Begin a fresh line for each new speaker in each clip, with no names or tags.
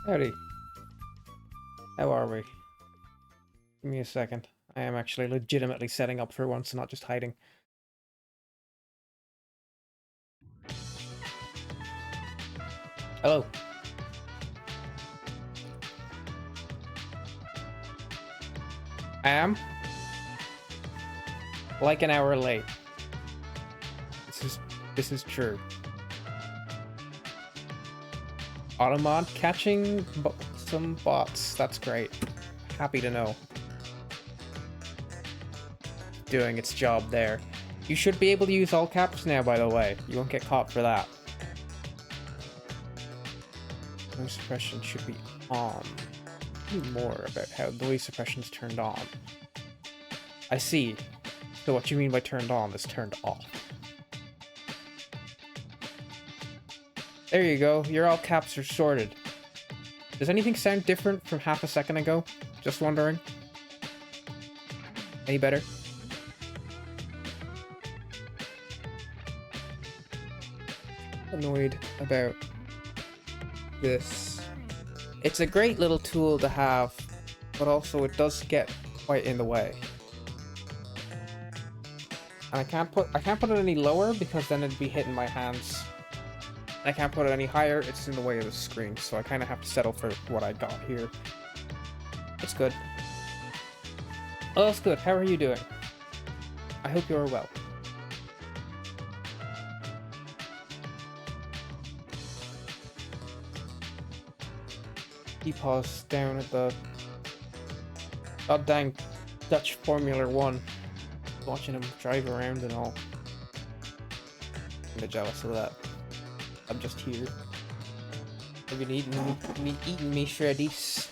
Howdy. How are we? Give me a second. I am actually legitimately setting up for once and not just hiding. Hello. I am like an hour late. This is true. Automod catching some bots. That's great. Happy to know. Doing its job there. You should be able to use all caps now, by the way. You won't get caught for that. Noise suppression should be on. Tell me more about how noise suppression is turned on. I see. So what you mean by turned on is turned off. There you go. Your all caps are sorted. Does anything sound different from half a second ago? Just wondering. Any better? Annoyed about this. It's a great little tool to have, but also it does get quite in the way. And I can't put it any lower because then it'd be hitting my hands. I can't put it any higher, it's in the way of the screen, so I kind of have to settle for what I got here. It's good. Oh, that's good. How are you doing? I hope you're well. He paused down at the goddamn Dutch Formula 1. Watching him drive around and all. I'm a bit jealous of that. I'm just here. I've been eating me shreddies.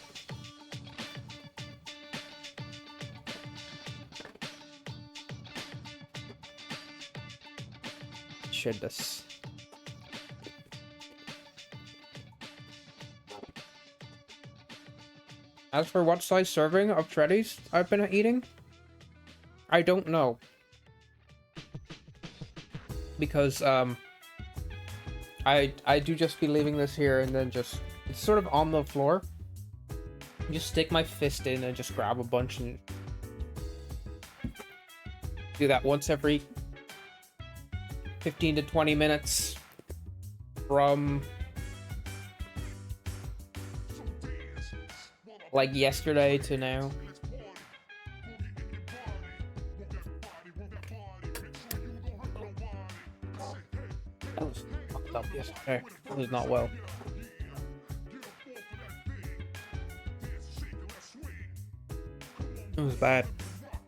Shed this. As for what size serving of shreddies I've been eating, I don't know. Because I do just be leaving this here and then just, it's sort of on the floor. Just stick my fist in and just grab a bunch and do that once every 15 to 20 minutes from like yesterday to now. That was fucked up yesterday. It was not well. It was bad.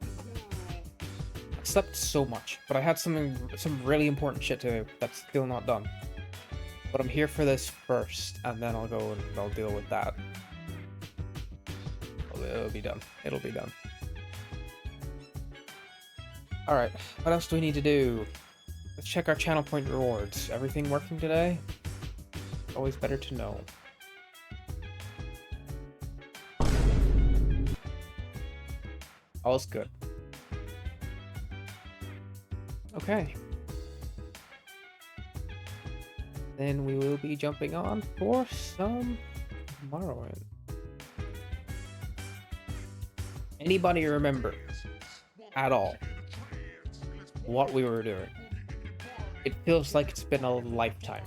I slept so much, but I had some really important shit to do that's still not done. But I'm here for this first, and then I'll go and I'll deal with that. It'll be done. It'll be done. Alright, what else do we need to do? Let's check our channel point rewards. Everything working today? Always better to know. All's good. Okay. Then we will be jumping on for some Morrowind. Anybody remember at all what we were doing? It feels like it's been a lifetime.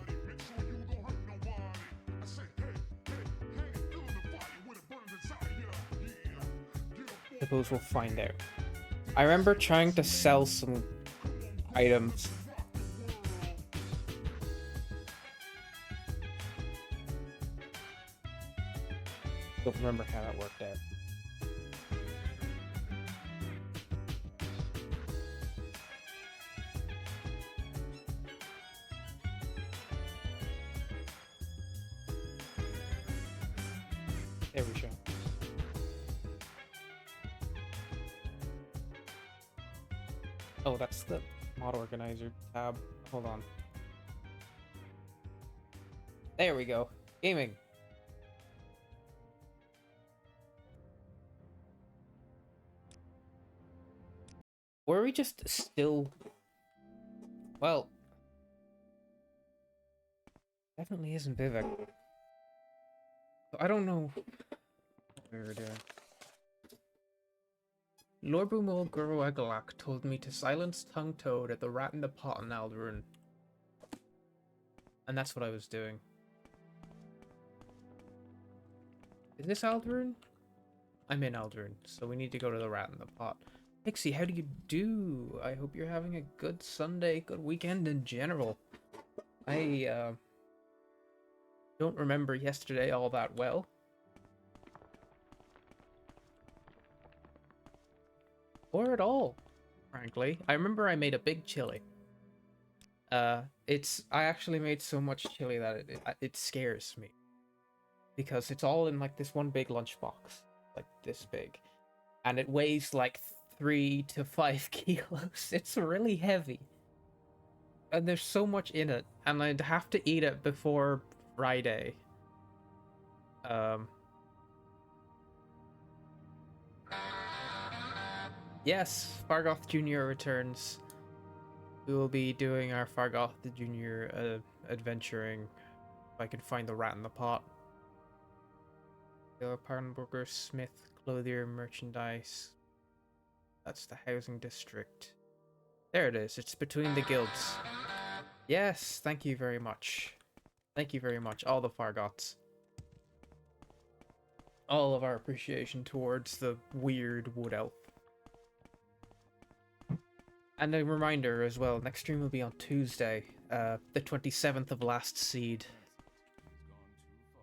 Suppose we'll find out. I remember trying to sell some items. Don't remember how that worked out. There we go. Oh, that's the mod organizer tab. Hold on. There we go. Gaming. Were we just still... Well... Definitely isn't Vivek. I don't know where it is. Lorbumol Guruagalak told me to silence Tongue Toad at the Rat in the Pot in Alderun. And that's what I was doing. Is this Alderun? I'm in Alderun, so we need to go to the Rat in the Pot. Pixie, how do you do? I hope you're having a good Sunday, good weekend in general. I don't remember yesterday all that well. Or at all, frankly. I remember I made a big chili. I actually made so much chili that it scares me. Because it's all in like this one big lunchbox, like this big. And it weighs like 3 to 5 kilos. It's really heavy. And there's so much in it. And I'd have to eat it before Friday. Yes, Fargoth Jr. returns. We will be doing our Fargoth Jr. Adventuring. If I can find the Rat in the Pot. Parnburger, Smith, Clothier, Merchandise. That's the housing district. There it is. It's between the guilds. Yes, thank you very much. Thank you very much, all the Fargoths. All of our appreciation towards the weird wood elf. And a reminder as well, next stream will be on Tuesday, the 27th of Last Seed.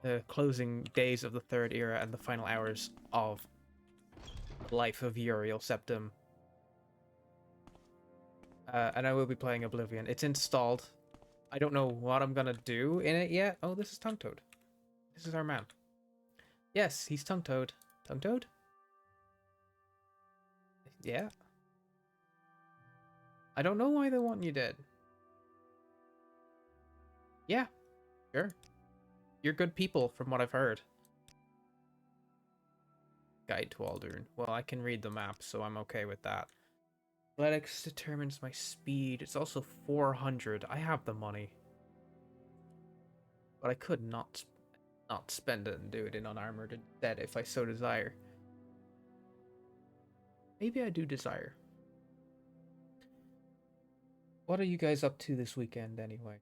The closing days of the Third Era and the final hours of Life of Uriel Septim. And I will be playing Oblivion. It's installed. I don't know what I'm gonna do in it yet. Oh, this is Tongue Toad. This is our man. Yes, he's Tongue Toad. Tongue Toad? Yeah. I don't know why they want you dead. Yeah, sure. You're good people, from what I've heard. Guide to Alderun. Well, I can read the map, so I'm okay with that. Athletics determines my speed. It's also 400. I have the money. But I could not spend it and do it in unarmored instead if I so desire. Maybe I do desire. What are you guys up to this weekend anyway?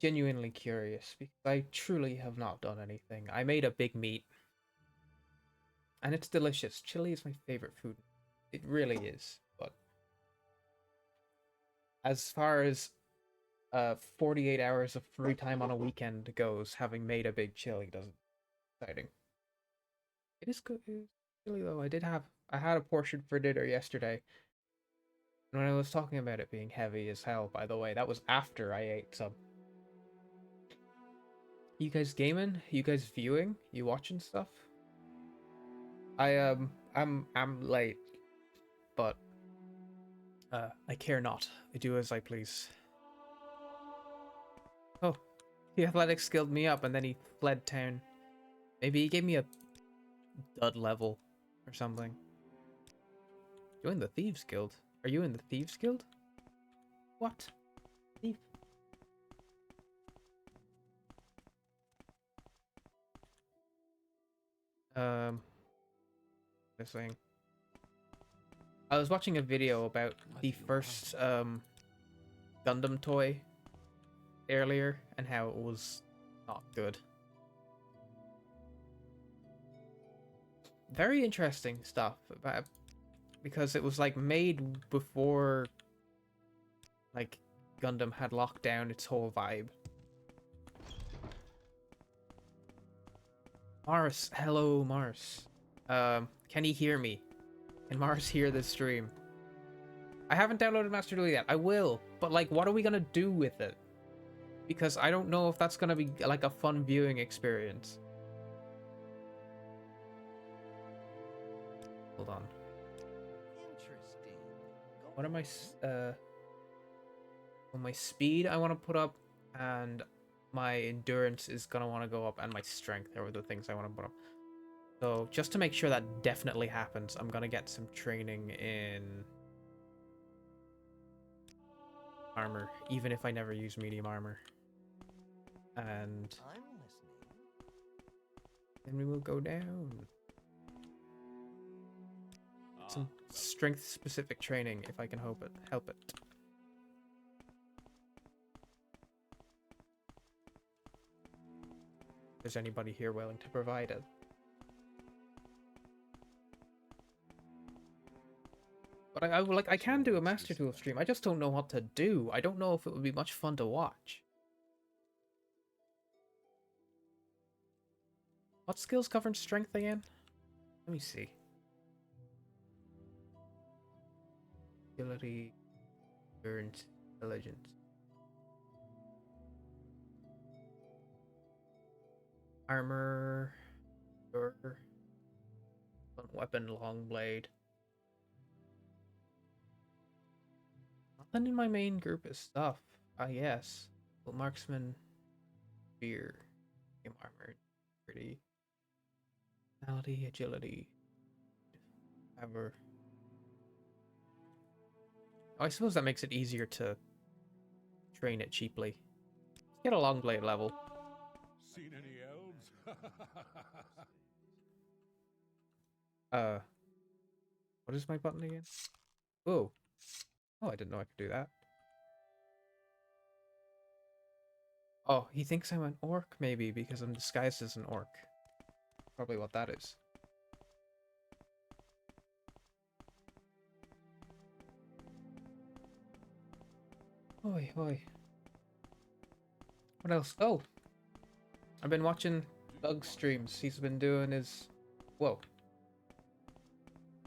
Genuinely curious, because I truly have not done anything. I made a big meat. And it's delicious. Chili is my favorite food. It really is. But as far as 48 hours of free time on a weekend goes, having made a big chili doesn't exciting. It is good. It is chili though. I had a portion for dinner yesterday. And when I was talking about it being heavy as hell, by the way, that was after I ate some. You guys gaming? You guys viewing? You watching stuff? I'm late, but I care not. I do as I please. Oh, the athletics skilled me up and then he fled town. Maybe he gave me a dud level or something. Join the Thieves Guild. Are you in the Thieves Guild? What? Thief? This thing. I was watching a video about the first Gundam toy earlier and how it was not good. Very interesting stuff about because it was like made before like Gundam had locked down its whole vibe. Mars, hello Mars. Can he hear me? Can Mars hear this stream? I haven't downloaded Master Duel yet. I will, but like, what are we gonna do with it? Because I don't know if that's gonna be like a fun viewing experience. Hold on.
Interesting.
What am I? Well, my speed I want to put up, and my endurance is gonna want to go up, and my strength are the things I want to put up. So just to make sure that definitely happens, I'm gonna get some training in armor, even if I never use medium armor. And
I'm listening.
Then we will go down. Some strength-specific training, if I can help it. If there's anybody here willing to provide it. But I can do a Master Duel stream. I just don't know what to do. I don't know if it would be much fun to watch. What skills cover strength again? Let me see. Agility, endurance, intelligence. Armor, weapon, long blade. Nothing in my main group is stuff. Ah, yes. Well, marksman, spear, game armor, pretty. Personality, agility. Ever. Oh, I suppose that makes it easier to train it cheaply. Let's get a long blade level.
Seen any elves?
What is my button again? Oh. Oh, I didn't know I could do that. Oh, he thinks I'm an orc, maybe, because I'm disguised as an orc. Probably what that is. Oi, oi. What else? Oh! I've been watching Doug's streams. He's been doing his... Whoa.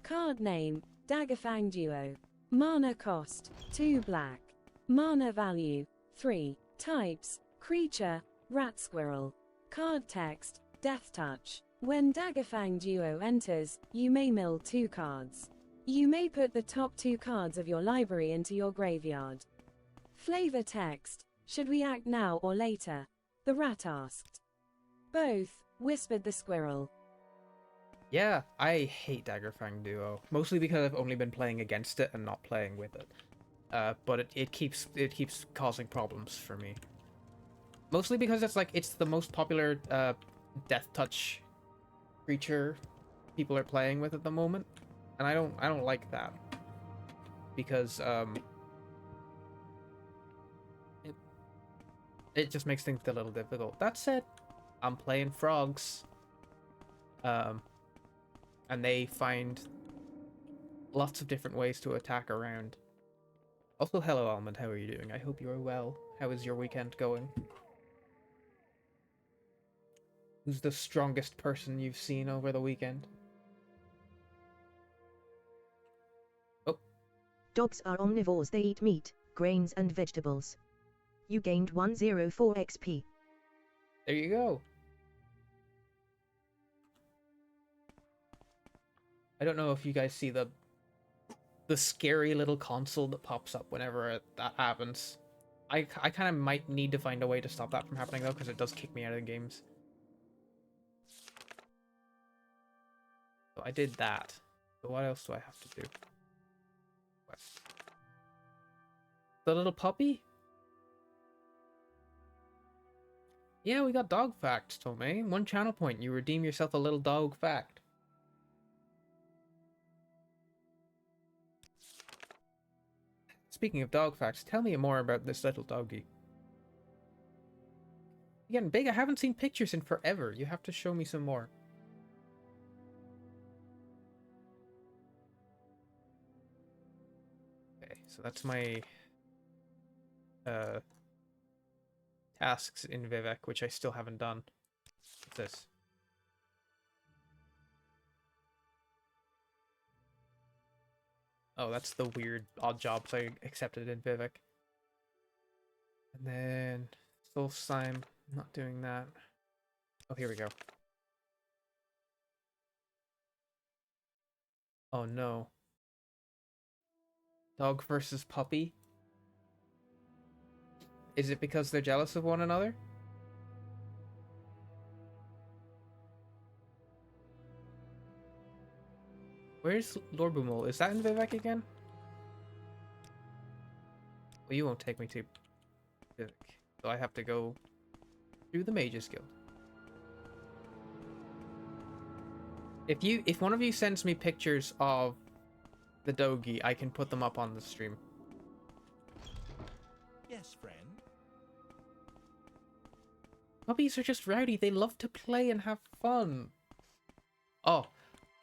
Card name, Daggerfang Duo. Mana cost, 2 black. Mana value, 3. Types, creature, rat squirrel. Card text, Death Touch. When Daggerfang Duo enters, you may mill 2 cards. You may put the top 2 cards of your library into your graveyard. Flavor text, should we act now or later? The rat asked. Both, whispered the squirrel.
Yeah, I hate Daggerfang Duo. Mostly because I've only been playing against it and not playing with it. But it keeps causing problems for me. Mostly because it's the most popular Death Touch creature people are playing with at the moment, and I don't like that because it just makes things a little difficult. That said, I'm playing frogs, and they find lots of different ways to attack around. Also, hello Almond, how are you doing? I hope you are well. How is your weekend going? Who's the strongest person you've seen over the weekend? Oh.
Dogs are omnivores. They eat meat, grains and vegetables. You gained 104 XP.
There you go. I don't know if you guys see the scary little console that pops up whenever that happens. I kind of might need to find a way to stop that from happening though, because it does kick me out of the games. So I did that. So what else do I have to do? Quest. The little puppy? Yeah, we got dog facts, Tomei. 1 channel point. You redeem yourself a little dog fact. Speaking of dog facts, tell me more about this little doggy. You're getting big. I haven't seen pictures in forever. You have to show me some more. Okay, so that's my tasks in Vivek, which I still haven't done. What's this? Oh, that's the weird odd jobs I accepted in Vivek. And then Solstheim, not doing that. Oh, here we go. Oh no. Dog versus puppy? Is it because they're jealous of one another? Where's Lorbumul? Is that in Vivek again? Well, you won't take me to Vivek. So I have to go through the Mages Guild. If one of you sends me pictures of the doggy, I can put them up on the stream.
Yes, friend.
Puppies are just rowdy. They love to play and have fun. Oh,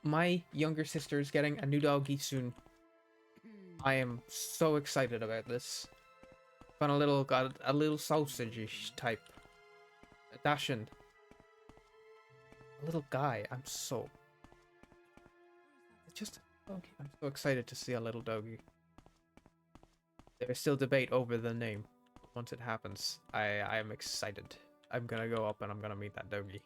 my younger sister is getting a new doggy soon. I am so excited about this. Got a little sausage type. A Dachshund. A little guy. I'm so excited to see a little doggy. There is still debate over the name. Once it happens, I am excited. I'm gonna go up and I'm gonna meet that doggy.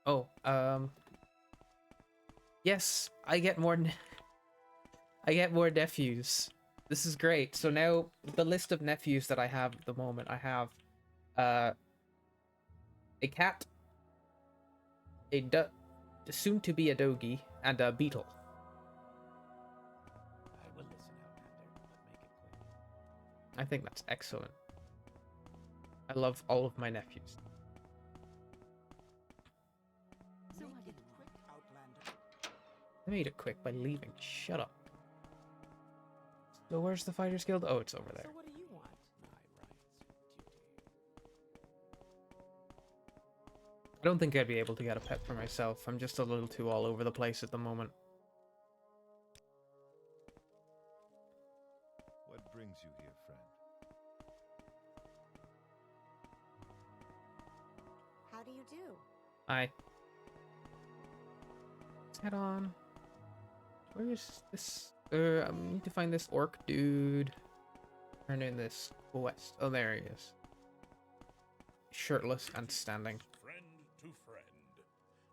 Oh, yes, I get more nephews. This is great. So now the list of nephews that I have at the moment, I have a cat, soon to be a doggy, and a beetle.
I will listen, Outlander, but make it quick.
I think that's excellent. I love all of my nephews.
So make it quick, Outlander.
I made it quick by leaving. Shut up. So where's the Fighters Guild? Oh, it's over there.
So what do you want? My rights, duty.
I don't think I'd be able to get a pet for myself. I'm just a little too all over the place at the moment.
What brings you here, friend?
How do you do?
Hi. Let's head on. Where is this? I need to find this orc dude. Turn in this quest. Oh, there he is. Shirtless and standing.
Friend to friend.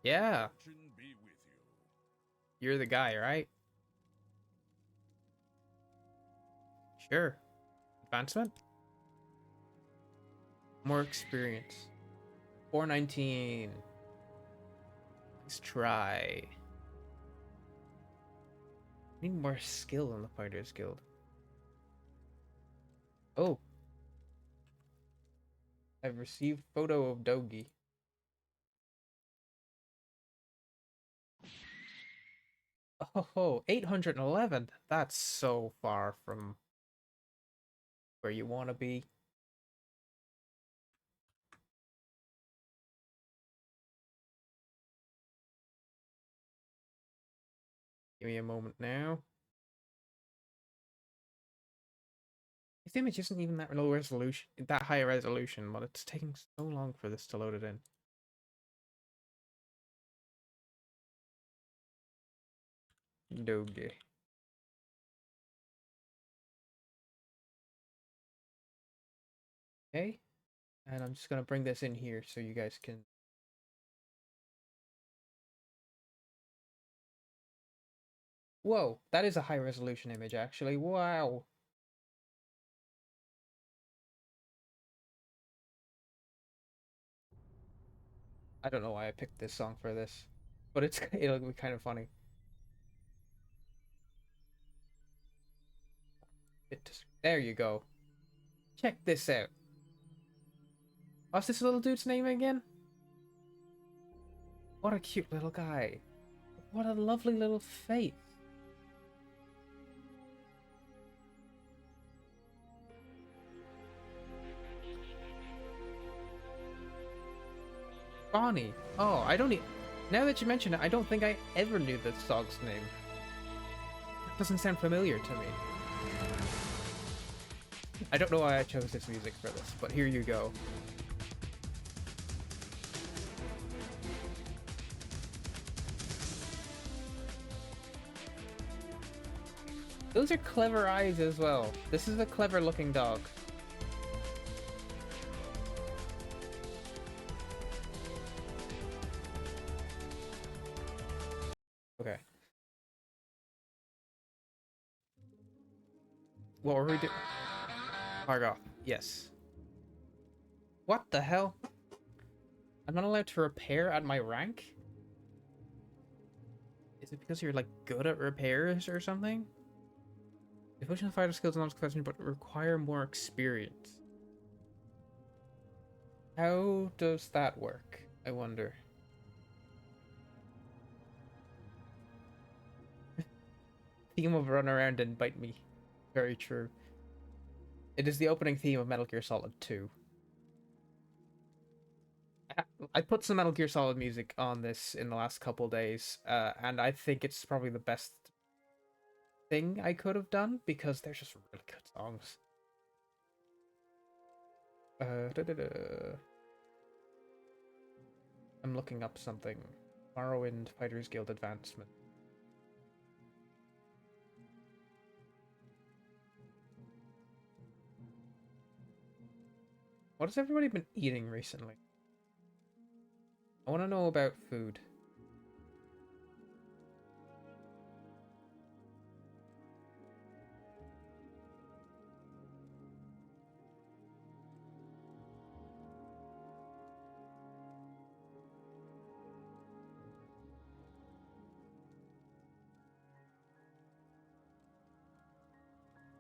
Yeah,
Fortune be with you.
you're the guy, right? Sure. Advancement? More experience. 419. Let's try. Need more skill in the Fighters Guild. Oh. I've received photo of Dogi. Oh, 811. That's so far from where you want to be. Give me a moment now. This image isn't even that low resolution, that high resolution, but it's taking so long for this to load it in. Doge. Okay, and I'm just gonna bring this in here so you guys can. Whoa, that is a high resolution image actually. Wow. I don't know why I picked this song for this, but it'll be kind of funny. There you go. Check this out. What's this little dude's name again? What a cute little guy. What a lovely little face. Bonnie. Oh, I don't now that you mention it, I don't think I ever knew this dog's name. That doesn't sound familiar to me. I don't know why I chose this music for this, but here you go. Those are clever eyes as well. This is a clever looking dog. Okay. What were we doing? Margot. Yes. What the hell? I'm not allowed to repair at my rank? Is it because you're like good at repairs or something? The evolution of fighter skills are not question, but require more experience. How does that work? I wonder. Theme of run around and bite me. Very true. It is the opening theme of Metal Gear Solid 2. I put some Metal Gear Solid music on this in the last couple days, and I think it's probably the best thing I could have done because they're just really good songs. I'm looking up something. Morrowind Fighters Guild advancement. What has everybody been eating recently? I want to know about food.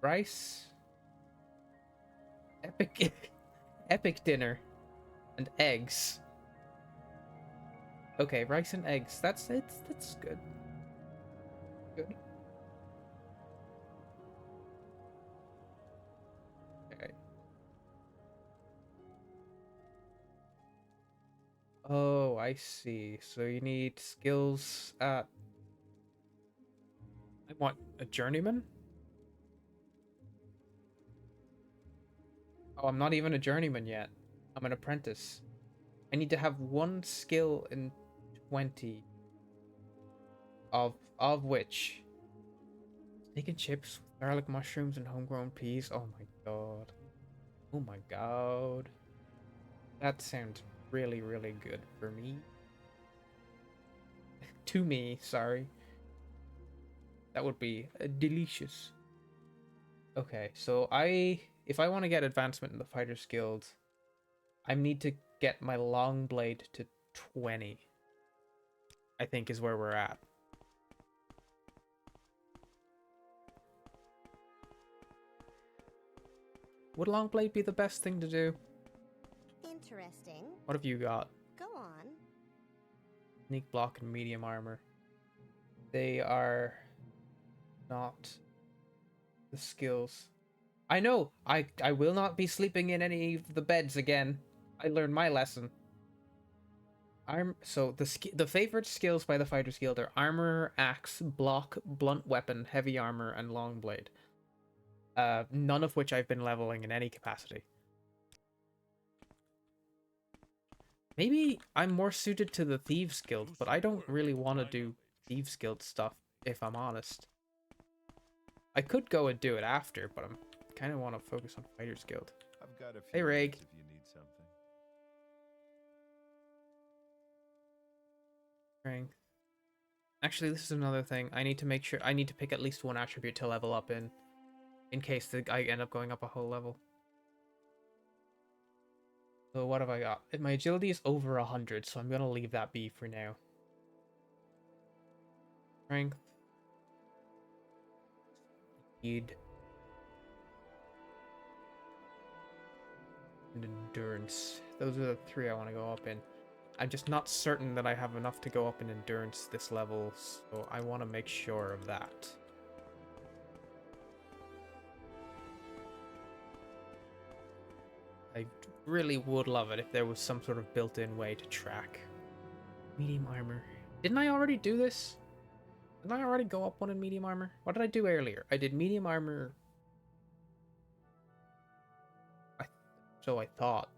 Rice, epic dinner, and eggs. Okay, rice and eggs. That's good. Good. Okay. Oh, I see. So you need skills at. I want a journeyman. Oh, I'm not even a journeyman yet. I'm an apprentice. I need to have one skill in 20 of which steak and chips with garlic mushrooms and homegrown peas. Oh my god. Oh my god. That sounds really, really good for me. To me, sorry. That would be delicious. Okay, so if I want to get advancement in the Fighters Guild, I need to get my long blade to 20. I think is where we're at. Would long blade be the best thing to do?
Interesting.
What have you got?
Go on.
Sneak block and medium armor. They are not the skills. I know. I will not be sleeping in any of the beds again. I learned my lesson. So the favorite skills by the Fighters Guild are armor, axe, block, blunt weapon, heavy armor, and long blade. None of which I've been leveling in any capacity. Maybe I'm more suited to the Thieves Guild, but I don't really want to do Thieves Guild stuff, if I'm honest. I could go and do it after, but I'm kind of want to focus on Fighters Guild.
I've got a few
Hey, Reg.
minutes if you need something.
Strength. Actually, this is another thing. I need to make sure I need to pick at least one attribute to level up in case I end up going up a whole level. So what have I got? My agility is over 100, so I'm gonna leave that be for now. Strength. Speed. And endurance. Those are the three I want to go up in. I'm just not certain that I have enough to go up in endurance this level, so I want to make sure of that. I really would love it if there was some sort of built-in way to track. Medium armor. Didn't I already do this? Didn't I already go up one in medium armor? What did I do earlier? I did medium armor. So I thought.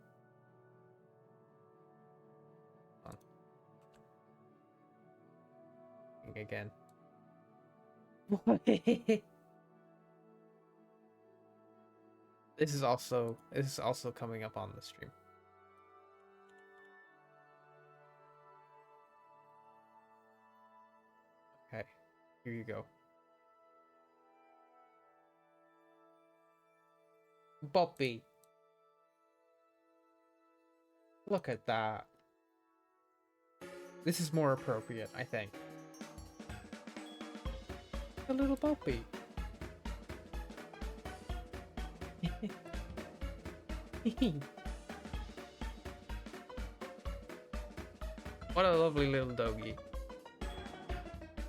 Again. This is also coming up on the stream. Okay, here you go. Bobby. Look at that. This is more appropriate, I think. A little Bobby. What a lovely little doggy.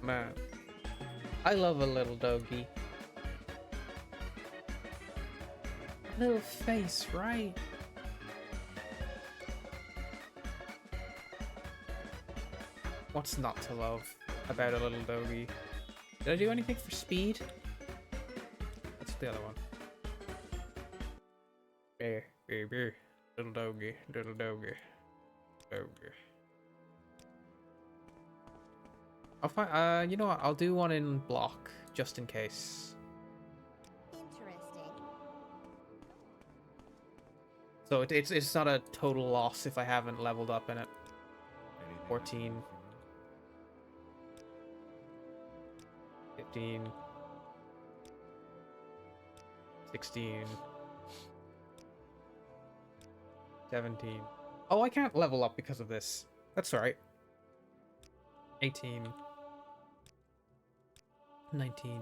Man. I love a little doggy. Little face, right? What's not to love about a little doggy? Did I do anything for speed? That's the other one. Bear, bear, bear. Little doggy, little doggy. Doggy. I'll find, you know what? I'll do one in block, just in case.
Interesting.
So it's not a total loss if I haven't leveled up in it.
Anything
14. 15. 16. 17. Oh, I can't level up because of this. That's alright. 18. 19.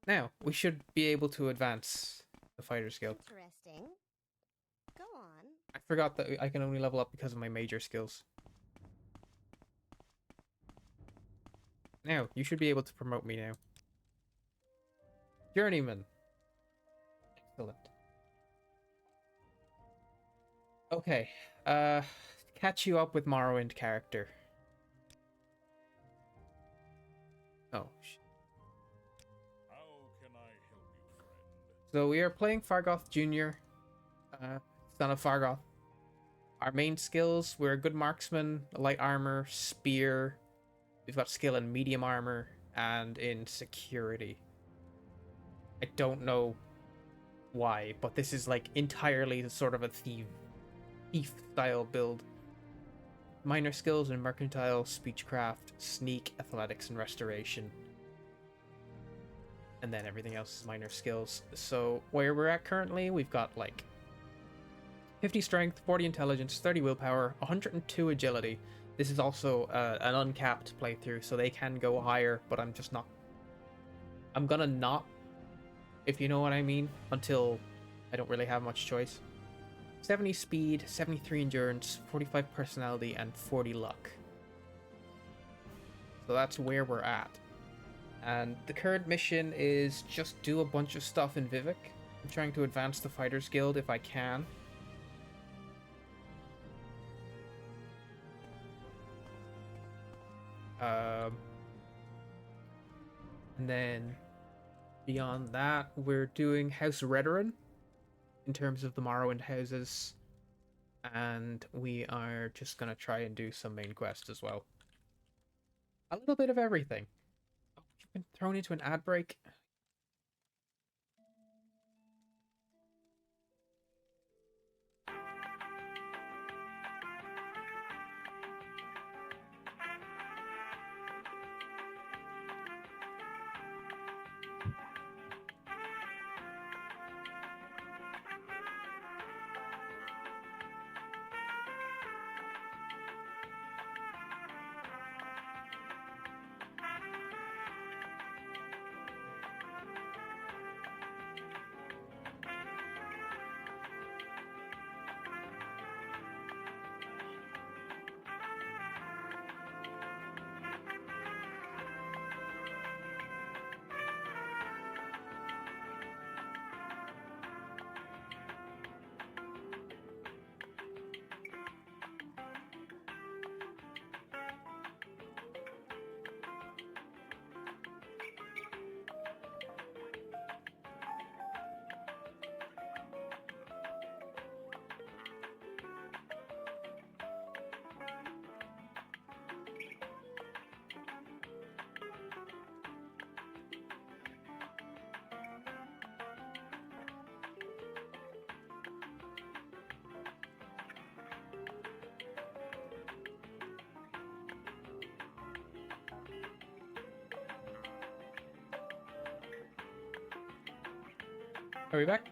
Now, we should be able to advance the fighter skill.
Interesting. Go on.
I forgot that I can only level up because of my major skills. Now, you should be able to promote me now. Journeyman. Excellent. Okay, catch you up with Morrowind character. Oh,
How can I help you, friend?
so we are playing Fargoth Jr., son of Fargoth. Our main skills, we're a good marksman, light armor, spear. We've got skill in medium armor and in security. I don't know why, but this is like entirely sort of a thief style build. Minor skills in mercantile, speechcraft, sneak, athletics, and restoration. And then everything else is minor skills. So where we're at currently, we've got like 50 strength, 40 intelligence, 30 willpower, 102 agility. This is also an uncapped playthrough, so they can go higher, but I'm just not... I'm gonna not, if you know what I mean, until I don't really have much choice. 70 speed, 73 endurance, 45 personality, and 40 luck. So that's where we're at. And the current mission is just do a bunch of stuff in Vivek. I'm trying to advance the Fighters Guild if I can. And then beyond that, we're doing House Redoran in terms of the Morrowind houses, and we are just gonna try and do some main quests as well. A little bit of everything. Oh, you've been thrown into an ad break. Are we back?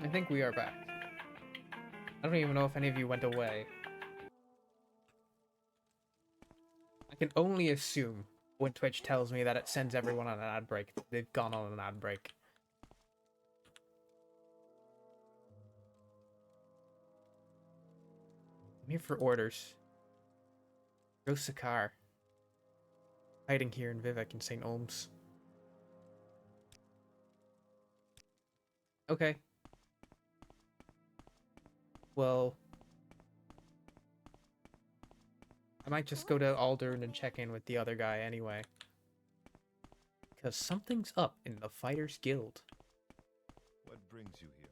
I think we are back. I don't even know if any of you went away. I can only assume when Twitch tells me that it sends everyone on an ad break. They've gone on an ad break. I'm here for orders. Rosakar. Hiding here in Vivek in St. Olms. Okay. Well, I might just go to Aldern and check in with the other guy anyway. Because something's up in the Fighters Guild.
What brings you here,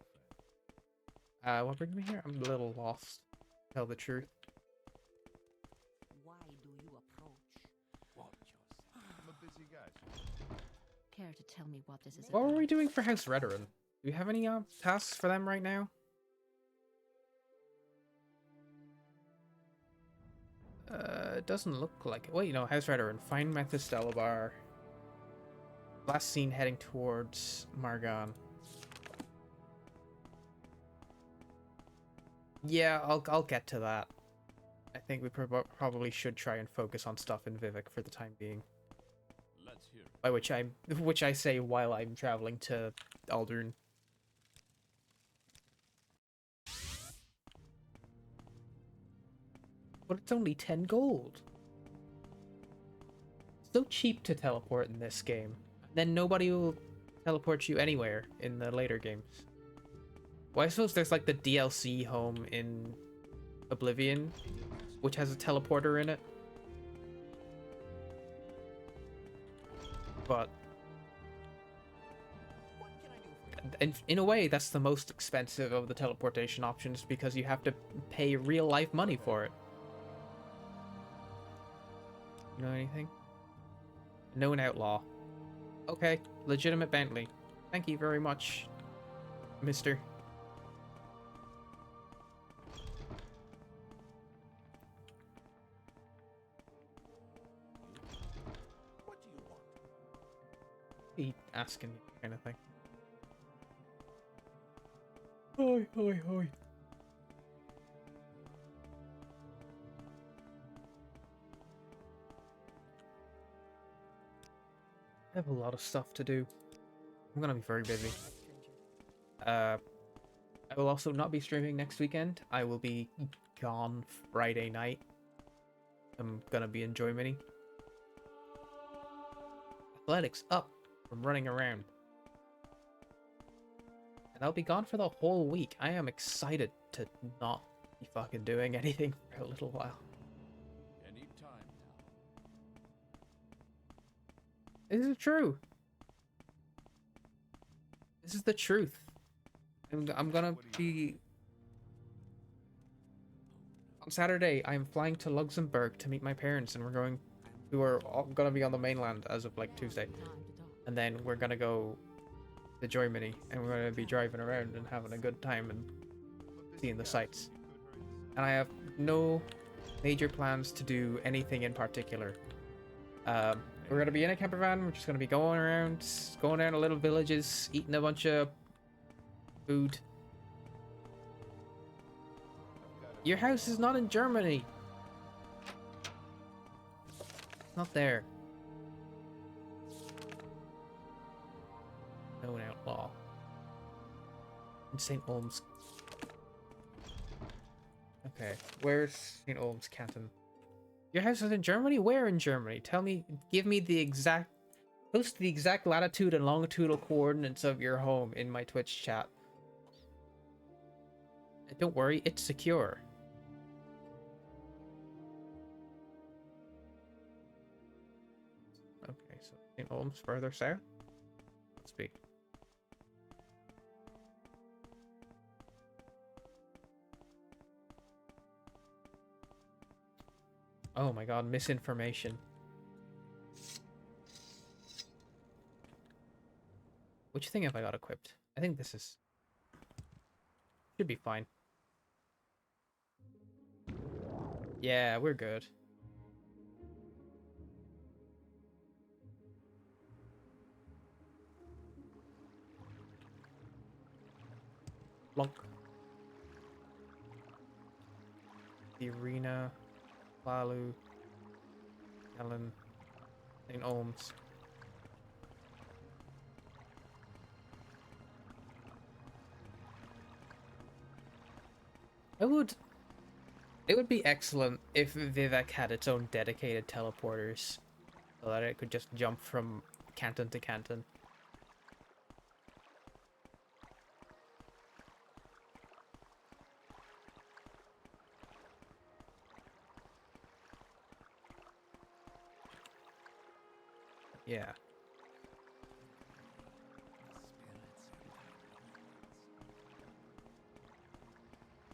friend?
What brings me here? I'm a little lost, to tell the truth.
Why do you approach?
Watch yourself. I'm a busy guy. Sir.
Care to tell me what this is
What were
about?
we doing for House Redoran? Do we have any tasks for them right now? It doesn't look like it. Wait, no, House Redoran. Find Methystelabar. Last seen heading towards Margon. Yeah, I'll get to that. I think we probably should try and focus on stuff in Vivek for the time being.
Let's hear it.
By which I say while I'm traveling to Aldern. But it's only 10 gold. So cheap to teleport in this game. Then nobody will teleport you anywhere in the later games. Well, I suppose there's like the DLC home in Oblivion, which has a teleporter in it. But in a way, that's the most expensive of the teleportation options because you have to pay real life money for it. You know anything? Known outlaw. Okay, legitimate Bentley. Thank you very much, mister.
What do you want?
He asking me kind of thing. Hoi, hoi, hoi. I have a lot of stuff to do. I'm gonna be very busy. I will also not be streaming next weekend. I will be gone Friday night. I'm gonna be in Joy Mini. Athletics up from running around. And I'll be gone for the whole week. I am excited to not be fucking doing anything for a little while.
Any time now.
This is true. This is the truth. I'm gonna be... On Saturday, I'm flying to Luxembourg to meet my parents, and who are all gonna be on the mainland as of like Tuesday. And then we're gonna go to Joy Mini, and we're gonna be driving around and having a good time and seeing the sights. And I have no major plans to do anything in particular. We're gonna be in a camper van. We're just gonna be going around to little villages, eating a bunch of food. Your house is not in Germany. It's not there. No an outlaw. In St. Olms. Okay, where's St. Olms Canton? Your house is in Germany? Where in Germany? Tell me, give me the exact, post the exact latitude and longitudinal coordinates of your home in my Twitch chat. And don't worry, it's secure. Okay, so St. Olms further south? Let's be. Oh my god, misinformation. Which thing have I got equipped? I think this is... should be fine. Yeah, we're good. Blunk. The arena. Lalu. Ellen. in ohms. It would be excellent if Vivek had its own dedicated teleporters, so that it could just jump from canton to canton. Yeah.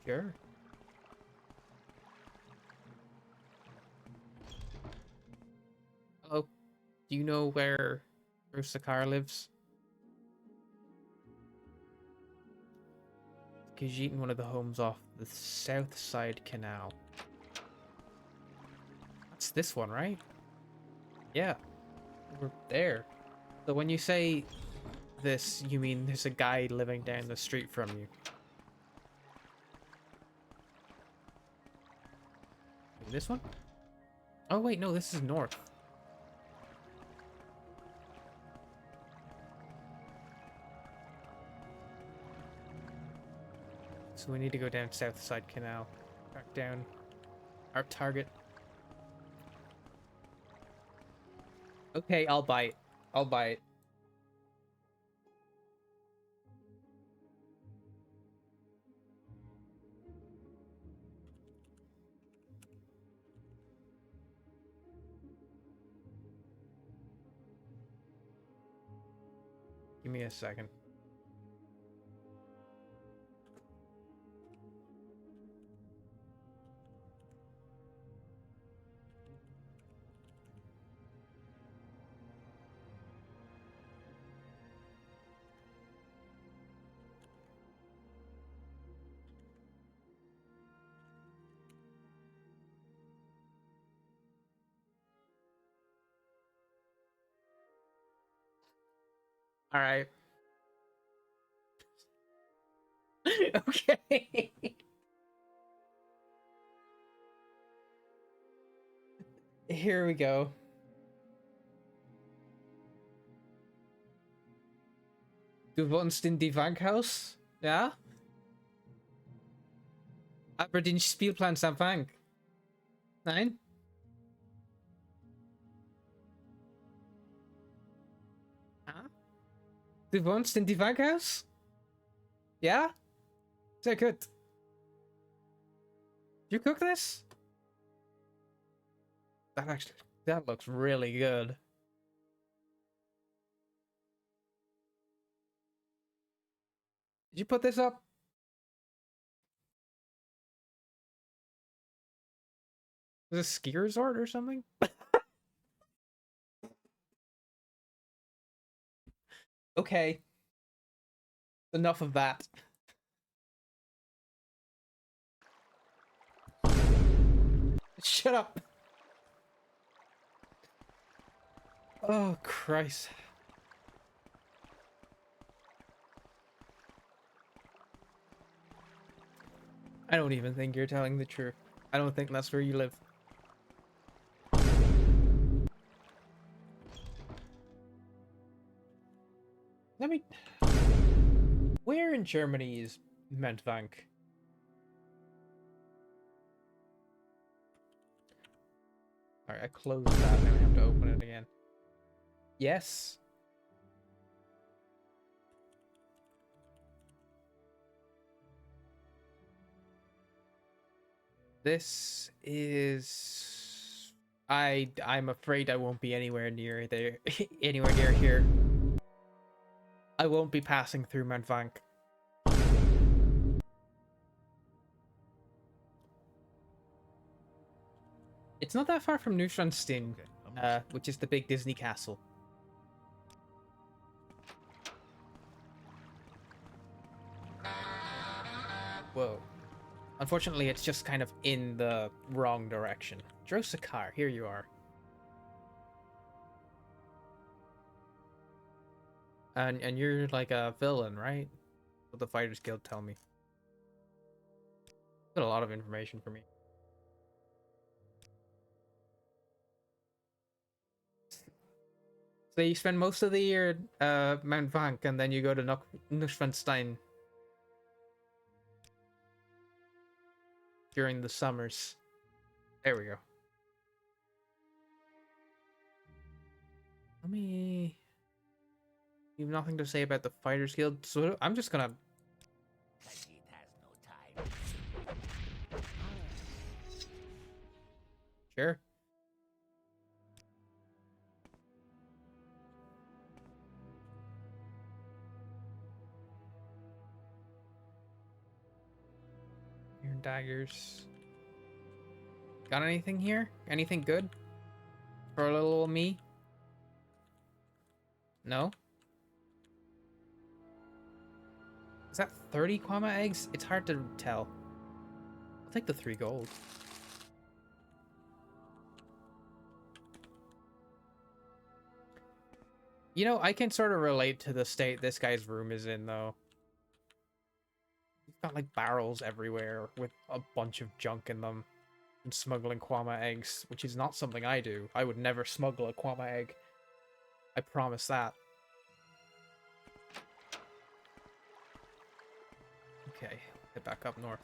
Sure. Hello. Do you know where Rusakar lives? He's eating one of the homes off the south side canal. That's this one, right? Yeah. We're there. So when you say this, you mean there's a guy living down the street from you? This one? Oh wait, no, this is north. So we need to go down south side canal. Track down our target. Okay, I'll bite. I'll bite. Give me a second. All right. Okay. Here we go. Du wohnst in die Bankhaus? Ja? Aber den Spielplan am Bank? Nein? Ah? Du wohnst in die Bankhaus? Ja? Sehr gut. You cook this? That looks really good. Did you put this up? Is this a ski resort or something? Okay. Enough of that. Shut up. Oh, Christ. I don't even think you're telling the truth. I don't think that's where you live. Let me... Where in Germany is Mentvank? Alright, I closed that, now I have to open it again. Yes. This is... I'm afraid I won't be anywhere near there, anywhere near here. I won't be passing through Mentvank. It's not that far from Neuschwanstein, which is the big Disney castle. Whoa. Unfortunately, it's just kind of in the wrong direction. Drosakar, here you are. And you're like a villain, right? What the Fighters Guild tell me. Got a lot of information for me. So you spend most of the year Mount Vank, and then you go to Neuschwanstein during the summers. There we go. Let me... You have nothing to say about the Fighters Guild, so I'm just gonna... Sure. Iron daggers. Got anything here? Anything good? For a little old me? No? Is that 30 Kwama eggs? It's hard to tell. I'll take the 3 gold. You know, I can sort of relate to the state this guy's room is in, though. He's got, like, barrels everywhere with a bunch of junk in them. And smuggling Kwama eggs, which is not something I do. I would never smuggle a Kwama egg. I promise that. Okay, head back up north.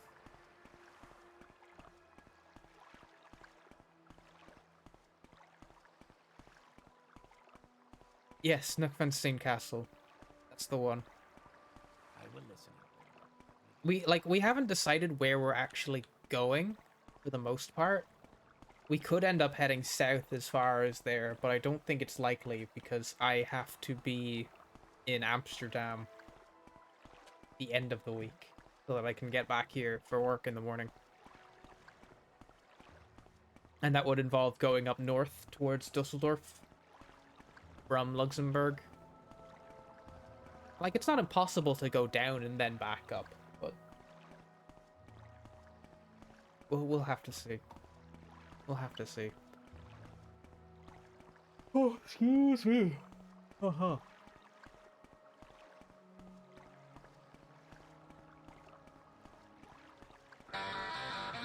Yes, Neuschwanstein Castle. That's the one.
I will listen.
We haven't decided where we're actually going, for the most part. We could end up heading south as far as there, but I don't think it's likely because I have to be in Amsterdam the end of the week so that I can get back here for work in the morning. And that would involve going up north towards Dusseldorf from Luxembourg. Like, it's not impossible to go down and then back up, but we'll have to see. We'll have to see. Oh, excuse me. Uh-huh.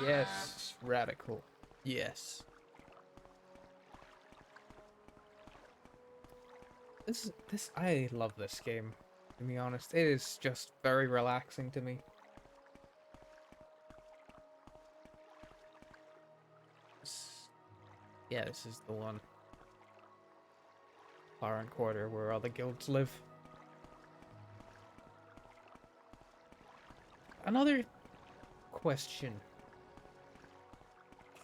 Yes, radical. Yes. I love this game, to be honest. It is just very relaxing to me. Yeah, this is the one. Clarent Quarter, where all the guilds live. Another question.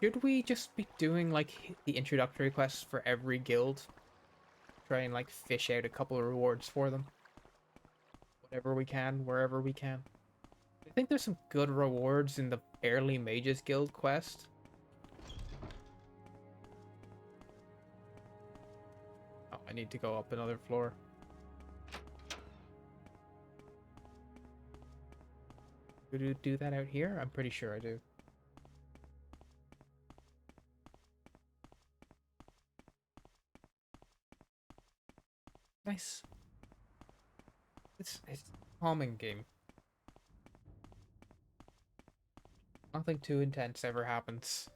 Should we just be doing, like, the introductory quests for every guild? Try and, like, fish out a couple of rewards for them? Whatever we can, wherever we can. I think there's some good rewards in the Early Mages Guild quest. Oh, I need to go up another floor. Do that out here? I'm pretty sure I do. Nice. It's a calming game. Nothing too intense ever happens.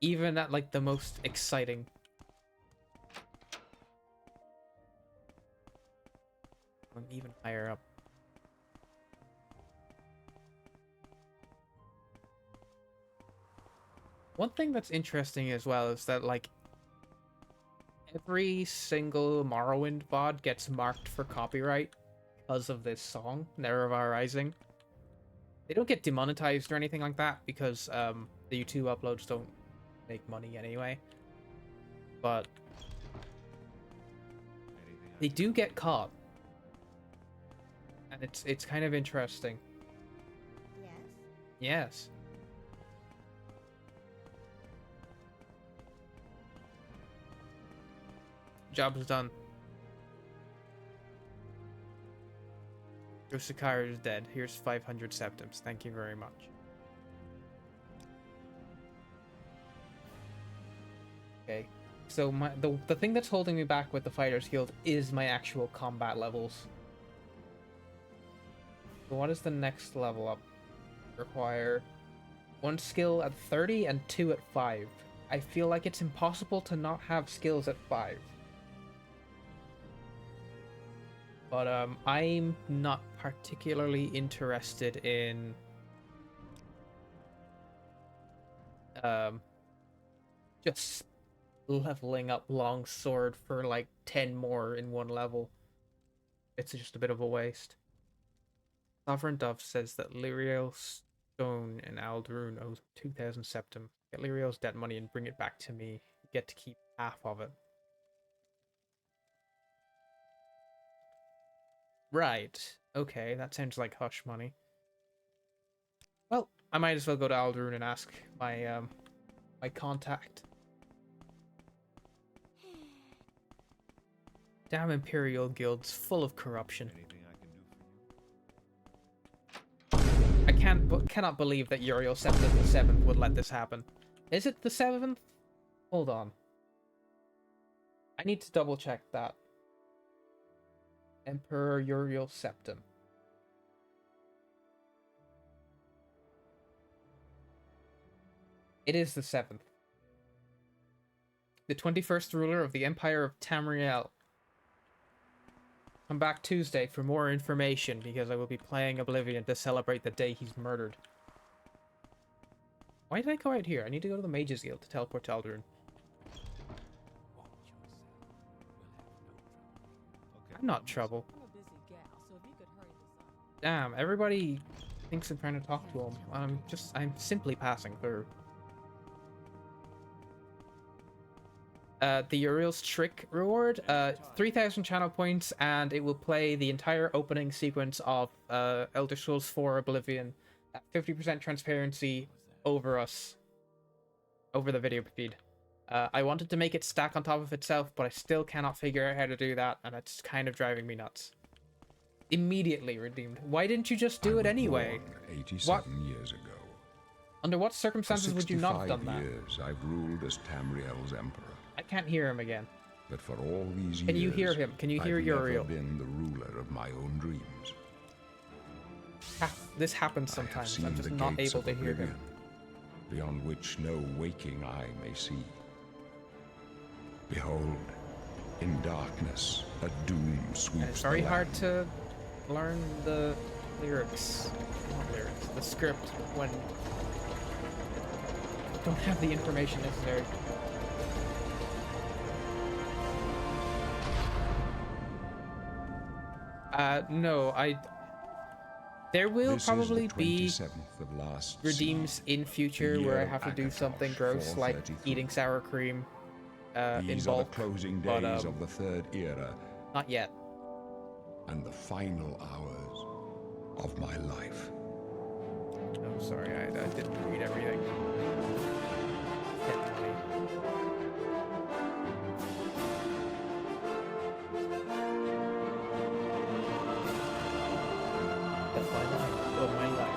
Even at, like, the most exciting. Going even higher up. One thing that's interesting as well is that, like, every single Morrowind VOD gets marked for copyright because of this song, Nerevar Rising. They don't get demonetized or anything like that because the YouTube uploads don't make money anyway. But they do get caught. And it's kind of interesting.
Yes.
Yes. Job is done. Yoshikara is dead. Here's 500 septims. Thank you very much. Okay. So the thing that's holding me back with the Fighters Guild is my actual combat levels. So what is the next level up? Require 1 skill at 30 and 2 at 5. I feel like it's impossible to not have skills at 5. But I'm not particularly interested in just leveling up longsword for like 10 more in one level. It's just a bit of a waste. Sovereign Dove says that Lyriel Stone and Aldrune owes 2,000 septum. Get Lyriel's debt money and bring it back to me. You get to keep half of it. Right. Okay, that sounds like hush money. Well, I might as well go to Aldrune and ask my my contact. Damn Imperial guilds full of corruption.
Anything I can do for you?
I cannot believe that Uriel Septim the 7th would let this happen. Is it the 7th? Hold on. I need to double check that. Emperor Uriel Septim. It is the 7th. The 21st ruler of the Empire of Tamriel. Come back Tuesday for more information, because I will be playing Oblivion to celebrate the day he's murdered. Why did I go out here? I need to go to the Mages Guild to teleport to Aldrune. I'm not trouble.
I'm a busy gal, so if you could hurry this up.
Damn, everybody thinks I'm trying to talk to him. I'm simply passing through. The Uriel's Trick reward, 3,000 channel points, and it will play the entire opening sequence of Elder Scrolls 4 Oblivion at 50% transparency over the video feed. I wanted to make it stack on top of itself, but I still cannot figure out how to do that, and it's kind of driving me nuts. Immediately redeemed. Why didn't you just do it anyway?
87 years ago.
Under what circumstances would you not have done that?
65 years I've ruled as Tamriel's emperor.
I can't hear him again.
But for all these years,
Can you hear him? Can you hear Uriel?
I've never been the ruler of my own dreams.
This happens
I have
sometimes.
seen
I'm just
the
not
gates
able
of
to hear
oblivion,
him.
beyond which no waking eye may see. Behold, in darkness, a doom sweeps
And it's very
the
hard
land.
to learn the lyrics, not lyrics, the script when you don't have the information necessary. No, there will
This
probably
is the
be
27th of last
redeems in future where I have to do something gross like
433.
eating sour cream in
These are the
bulk,
closing
but,
days of the Third Era
not yet.
and the final hours of my life.
Oh, sorry, I didn't read everything. That's my life. Oh, my life.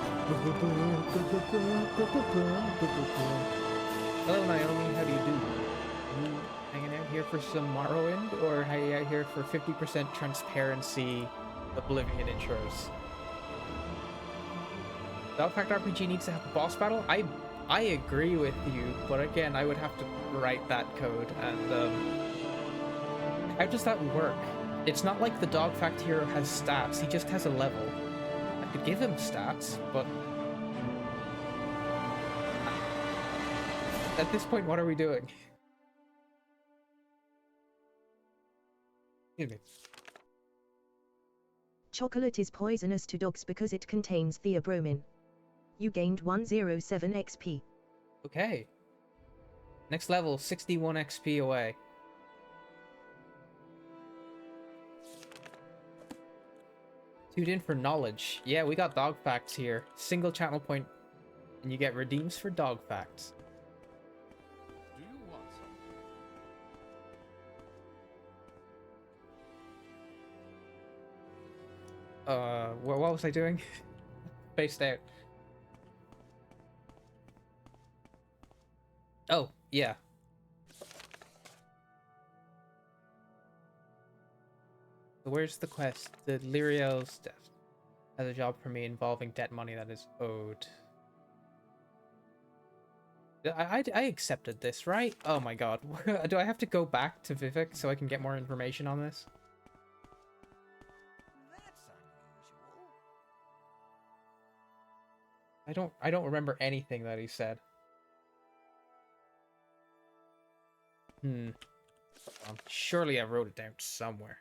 Hello, Naomi. How do you do? You hanging out here for some Morrowind, or are you out here for 50% transparency Oblivion intros? Dogfact RPG needs to have a boss battle? I agree with you, but again, I would have to write that code, and how does that work? It's not like the Dogfact hero has stats, he just has a level. I could give him stats, but at this point, what are we doing? Excuse me.
Chocolate is poisonous to dogs because it contains theobromine. You gained 107 XP.
Okay. Next level, 61 XP away. Tuned in for knowledge. Yeah, we got dog facts here. Single channel point, and you get redeems for dog facts.
Do you want some?
What was I doing? Spaced out. Oh, yeah. So where's the quest? The Lyriel's death has a job for me involving debt money that is owed. I accepted this, right? Oh my god. Do I have to go back to Vivek so I can get more information on this? I don't remember anything that he said. Surely I wrote it down somewhere.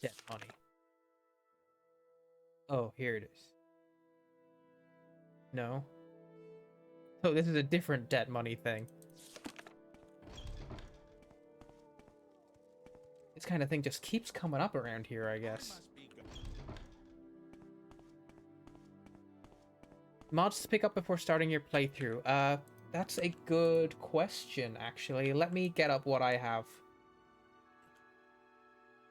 Debt money. Oh, here it is. No. Oh, this is a different debt money thing. This kind of thing just keeps coming up around here, I guess. Mods to pick up before starting your playthrough. That's a good question, actually. Let me get up what I have.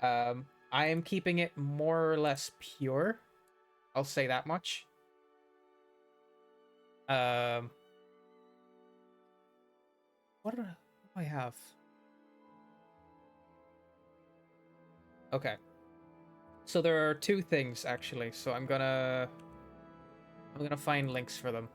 I am keeping it more or less pure. I'll say that much. What do I have? Okay. So there are two things, actually. So I'm gonna find links for them.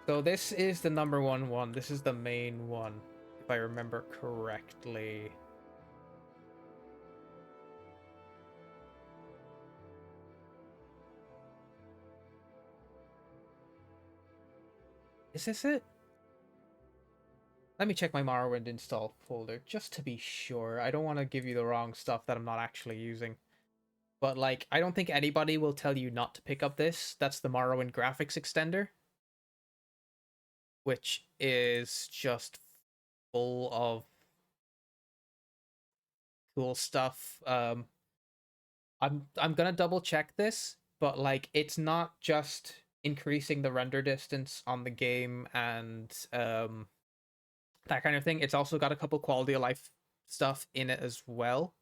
So this is the number one. This is the main one, if I remember correctly. Is this it? Let me check my Morrowind install folder, just to be sure. I don't want to give you the wrong stuff that I'm not actually using. But, like, I don't think anybody will tell you not to pick up this. That's the Morrowind graphics extender, which is just full of cool stuff. I'm gonna double check this, but, like, it's not just increasing the render distance on the game and that kind of thing. It's also got a couple quality of life stuff in it as well.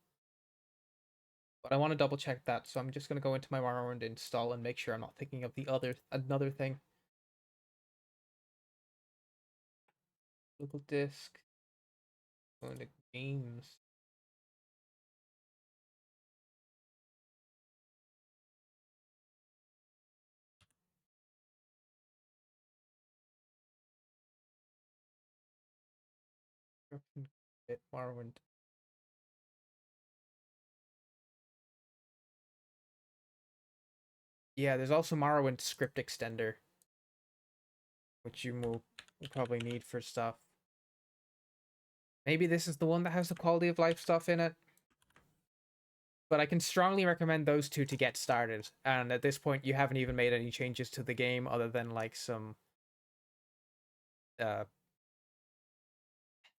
But I want to double check that, so I'm just going to go into my Morrowind install and make sure I'm not thinking of the another thing. Local disk. Go into games. Morrowind. Yeah, there's also Morrowind script extender, which you will probably need for stuff. Maybe this is the one that has the quality of life stuff in it. But I can strongly recommend those two to get started. And at this point, you haven't even made any changes to the game other than, like, some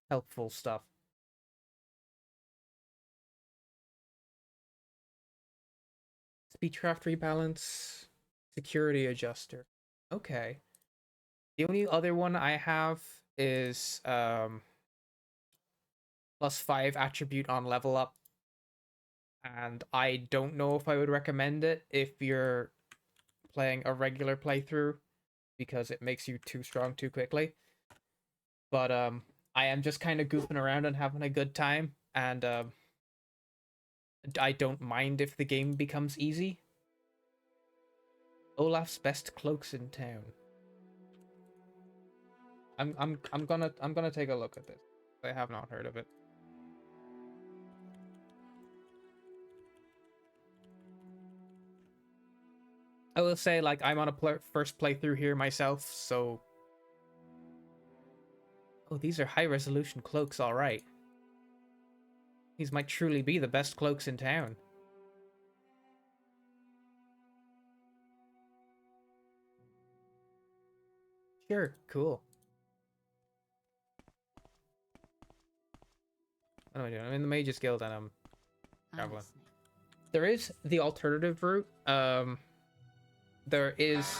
helpful stuff. Speedcraft rebalance, security adjuster. Okay. The only other one I have is +5 attribute on level up. And I don't know if I would recommend it if you're playing a regular playthrough, because it makes you too strong too quickly. But I am just kind of goofing around and having a good time, and I don't mind if the game becomes easy. Olaf's best cloaks in town. I'm gonna take a look at this. I have not heard of it. I will say, like, I'm on a first playthrough here myself, so... Oh, these are high-resolution cloaks, alright. These might truly be the best cloaks in town. Sure, cool. What am I doing? I'm in the Mages Guild and I'm traveling. There is the alternative route. There is...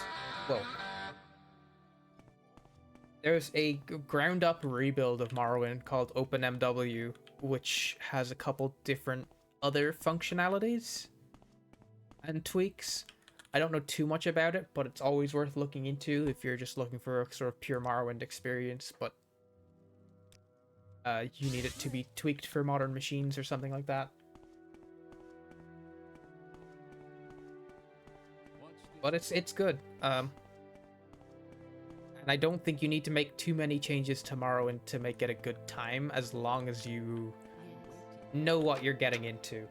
Whoa. There's a ground-up rebuild of Morrowind called OpenMW, which has a couple different other functionalities and tweaks. I don't know too much about it, but it's always worth looking into if you're just looking for a sort of pure Morrowind experience, but you need it to be tweaked for modern machines or something like that. But it's good. And And I don't think you need to make too many changes tomorrow and to make it a good time, as long as you know what you're getting into.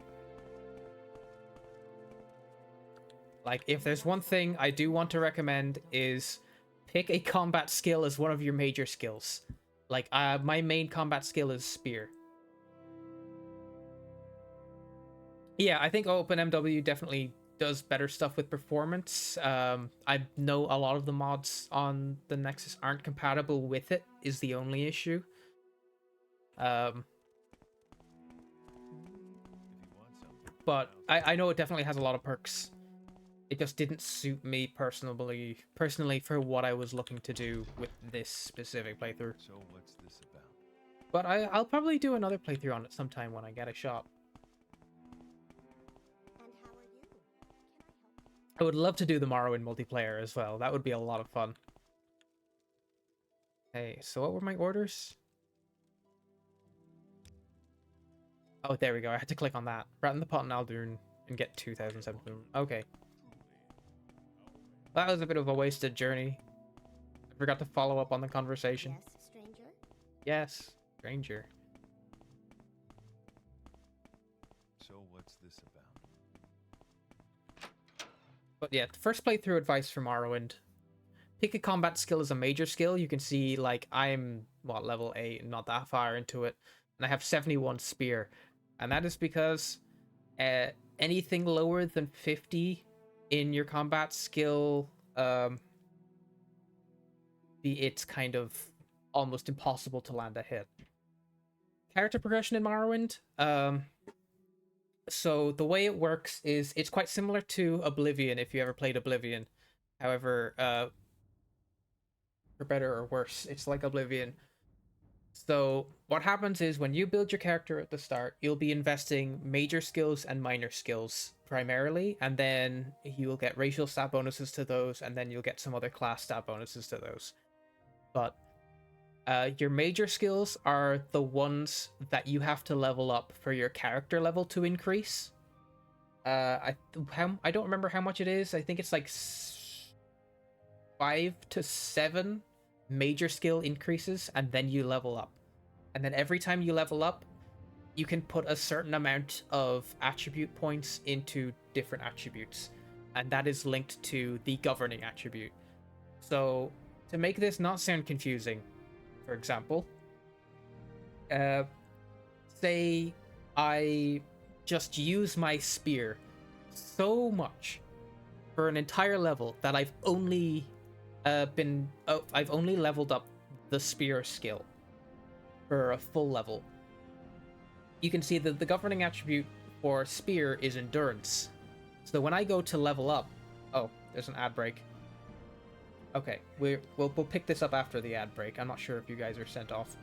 Like, if there's one thing I do want to recommend is pick a combat skill as one of your major skills. Like, my main combat skill is spear. Yeah, I think OpenMW definitely does better stuff with performance. I know a lot of the mods on the Nexus aren't compatible with it, is the only issue. But I know it definitely has a lot of perks. It just didn't suit me personally for what I was looking to do with this specific playthrough.
So what's this about?
But I'll probably do another playthrough on it sometime when I get a shot.
And how are you? Can I help?
I would love to do the Morrowind multiplayer as well. That would be a lot of fun. Hey, so what were my orders? Oh, there we go. I had to click on that. Rat in the Pot and Aldoon and get 2,007. Okay. That was a bit of a wasted journey. I forgot to follow up on the conversation.
Yes, stranger?
Yes, stranger.
So what's this about?
But yeah, first playthrough advice for Morrowind. Pick a combat skill as a major skill. You can see, like, I'm, what, level 8, not that far into it. And I have 71 spear. And that is because anything lower than 50 in your combat skill, it's kind of almost impossible to land a hit. Character progression in Morrowind. So the way it works is it's quite similar to Oblivion, if you ever played Oblivion. However, for better or worse, it's like Oblivion. So what happens is when you build your character at the start, you'll be investing major skills and minor skills primarily, and then you will get racial stat bonuses to those, and then you'll get some other class stat bonuses to those. But your major skills are the ones that you have to level up for your character level to increase. I don't remember how much it is. I think it's like 5 to 7 major skill increases, and then you level up. And then every time you level up, you can put a certain amount of attribute points into different attributes, and that is linked to the governing attribute. So to make this not sound confusing, for example, say I just use my spear so much for an entire level that I've only leveled up the spear skill for a full level. You can see that the governing attribute for spear is endurance. So when I go to level up, oh, there's an ad break. Okay, we'll pick this up after the ad break. I'm not sure if you guys are sent off.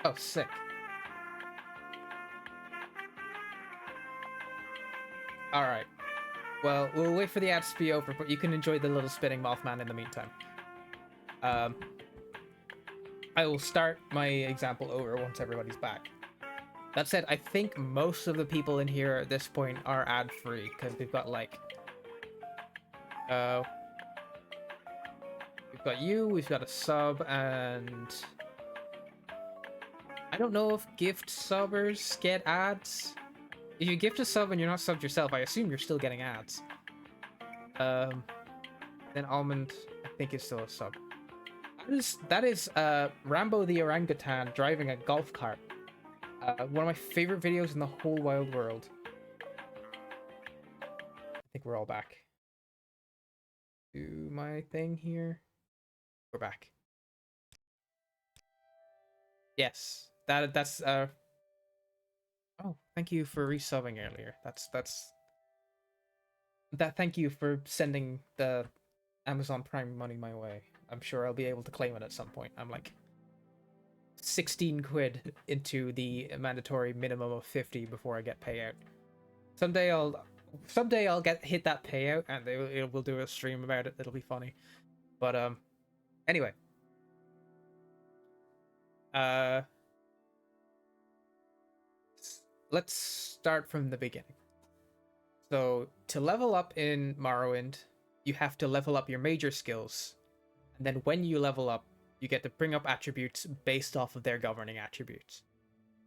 Oh, sick. Alright. Well, we'll wait for the ads to be over, but you can enjoy the little spinning Mothman in the meantime. I will start my example over once everybody's back. That said, I think most of the people in here at this point are ad-free, because we've got, like... we've got you, we've got a sub, and... I don't know if gift subbers get ads. If you gift a sub and you're not subbed yourself, I assume you're still getting ads. Then Almond, I think, is still a sub. That is Rambo the orangutan driving a golf cart. One of my favorite videos in the whole wild world. I think we're all back. Do my thing here. We're back. Yes, that's Oh, thank you for resubbing earlier. Thank you for sending the Amazon Prime money my way. I'm sure I'll be able to claim it at some point. I'm like 16 quid into the mandatory minimum of 50 before I get payout. Someday I'll hit that payout and we'll do a stream about it. It'll be funny. But anyway. Let's start from the beginning. So to level up in Morrowind, you have to level up your major skills. And then when you level up, you get to bring up attributes based off of their governing attributes.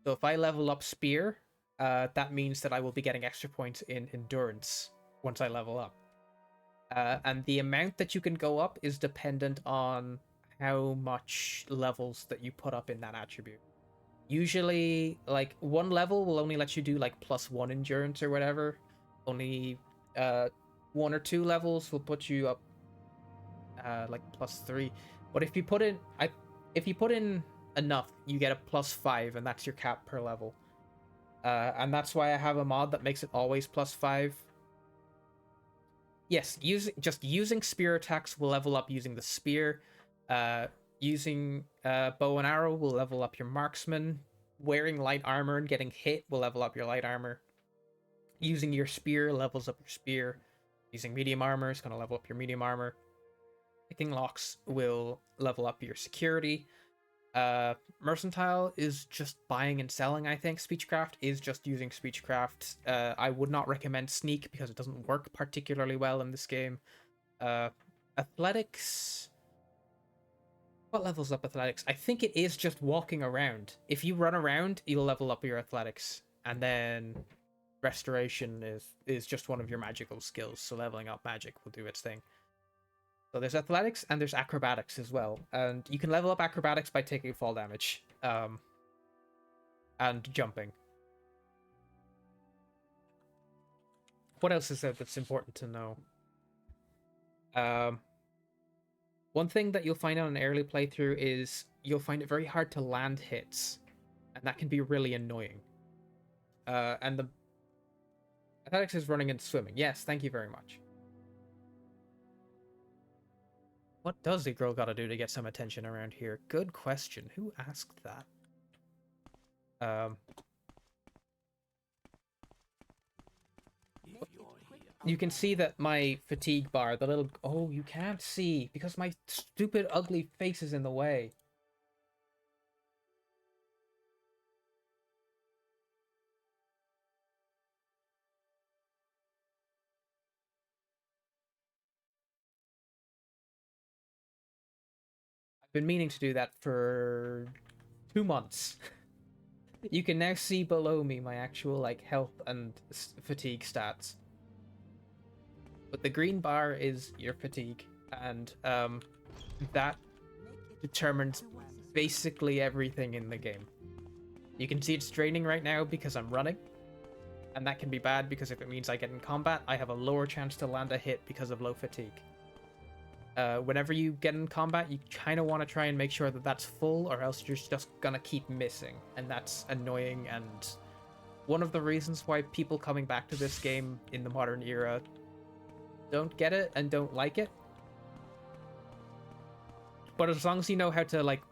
So if I level up Spear, that means that I will be getting extra points in Endurance once I level up. And the amount that you can go up is dependent on how much levels that you put up in that attribute. Usually, like, one level will only let you do, like, +1 Endurance or whatever. Only 1 or 2 levels will put you up like +3. But if you put in enough, you get a +5, and that's your cap per level. And that's why I have a mod that makes it always +5. Yes, using spear attacks will level up using the spear. Using bow and arrow will level up your marksman. Wearing light armor and getting hit will level up your light armor. Using your spear levels up your spear. Using medium armor is going to level up your medium armor. Picking locks will level up your security. Mercantile is just buying and selling, I think. Speechcraft is just using Speechcraft. I would not recommend Sneak because it doesn't work particularly well in this game. Athletics... What levels up athletics? I think it is just walking around. If you run around, you'll level up your athletics. And then restoration is just one of your magical skills. So leveling up magic will do its thing. So there's athletics and there's acrobatics as well. And you can level up acrobatics by taking fall damage. And jumping. What else is there that's important to know? One thing that you'll find on an early playthrough is you'll find it very hard to land hits. And that can be really annoying. And the athletics is running and swimming. Yes, thank you very much. What does the girl gotta do to get some attention around here? Good question. Who asked that? You can see that my fatigue bar, the little... Oh, you can't see because my stupid ugly face is in the way. I've been meaning to do that for 2 months. You can now see below me my actual, like, health and fatigue stats. But the green bar is your fatigue, and that determines basically everything in the game. You can see it's draining right now because I'm running, and that can be bad because if it means I get in combat, I have a lower chance to land a hit because of low fatigue. Whenever you get in combat, you kind of want to try and make sure that that's full, or else you're just gonna keep missing, and that's annoying, and one of the reasons why people coming back to this game in the modern era don't get it and don't like it. But as long as you know how to, like,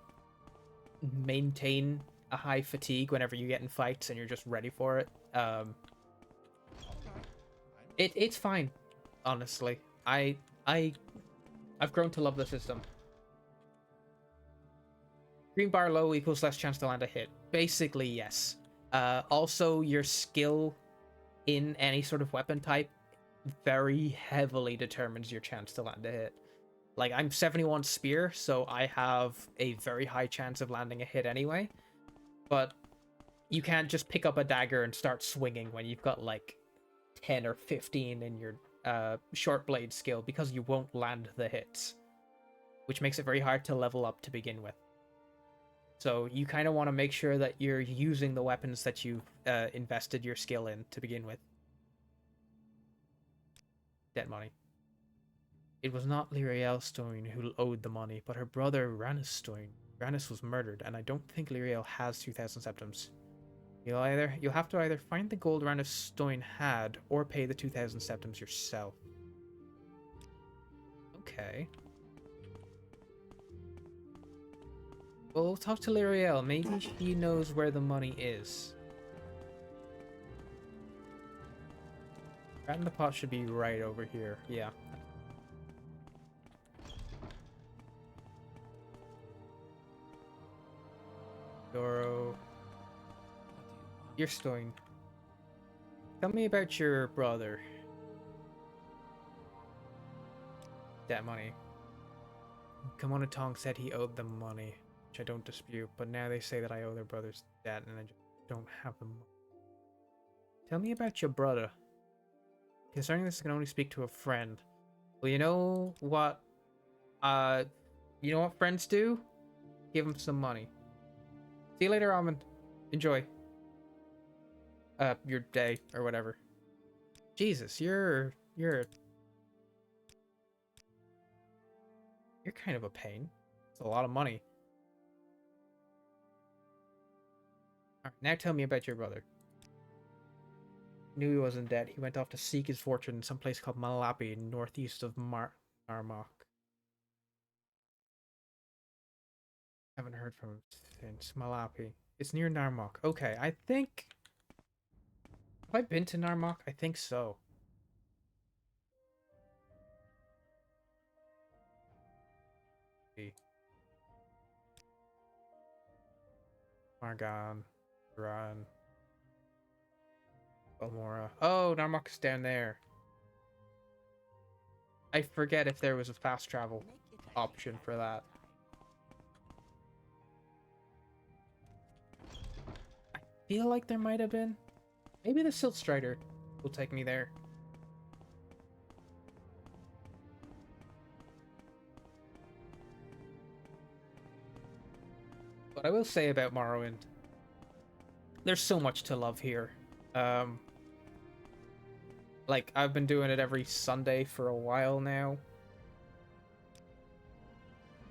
maintain a high fatigue whenever you get in fights and you're just ready for it, it's fine, honestly. I've grown to love the system. Green bar low equals less chance to land a hit. Basically, yes. Also, your skill in any sort of weapon type very heavily determines your chance to land a hit. Like, I'm 71 spear, so I have a very high chance of landing a hit anyway. But you can't just pick up a dagger and start swinging when you've got, like, 10 or 15 in your short blade skill, because you won't land the hits, which makes it very hard to level up to begin with. So you kind of want to make sure that you're using the weapons that you've invested your skill in to begin with. Dead money. It was not Lyriel Stone who owed the money, but her brother Rannis Stone. Rannis was murdered, and I don't think Lyriel has 2,000 septims. You'll have to either find the gold around a stone had or pay the 2,000 septims yourself. Okay. Well, we'll talk to Lyriel. Maybe she knows where the money is. Rat in the pot should be right over here. Yeah. Doro. You're stone. Tell me about your brother. That money. Kimono Tong said he owed them money, which I don't dispute, but now they say that I owe their brother's debt and I just don't have the money. Tell me about your brother. Concerning this, I can only speak to a friend. Well, you know what friends do? Give them some money. See you later, Almond. Enjoy. Your day, or whatever. Jesus, you're kind of a pain. It's a lot of money. Alright, now tell me about your brother. Knew he wasn't dead. He went off to seek his fortune in some place called Malapi, northeast of Narmak. Haven't heard from him since. Malapi. It's near Narmak. Okay, I think... Have I been to Narmak? I think so. Margan. Run. Balmora. Oh, Narmak's down there. I forget if there was a fast travel option for that. I feel like there might have been. Maybe the Silt Strider will take me there. What I will say about Morrowind, there's so much to love here. Like, I've been doing it every Sunday for a while now.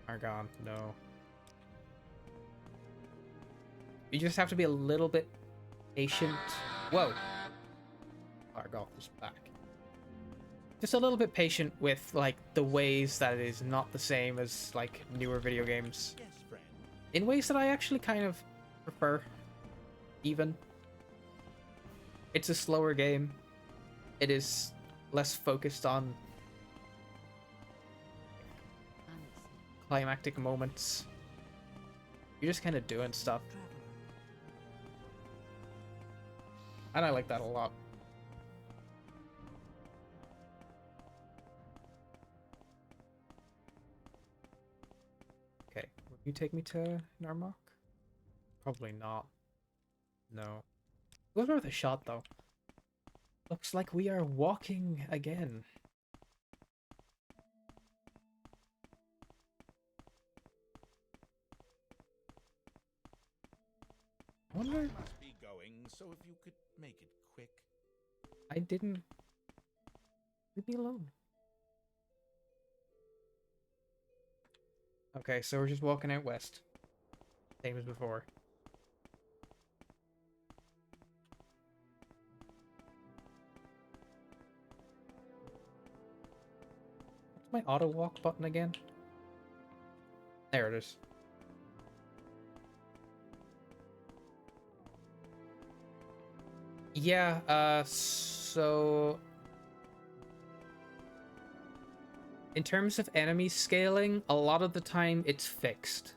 Argon, no. You just have to be a little bit patient. Whoa! Argolf is back. Just a little bit patient with, like, the ways that it is not the same as, like, newer video games.
Yes, friend.
In ways that I actually kind of prefer, even. It's a slower game. It is less focused on climactic moments. You're just kind of doing stuff. And I like that a lot. Okay, will you take me to Narmak? Probably not. No. It was worth a shot, though. Looks like we are walking again. I wonder...
I must be going, so if you could make it quick.
I didn't... Leave me alone. Okay, so we're just walking out west. Same as before. My auto walk button again? There it is. Yeah, so in terms of enemy scaling, a lot of the time it's fixed.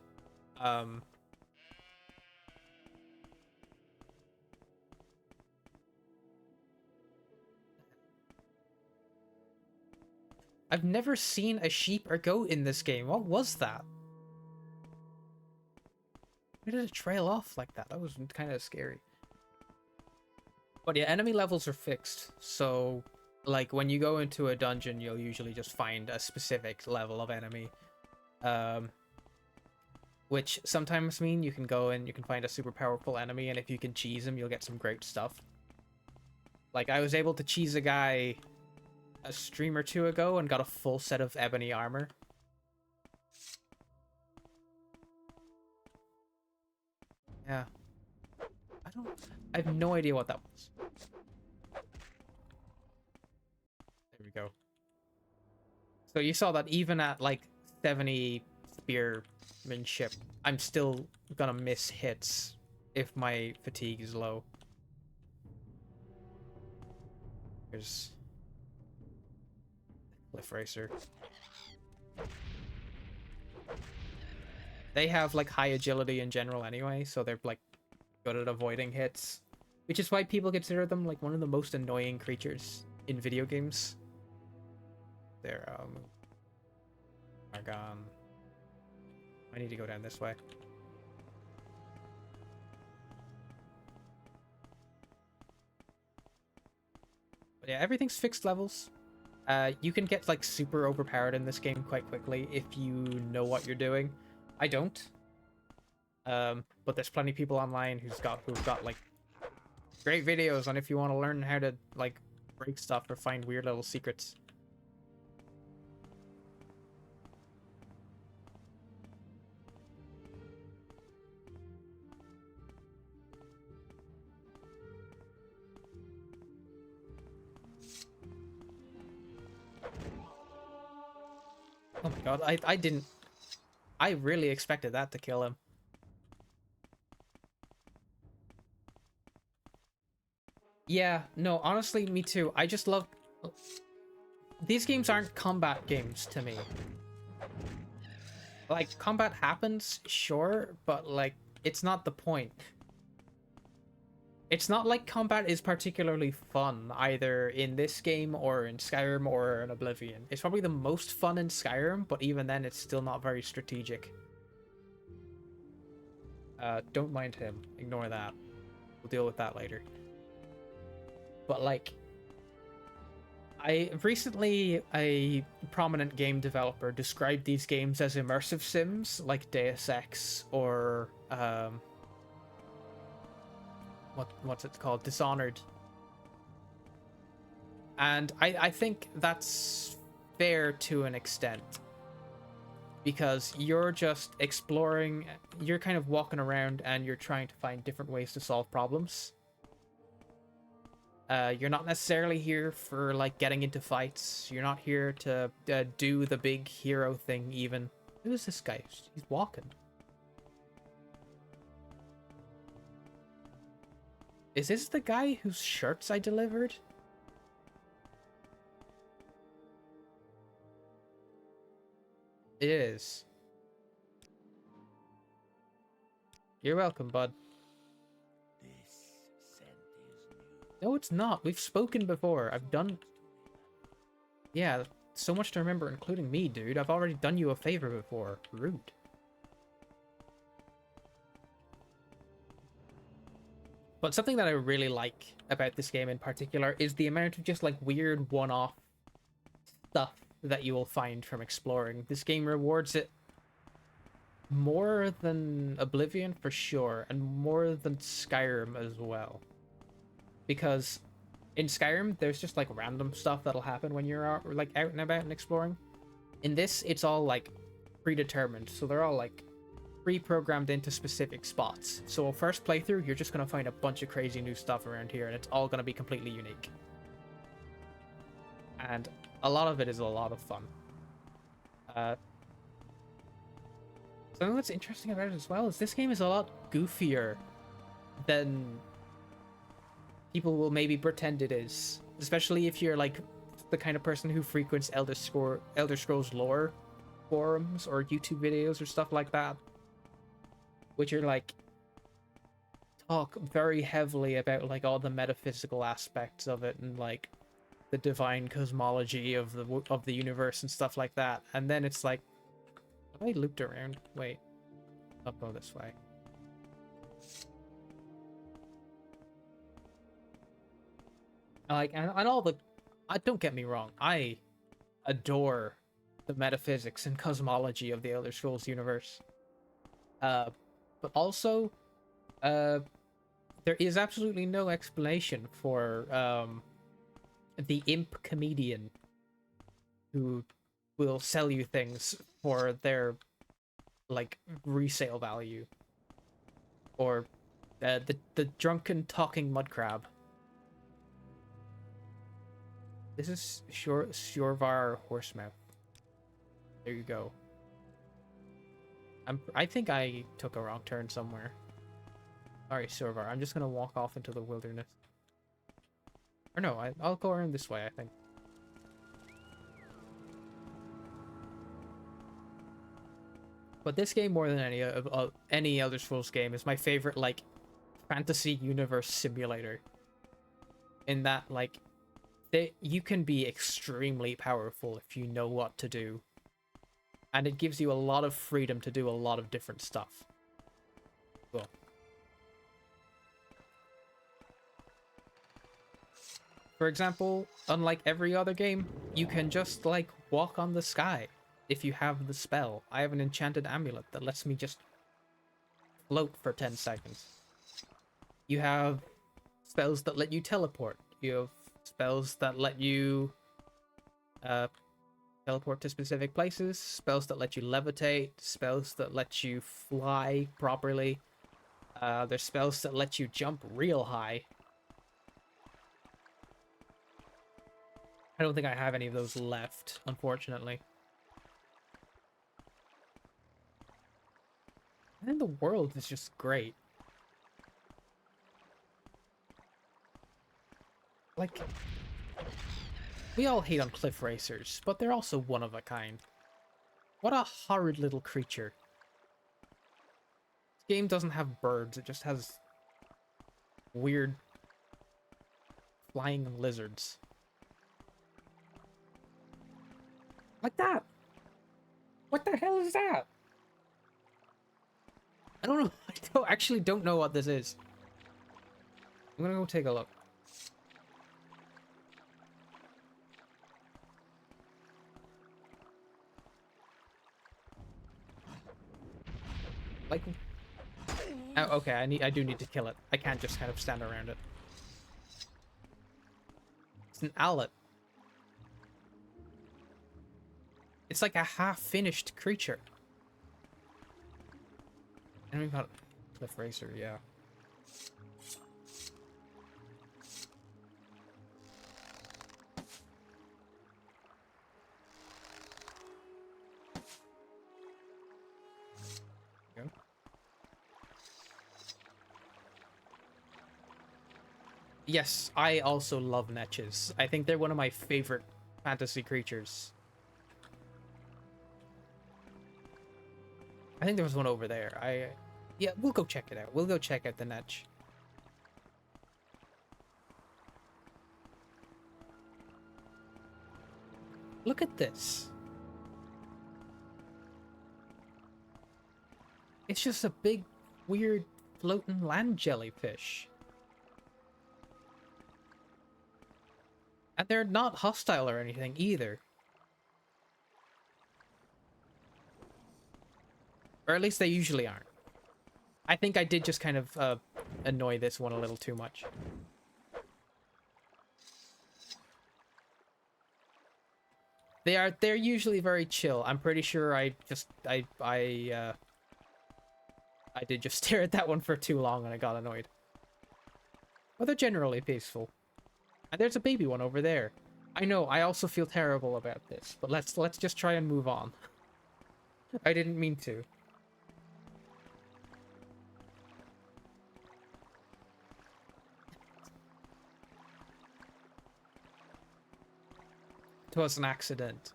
I've never seen a sheep or goat in this game. What was that? Why did it trail off like that? That was kind of scary. But yeah, enemy levels are fixed. So, like, when you go into a dungeon, you'll usually just find a specific level of enemy. Which sometimes mean you can go in, you can find a super powerful enemy, and if you can cheese him, you'll get some great stuff. Like, I was able to cheese a guy a stream or two ago and got a full set of ebony armor. Yeah. I I have no idea what that was. There we go. So you saw that even at like 70 spearmanship, I'm still gonna miss hits if my fatigue is low. Here's Cliff Racer. They have like high agility in general anyway, so they're like good at avoiding hits, which is why people consider them like one of the most annoying creatures in video games. They're are gone. I need to go down this way. But yeah, everything's fixed levels. You can get like super overpowered in this game quite quickly if you know what you're doing. I don't. But there's plenty of people online who've got like great videos on if you want to learn how to like break stuff or find weird little secrets. Oh my god, I really expected that to kill him. Yeah, no, honestly, me too. I just love... These games aren't combat games to me. Like, combat happens, sure, but, like, it's not the point. It's not like combat is particularly fun, either in this game or in Skyrim or in Oblivion. It's probably the most fun in Skyrim, but even then, it's still not very strategic. Don't mind him. Ignore that. We'll deal with that later. But, like, recently a prominent game developer described these games as immersive sims, like Deus Ex or, what's it called? Dishonored. And I think that's fair to an extent. Because you're just exploring, you're kind of walking around and you're trying to find different ways to solve problems. You're not necessarily here for, like, getting into fights. You're not here to do the big hero thing, even. Who is this guy? He's walking. Is this the guy whose shirts I delivered? It is. You're welcome, bud. No, it's not. We've spoken before. I've done... Yeah, so much to remember, including me, dude. I've already done you a favor before. Rude. But something that I really like about this game in particular is the amount of just, like, weird one-off stuff that you will find from exploring. This game rewards it more than Oblivion, for sure, and more than Skyrim as well. Because in Skyrim, there's just, like, random stuff that'll happen when you're out, like, out and about and exploring. In this, it's all, like, predetermined. So they're all, like, pre-programmed into specific spots. So a first playthrough, you're just going to find a bunch of crazy new stuff around here, and it's all going to be completely unique. And a lot of it is a lot of fun. Something that's interesting about it as well is this game is a lot goofier than people will maybe pretend it is, especially if you're like the kind of person who frequents Elder Scrolls lore forums or YouTube videos or stuff like that, which are like talk very heavily about like all the metaphysical aspects of it and like the divine cosmology of the universe and stuff like that. And then it's like, have I looped around? Wait, I'll go this way. Like, and all the... don't get me wrong, I adore the metaphysics and cosmology of the Elder Scrolls universe. But also, there is absolutely no explanation for the imp comedian who will sell you things for their, like, resale value. Or The drunken talking mud crab. This is Shorvar Horsemouth. There you go. I think I took a wrong turn somewhere. Alright, Shorvar. I'm just gonna walk off into the wilderness. Or no, I'll go around this way, I think. But this game, more than any Elder Scrolls game, is my favorite, like, fantasy universe simulator. In that, like, you can be extremely powerful if you know what to do. And it gives you a lot of freedom to do a lot of different stuff. Cool. For example, unlike every other game, you can just, like, walk on the sky. If you have the spell. I have an enchanted amulet that lets me just float for 10 seconds. You have spells that let you teleport. You have spells that let you teleport to specific places. Spells that let you levitate. Spells that let you fly properly. There's spells that let you jump real high. I don't think I have any of those left, unfortunately. And then the world is just great. Like, we all hate on cliff racers, but they're also one of a kind. What a horrid little creature. This game doesn't have birds, it just has weird flying lizards. Like that! What the hell is that? I don't know. I actually don't know what this is. I'm gonna go take a look. Like, oh, okay. I do need to kill it. I can't just kind of stand around it. It's an owlet. It's like a half-finished creature. And we've got Cliff Racer, yeah. Go. Yes, I also love netches. I think they're one of my favorite fantasy creatures. I think there was one over there. Yeah, we'll go check it out. We'll go check out the netch. Look at this. It's just a big, weird, floating land jellyfish. And they're not hostile or anything either. Or at least they usually aren't. I think I did just kind of annoy this one a little too much. They're usually very chill. I'm pretty sure I did just stare at that one for too long and I got annoyed. But they're generally peaceful. And there's a baby one over there. I know, I also feel terrible about this, but let's just try and move on. I didn't mean to. It was an accident.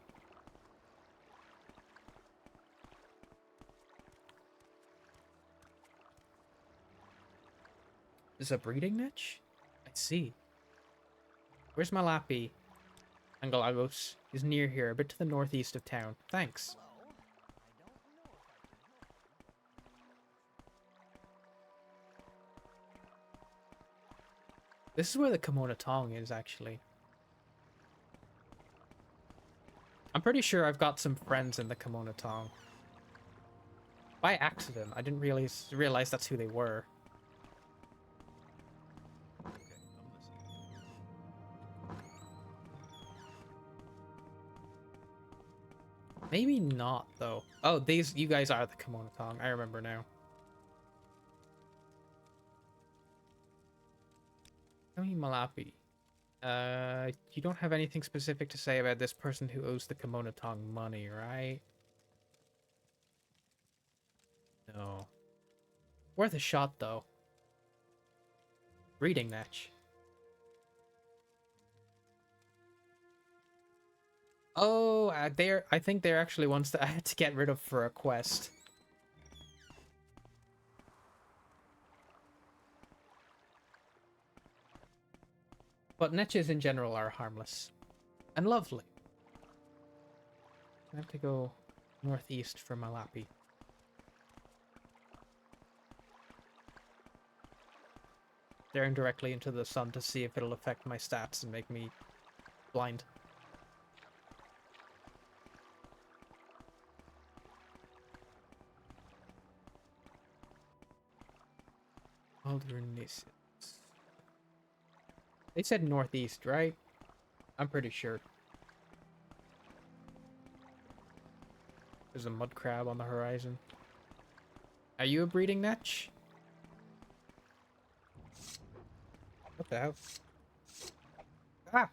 Is a breeding niche? I see. Where's my Lappy? Angalagos is near here, a bit to the northeast of town. Thanks. This is where the Kimona Tong is, actually. I'm pretty sure I've got some friends in the Kimona Tong. By accident, I didn't realize that's who they were.
Okay, I'm listening.
Maybe not, though. Oh, you guys are the Kimona Tong. I remember now. Tony Malapi. You don't have anything specific to say about this person who owes the Kimono Tong money, right? No. Worth a shot, though. Reading Natch. Oh, I think they're actually ones that I had to get rid of for a quest. But Netches in general are harmless. And lovely. I have to go northeast for Malapi. Staring directly into the sun to see if it'll affect my stats and make me blind. Wilderness. They said northeast, right? I'm pretty sure. There's a mud crab on the horizon. Are you a breeding netch? What the hell? Ah!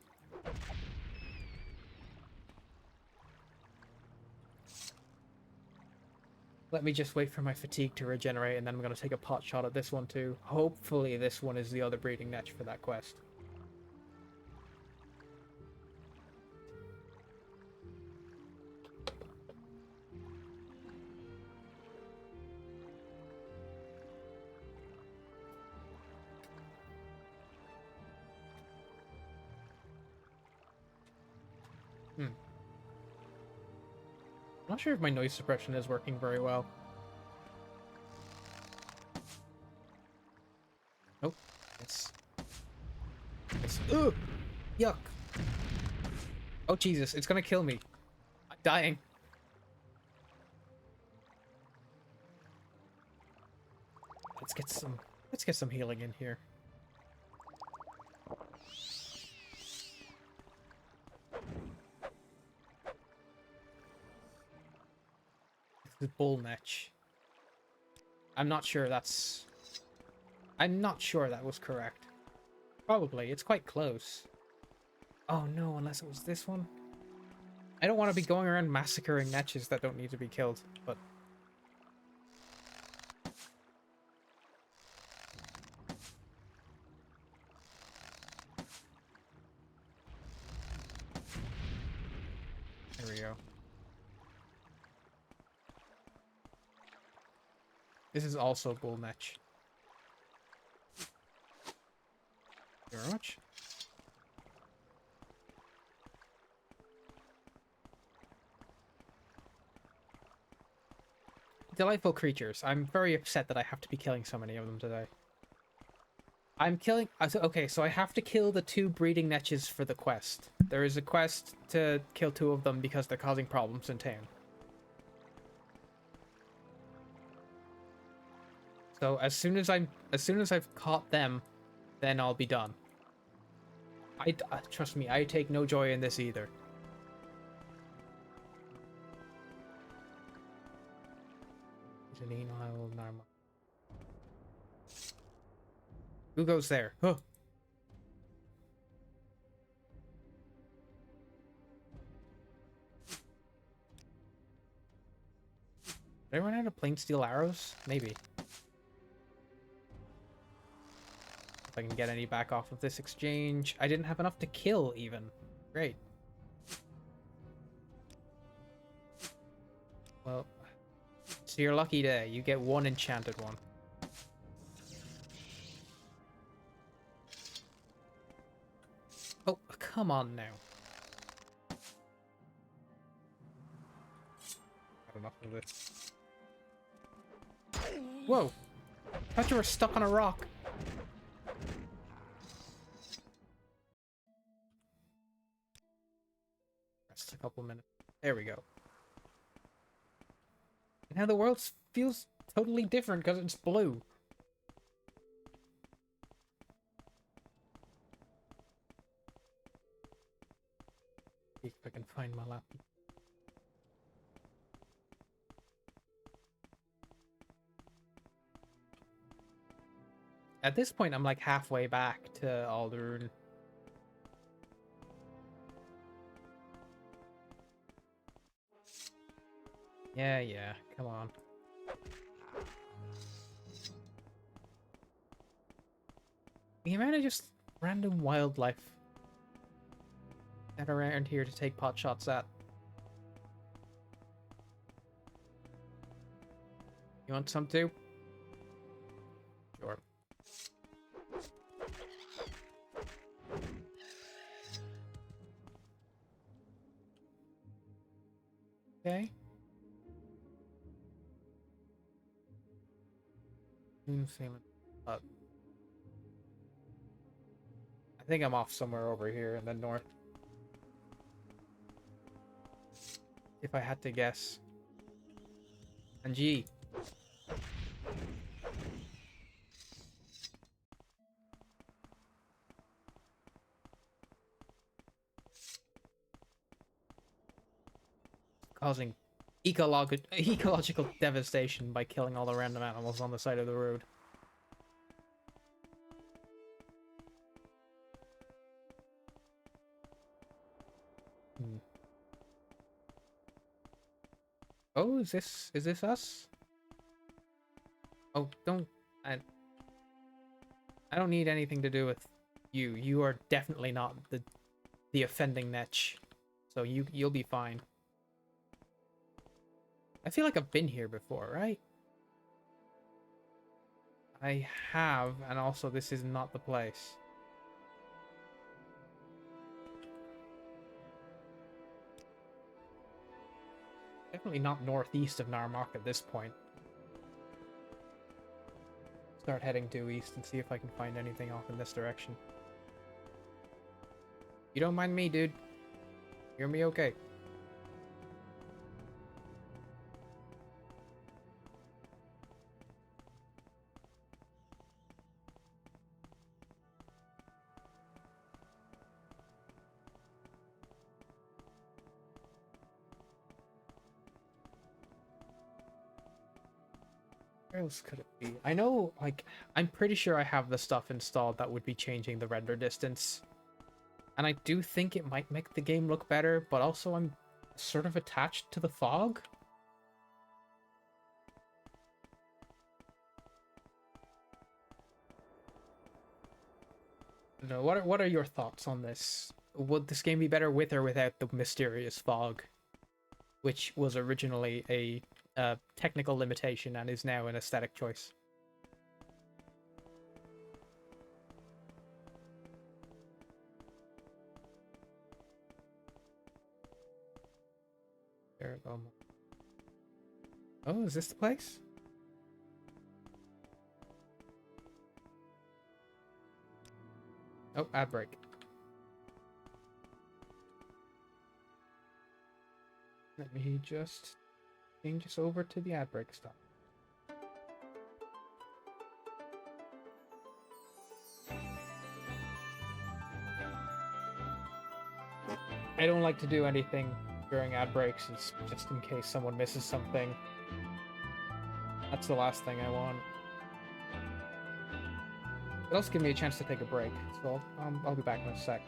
Let me just wait for my fatigue to regenerate, and then I'm going to take a pot shot at this one too. Hopefully this one is the other breeding netch for that quest. I'm not sure if my noise suppression is working very well. Nope. It's... Ugh! Yuck! Oh Jesus, it's gonna kill me. I'm dying. Let's get some healing in here. The bull netch. I'm not sure that was correct. Probably, it's quite close. Oh no, unless it was this one. I don't want to be going around massacring netches that don't need to be killed, but... There we go. This is also bull netch. Thank you very much. Delightful creatures. I'm very upset that I have to be killing so many of them today. I'm killing... Okay, so I have to kill the 2 breeding netches for the quest. There is a quest to kill 2 of them because they're causing problems in town. So as soon as I've caught them, then I'll be done. Trust me, I take no joy in this either. Who goes there? Huh. Did I run out of plain steel arrows? Maybe. If I can get any back off of this exchange. I didn't have enough to kill, even. Great. Well, it's your lucky day. You get 1 enchanted one. Oh, come on now. Had enough of this. Whoa! I thought you were stuck on a rock. Rest a couple minutes. There we go. And now the world feels totally different because it's blue. See if I can find my laptop. At this point, I'm like halfway back to Alderun. Yeah, come on. The amount of just random wildlife that are around here to take pot shots at. You want some too? Sure. Okay. Sailing. I think I'm off somewhere over here in the north. If I had to guess. And gee. Causing ecological devastation by killing all the random animals on the side of the road. Oh, is this us? Oh, I don't need anything to do with you. You are definitely not the offending netch. So you'll be fine. I feel like I've been here before, right? I have, and also this is not the place. Definitely not northeast of Narmak at this point. Start heading due east and see if I can find anything off in this direction. You don't mind me, dude. Hear me okay? Where else could it be? I know, like, I'm pretty sure I have the stuff installed that would be changing the render distance. And I do think it might make the game look better, but also I'm sort of attached to the fog. No, what are your thoughts on this? Would this game be better with or without the mysterious fog, which was originally a technical limitation and is now an aesthetic choice? There we go. Oh, is this the place? Oh, ad break. Let me just change this over to the ad break stuff. I don't like to do anything during ad breaks, it's just in case someone misses something. That's the last thing I want. It also gives me a chance to take a break, so I'll be back in a sec.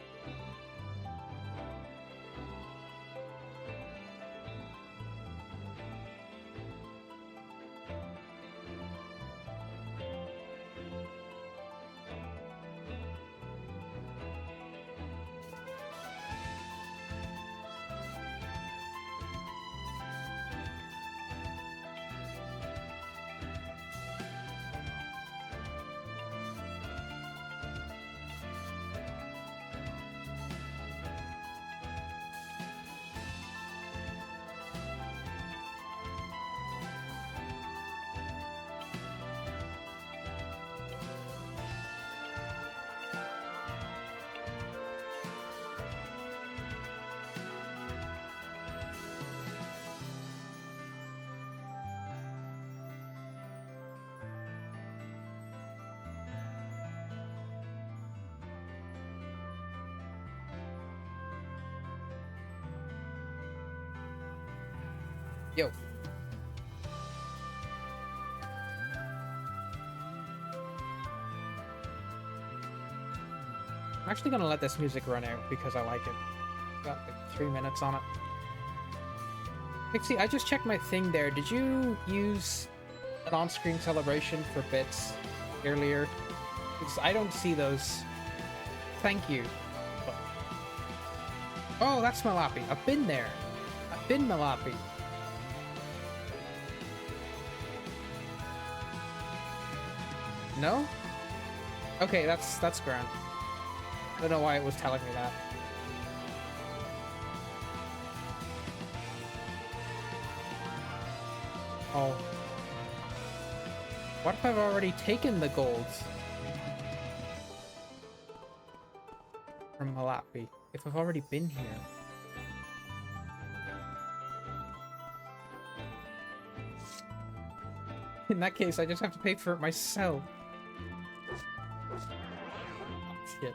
Yo. I'm actually gonna let this music run out because I like it. Got like 3 minutes on it. Pixie, I just checked my thing there. Did you use an on-screen celebration for bits earlier? Because I don't see those. Thank you. Oh, that's Malapi. I've been there. I've been Malapi. No? Okay, that's grand. I don't know why it was telling me that. Oh. What if I've already taken the golds? From Malapi. If I've already been here. In that case, I just have to pay for it myself. Oh, shit.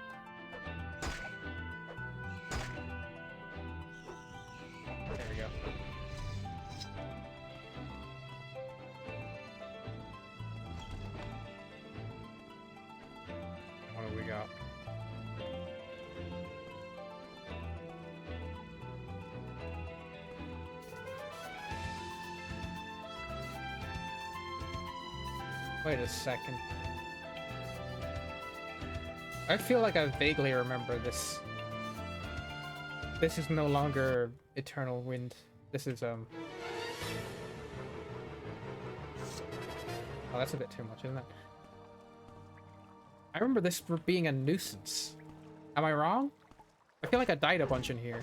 There we go. What do we got? Wait a second. I feel like I vaguely remember this. This is no longer Eternal Wind. This is, Oh, that's a bit too much, isn't it? I remember this for being a nuisance. Am I wrong? I feel like I died a bunch in here.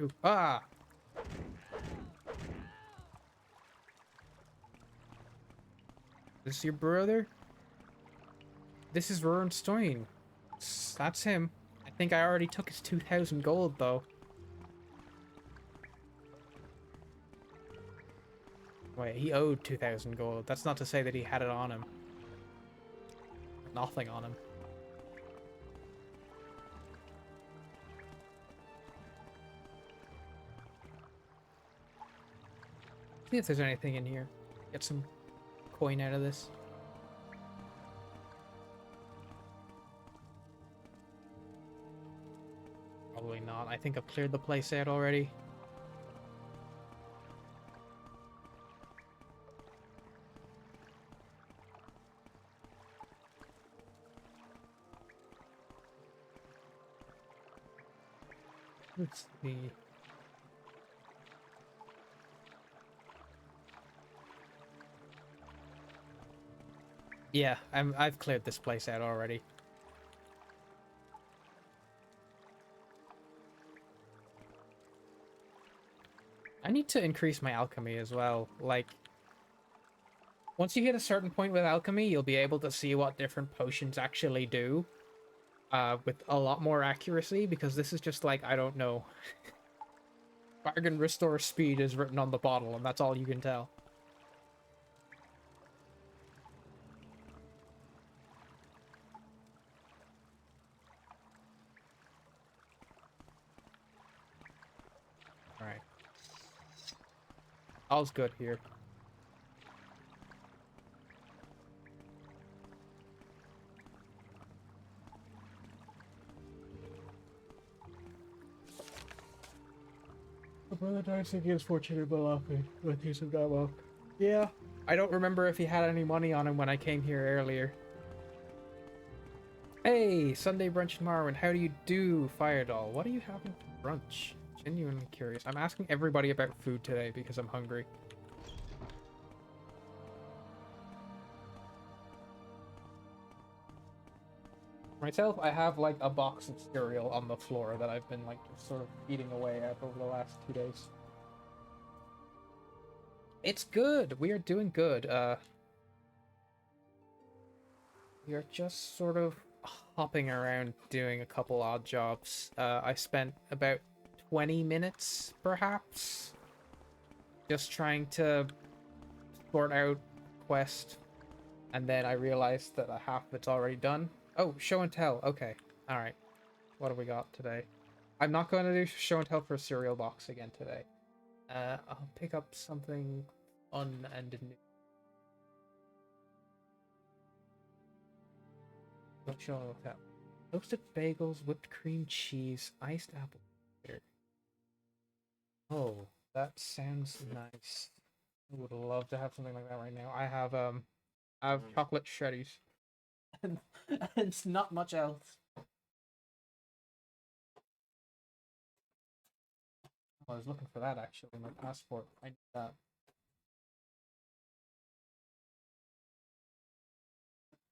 Ooh, ah! This is your brother? This is Roran Stein. That's him. I think I already took his 2,000 gold, though. Wait, he owed 2,000 gold. That's not to say that he had it on him. Nothing on him. See if there's anything in here. Get some coin out of this. Probably not. I think I've cleared the place out already. Let's see. Yeah, I've cleared this place out already. I need to increase my alchemy as well. Like, once you hit a certain point with alchemy, you'll be able to see what different potions actually do. With a lot more accuracy, because this is just like, I don't know. Bargain restore speed is written on the bottle, and that's all you can tell. Alright. All's good here. My brother dies against fortunate Malapi with use of that well. Yeah. I don't remember if he had any money on him when I came here earlier. Hey, Sunday brunch in Morrowind. How do you do, Firedoll? What are you having for brunch? Genuinely curious. I'm asking everybody about food today because I'm hungry. Myself, I have like a box of cereal on the floor that I've been like just sort of eating away at over the last 2 days. It's good. We are doing good. We are just sort of hopping around doing a couple odd jobs. I spent about 20 minutes, perhaps, just trying to sort out quest, and then I realized that half of it's already done. Oh, show and tell. Okay. Alright. What do we got today? I'm not going to do show and tell for a cereal box again today. I'll pick up something fun and new. Not sure what that. Toasted bagels, whipped cream cheese, iced apple cider. Oh, that sounds nice. I would love to have something like that right now. I have chocolate shreddies, and it's not much else. I was looking for that actually in my passport. I need that.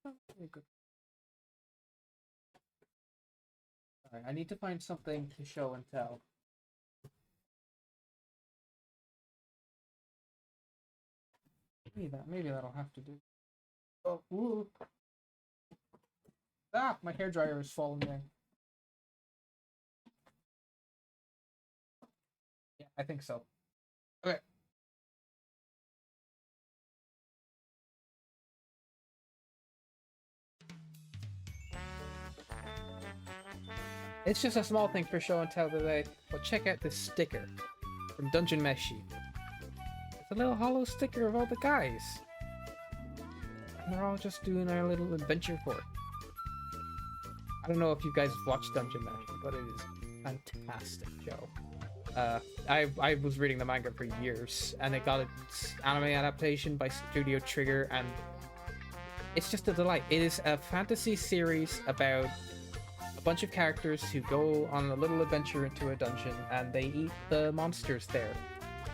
Oh, very good. Alright, I need to find something to show and tell. Maybe that'll have to do. Oh, woo. Ah, my hairdryer is falling down. Yeah, I think so. Okay. It's just a small thing for show and tell today, but check out this sticker from Dungeon Meshi. It's a little hollow sticker of all the guys. And they're all just doing their little adventure for it. I don't know if you guys have watched Dungeon Meshi, but it is a fantastic show. I was reading the manga for years, and it got its anime adaptation by Studio Trigger, and it's just a delight. It is a fantasy series about a bunch of characters who go on a little adventure into a dungeon, and they eat the monsters there.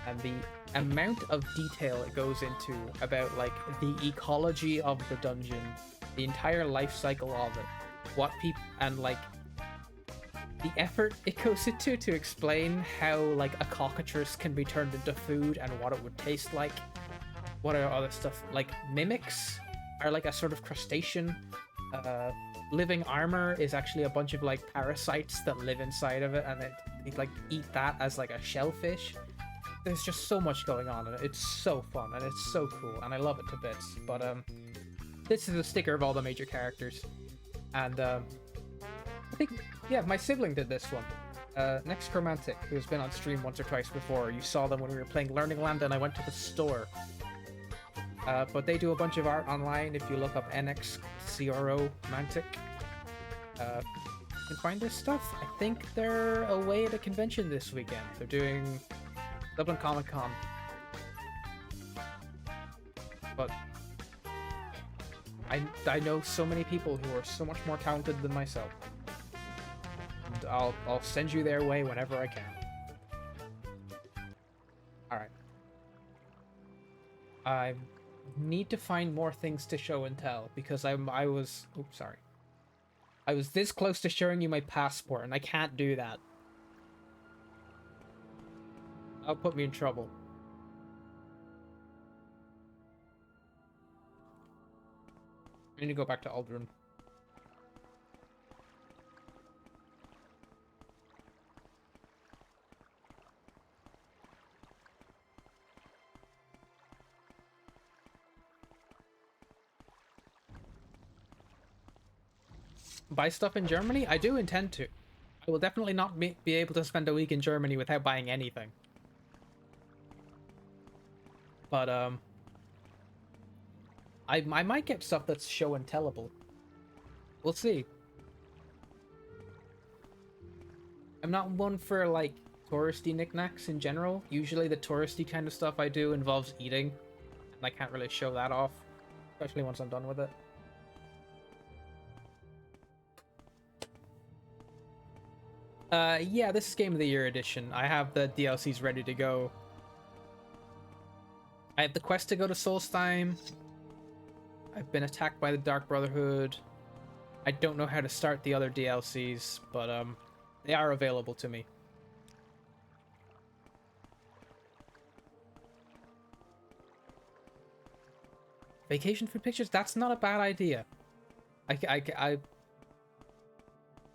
And the amount of detail it goes into about like the ecology of the dungeon, the entire life cycle of it, what people, and like the effort it goes into to explain how like a cockatrice can be turned into food and what it would taste like. What are other stuff like mimics are like a sort of crustacean. Living armor is actually a bunch of like parasites that live inside of it, and they like eat that as like a shellfish. There's just so much going on in it. It's so fun and it's so cool, and I love it to bits. But this is a sticker of all the major characters, and I think, yeah, my sibling did this one. Next Chromantic, who's been on stream once or twice before. You saw them when we were playing Learning Land, and I went to the store. But they do a bunch of art online. If you look up NXCRO Mantic, you can find this stuff. I think they're away at a convention this weekend. They're doing Dublin Comic Con. But I know so many people who are so much more talented than myself. And I'll send you their way whenever I can. Alright. I need to find more things to show and tell, because I was this close to showing you my passport, and I can't do that. That'll put me in trouble. I need to go back to Aldrin. Buy stuff in Germany? I do intend to. I will definitely not be able to spend a week in Germany without buying anything. But, I might get stuff that's show and tellable. We'll see. I'm not one for, like, touristy knickknacks in general. Usually the touristy kind of stuff I do involves eating, and I can't really show that off, especially once I'm done with it. Yeah, this is Game of the Year edition. I have the DLCs ready to go. I have the quest to go to Solstheim. I've been attacked by the Dark Brotherhood. I don't know how to start the other DLCs, but they are available to me. Vacation food pictures? That's not a bad idea.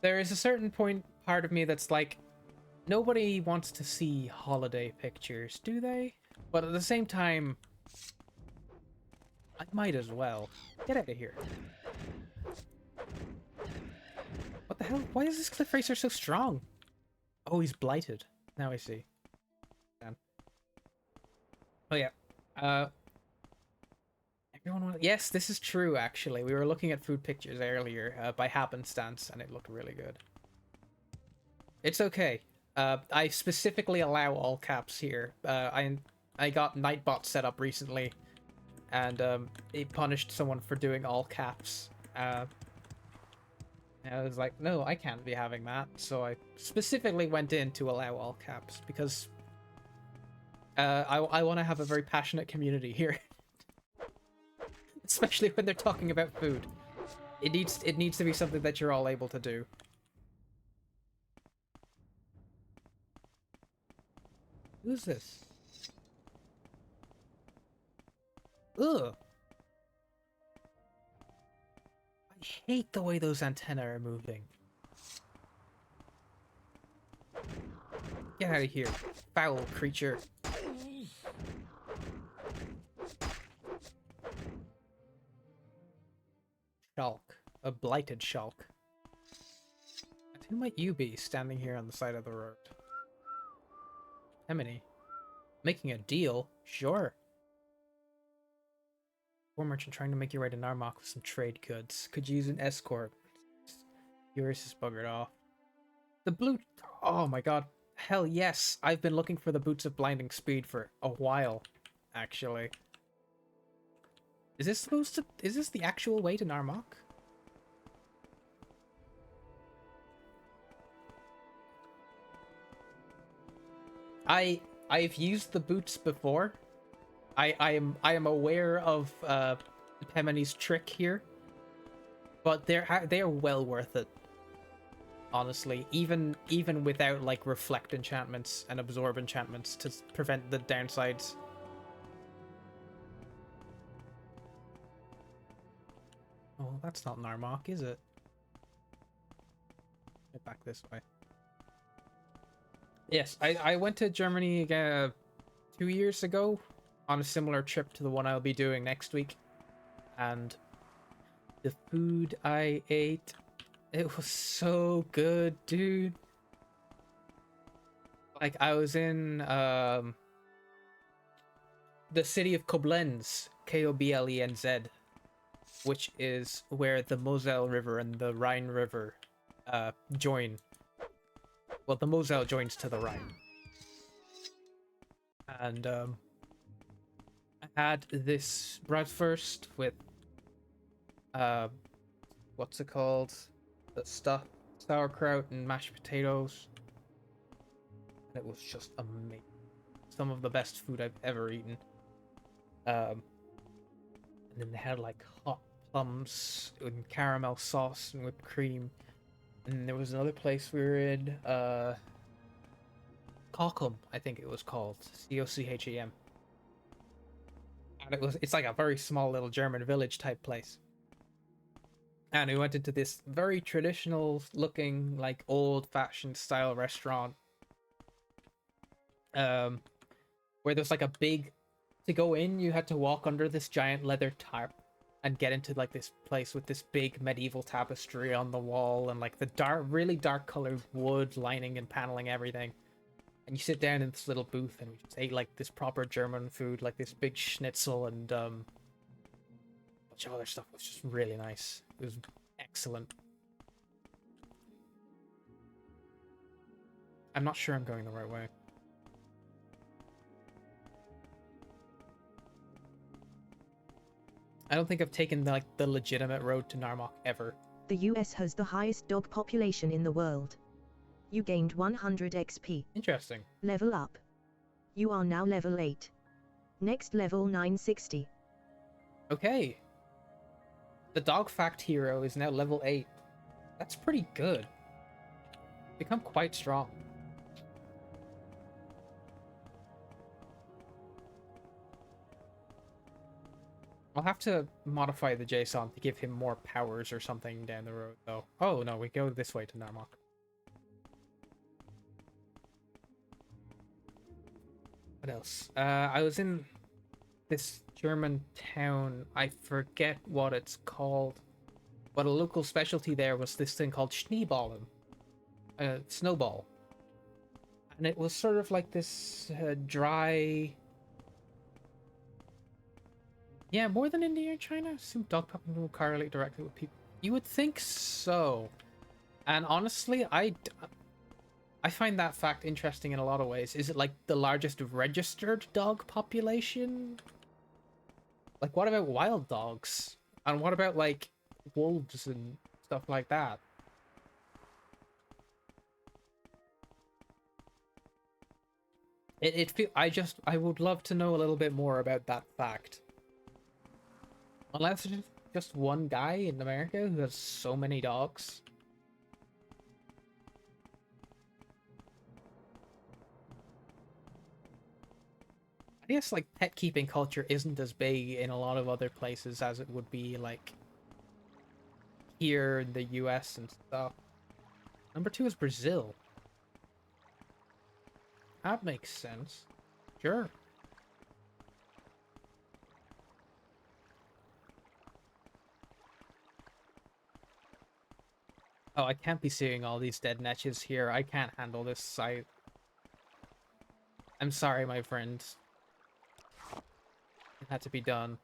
There is a certain part of me that's like, nobody wants to see holiday pictures, do they? But at the same time, I might as well. Get out of here. What the hell? Why is this Cliff Racer so strong? Oh, he's blighted. Now I see. Damn. Oh yeah. Yes, this is true. Actually, we were looking at food pictures earlier by happenstance, and it looked really good. It's okay. I specifically allow all caps here. I got Nightbot set up recently, and it punished someone for doing all caps. And I was like, no, I can't be having that. So I specifically went in to allow all caps because I want to have a very passionate community here, especially when they're talking about food. It needs to be something that you're all able to do. Who's this? Ugh. I hate the way those antennae are moving. Get out of here, foul creature. Shulk. A blighted shulk. And who might you be standing here on the side of the road? Emily. Making a deal? Sure. Poor merchant trying to make your way to Narmak with some trade goods. Could use an escort. Yours is buggered off. The blue... Oh my god. Hell yes. I've been looking for the Boots of Blinding Speed for a while, actually. Is this supposed to... Is this the actual way to Narmak? I've used the boots before. I am aware of Pemini's trick here, but they are well worth it. Honestly, even without like reflect enchantments and absorb enchantments to prevent the downsides. Oh, that's not Narmak, is it? Get back this way. Yes, I went to Germany 2 years ago on a similar trip to the one I'll be doing next week, and the food I ate, it was so good, dude. Like, I was in the city of Koblenz, Koblenz, which is where the Moselle River and the Rhine River join. Well, the Moselle joins to the Rhine. And I had this bratwurst with what's it called? The stuff, sauerkraut and mashed potatoes. And it was just amazing. Some of the best food I've ever eaten. And then they had like hot plums and caramel sauce and whipped cream. And there was another place we were in, Cochem, I think it was called, Cochem. And it's like a very small little German village type place. And we went into this very traditional looking, like old fashioned style restaurant. Where there's like a big, to go in, you had to walk under this giant leather tarp and get into like this place with this big medieval tapestry on the wall and like the really dark colored wood lining and paneling everything. And you sit down in this little booth and we just ate like this proper German food, like this big schnitzel and a bunch of other stuff. It was just really nice. It was excellent. I'm not sure I'm going the right way. I don't think I've taken the legitimate road to Narmak ever.
The US has the highest dog population in the world. You gained 100 XP.
Interesting.
Level up. You are now level 8. Next level 960.
Okay. The dog fact hero is now level 8. That's pretty good. Become quite strong. I'll have to modify the JSON to give him more powers or something down the road, though. Oh, no, we go this way to Narmak. What else? I was in this German town. I forget what it's called. But a local specialty there was this thing called Schneeballen. Snowball. And it was sort of like this dry... Yeah, more than India and China. I assume dog popping will correlate directly with people. You would think so. And honestly, I find that fact interesting in a lot of ways. Is it like the largest registered dog population? Like, what about wild dogs? And what about, like, wolves and stuff like that? I would love to know a little bit more about that fact. Unless it's just one guy in America who has so many dogs. I guess, like, pet keeping culture isn't as big in a lot of other places as it would be, like, here in the US and stuff. Number 2 is Brazil. That makes sense. Sure. Oh, I can't be seeing all these dead netches here. I can't handle this. I'm sorry, my friend. It had to be done.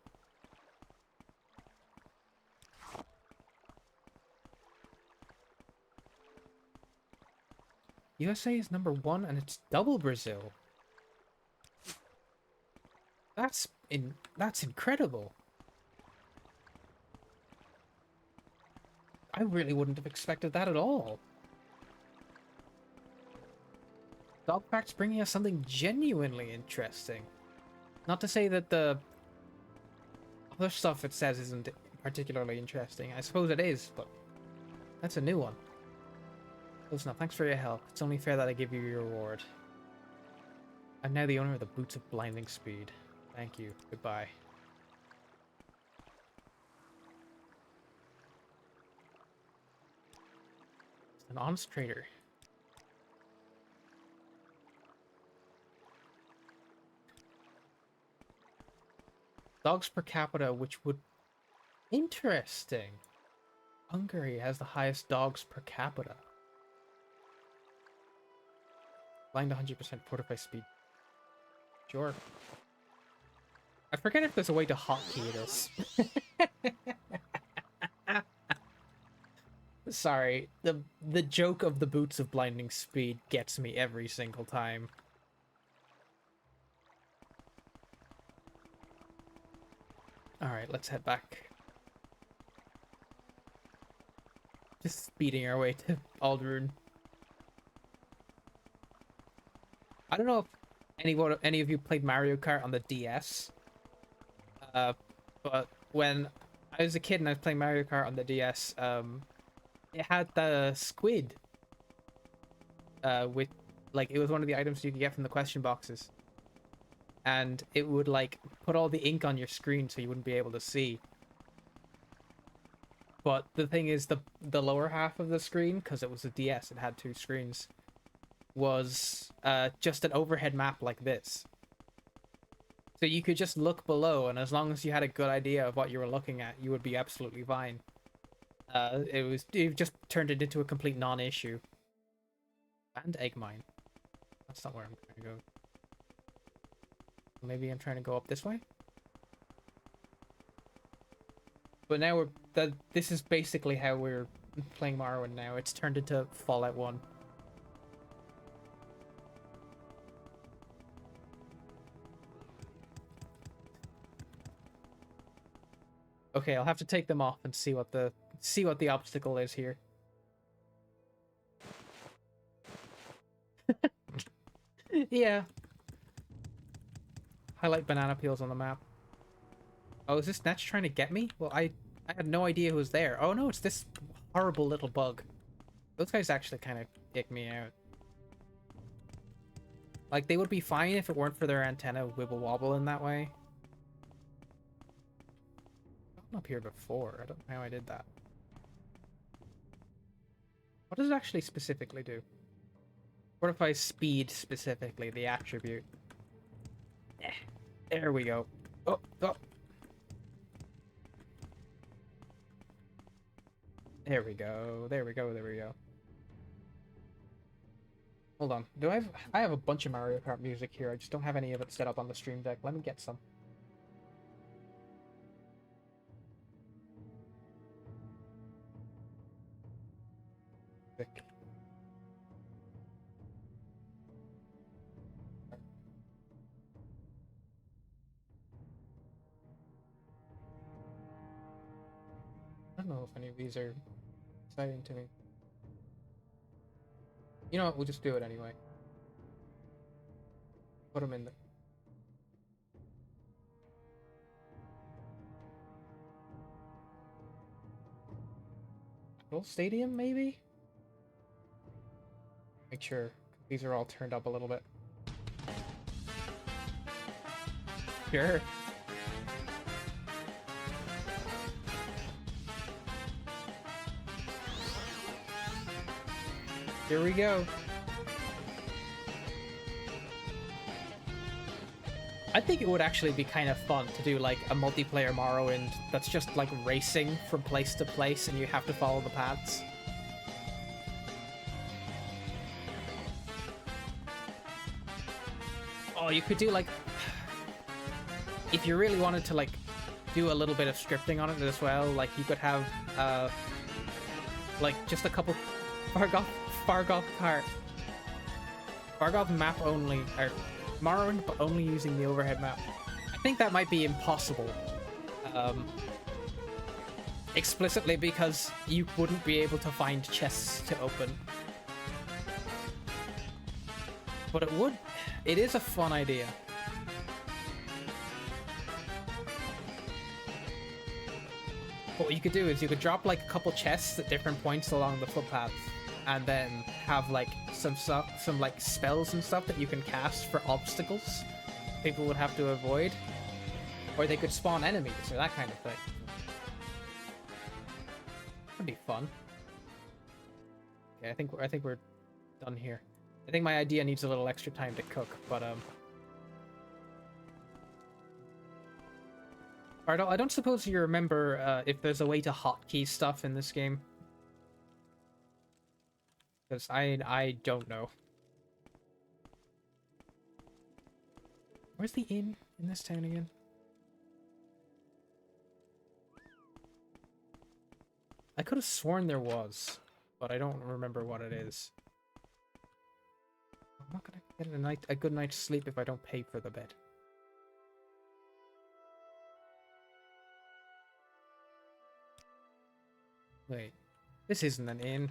USA is number 1 and it's double Brazil. That's incredible. I really wouldn't have expected that at all. Dog facts bringing us something genuinely interesting. Not to say that the other stuff it says isn't particularly interesting. I suppose it is, but that's a new one. Listen up, thanks for your help. It's only fair that I give you your reward. I'm now the owner of the Boots of Blinding Speed. Thank you. Goodbye. An honest trader. Dogs per capita, which would... Interesting. Hungary has the highest dogs per capita. Blind 100% portify speed. Sure. I forget if there's a way to hotkey this. Sorry, the joke of the Boots of Blinding Speed gets me every single time. Alright, let's head back. Just speeding our way to Aldrune. I don't know if any of you played Mario Kart on the DS. But when I was a kid and I was playing Mario Kart on the DS, it had the squid. With, like, it was one of the items you could get from the question boxes. And it would, like, put all the ink on your screen so you wouldn't be able to see. But the thing is, the lower half of the screen, because it was a DS, it had 2 screens, was just an overhead map like this. So you could just look below, and as long as you had a good idea of what you were looking at, you would be absolutely fine. It just turned it into a complete non-issue. And egg mine. That's not where I'm trying to go. Maybe I'm trying to go up this way? But now this is basically how we're playing Morrowind now. It's turned into Fallout 1. Okay, I'll have to take them off and see what the obstacle is here. Yeah. Highlight banana peels on the map. Oh, is this Netch trying to get me? Well, I had no idea who was there. Oh no, it's this horrible little bug. Those guys actually kind of kick me out. Like, they would be fine if it weren't for their antenna wibble wobble in that way. I've been up here before. I don't know how I did that. What does it actually specifically do? Fortify speed specifically, the attribute. There we go. Oh, oh. There we go. There we go. There we go. Hold on. I have a bunch of Mario Kart music here. I just don't have any of it set up on the stream deck. Let me get some. don't know if any of these are exciting to me. You know what? We'll just do it anyway. Put them in there. Little stadium, maybe? Make sure these are all turned up a little bit. Sure. Here we go. I think it would actually be kind of fun to do like a multiplayer Morrowind that's just like racing from place to place and you have to follow the paths. Oh, you could do like, if you really wanted to like do a little bit of scripting on it as well, like you could have like just a couple Fargoth map only, or Morrowind but only using the overhead map. I think that might be impossible explicitly because you wouldn't be able to find chests to open. But it is a fun idea. What you could do is you could drop like a couple chests at different points along the footpath and then have like some like spells and stuff that you can cast for obstacles people would have to avoid, or they could spawn enemies or that kind of thing. That'd be fun. Okay, I think we're done here. I think my idea needs a little extra time to cook, but Bardo, I don't suppose you remember if there's a way to hotkey stuff in this game. Because I don't know. Where's the inn in this town again? I could have sworn there was, but I don't remember what it is. I'm not gonna get a good night's sleep if I don't pay for the bed. Wait, this isn't an inn.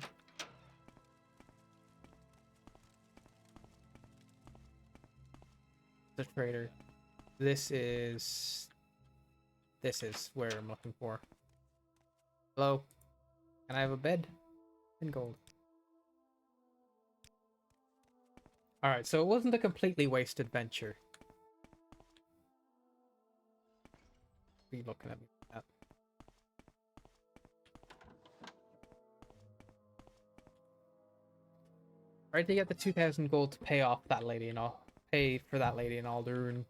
The trader. This is where I'm looking for. Hello? Can I have a bed? In gold. Alright, so it wasn't a completely wasted venture. What are you looking at me like that? Alright, to get the 2,000 gold to pay off that lady and all. Pay for that lady in Alderun.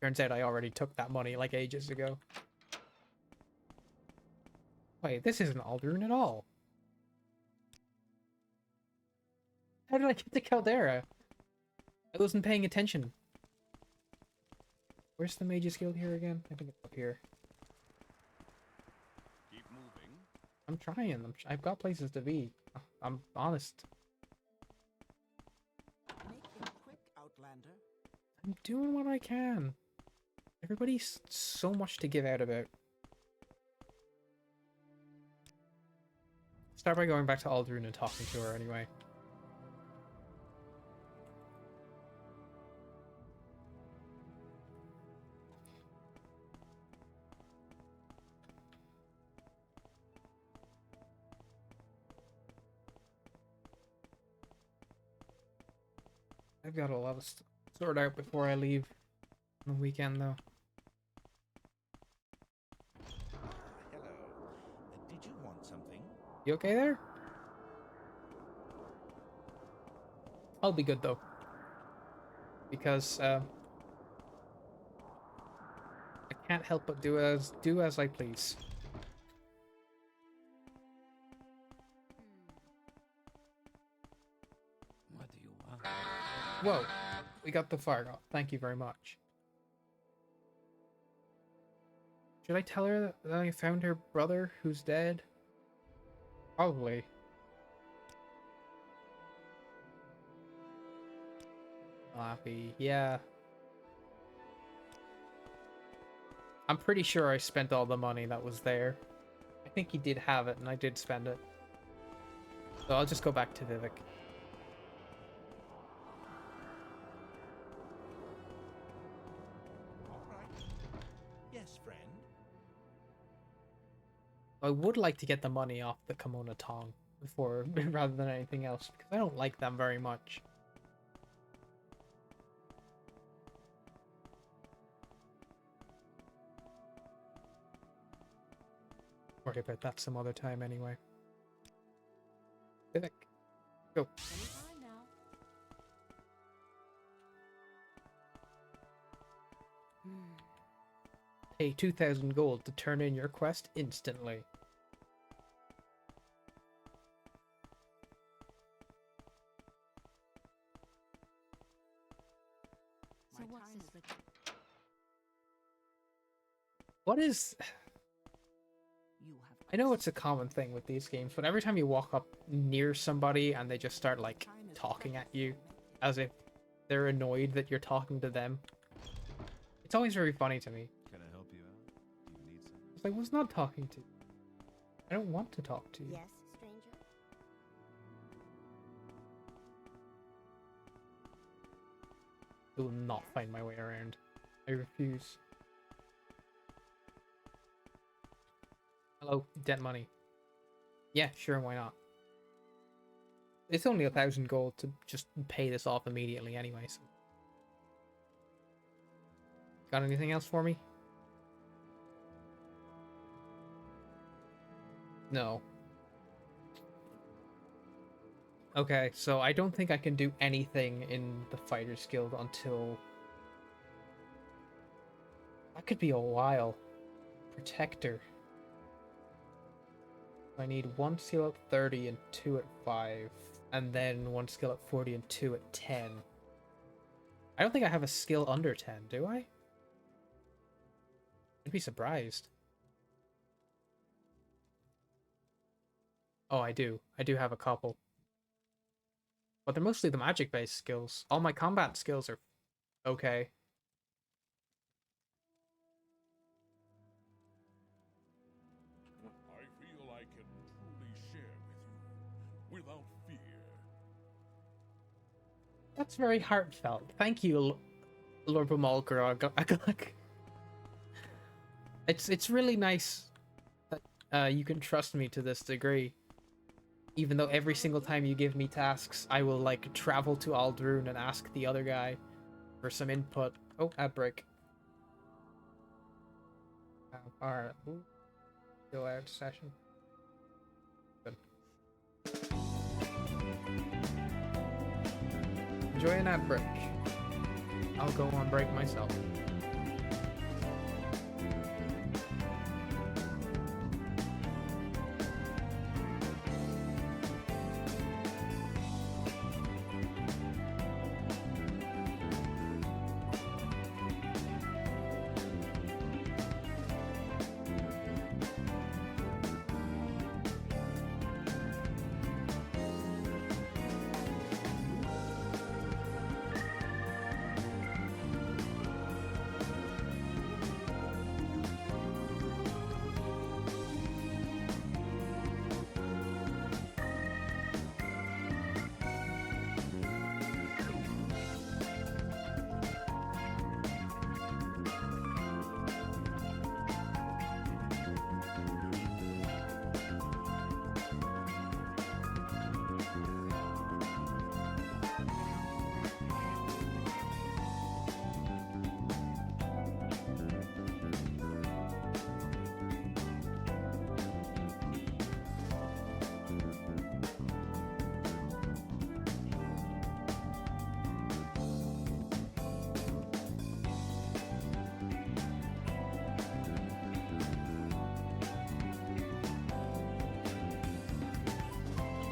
Turns out I already took that money like ages ago. Wait, this isn't Alderun at all. How did I get to Caldera? I wasn't paying attention. Where's the Mage's Guild here again? I think it's up here.
Keep moving.
I'm trying. I've got places to be. I'm honest.
Make it quick, Outlander.
I'm doing what I can. Everybody's so much to give out about. Start by going back to Alderun and talking to her anyway. I've got a lot of stuff to sort out before I leave on the weekend, though.
Hello. Did you want something?
You okay there? I'll be good, though. Because, I can't help but do as I please.
What do you want?
Whoa, we got the Fargo. Thank you very much. Should I tell her that I found her brother who's dead? Probably. Happy, yeah. I'm pretty sure I spent all the money that was there. I think he did have it, and I did spend it. So I'll just go back to Vivek.
All right. Yes, friend.
I would like to get the money off the Kimono Tong before, rather than anything else, because I don't like them very much. Worry about that some other time anyway. Vivek, go.
Anytime now.
Pay 2,000 gold to turn in your quest instantly.
So what's this ritual?
What is...
You have
I know it's a common thing with these games, but every time you walk up near somebody and they just start, like, talking at you, as if they're annoyed that you're talking to them, it's always very funny to me.
Can I help you out? Do you need something?
It's like, I was not talking to you. I don't want to talk to you.
Yes, stranger?
I will not find my way around. I refuse. Hello, debt money. Yeah, sure, why not? It's only 1,000 gold to just pay this off immediately anyway, so... Got anything else for me? No. Okay, so I don't think I can do anything in the Fighters Guild until... That could be a while. Protector. I need 1 skill at 30 and 2 at 5. And then 1 skill at 40 and 2 at 10. I don't think I have a skill under 10, do I? I'd be surprised. Oh, I do. I do have a couple. But they're mostly the magic-based skills. All my combat skills are okay.
I feel I can truly share with you without fear.
That's very heartfelt. Thank you, Lord Bamolgrog. It's really nice that you can trust me to this degree. Even though every single time you give me tasks, I will, like, travel to Aldrune and ask the other guy for some input. Oh, ad break. Alright. Still out session. Good. Enjoy an ad break. I'll go on break myself.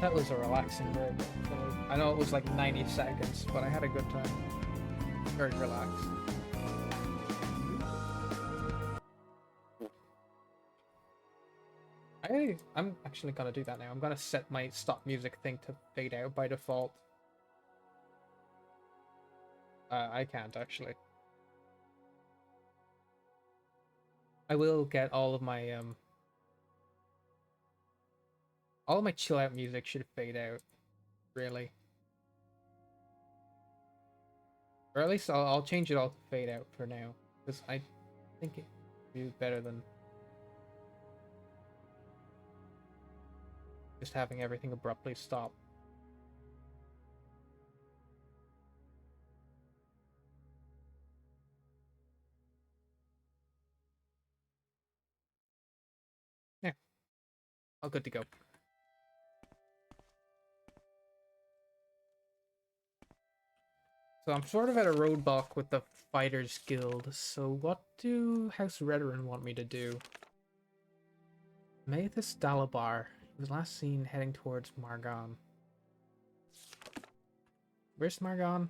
That was a relaxing break. I know it was like 90 seconds, but I had a good time. Very relaxed. I'm actually gonna do that now. I'm gonna set my stop music thing to fade out by default. I can't actually. I will get all of my chill out music should fade out, really. Or at least I'll change it all to fade out for now, because I think it would be better than just having everything abruptly stop. Yeah, all good to go. So I'm sort of at a roadblock with the Fighters Guild, so what do House Redoran want me to do? Maethus Dalabar. He was last seen heading towards Margon. Where's Margon?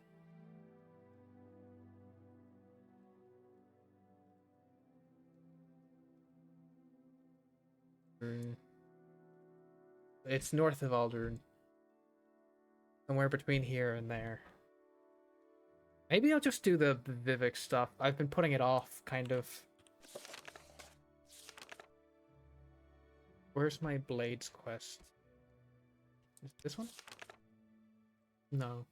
It's north of Aldern. Somewhere between here and there. Maybe I'll just do the Vivek stuff. I've been putting it off, kind of. Where's my Blades quest? Is it this one? No.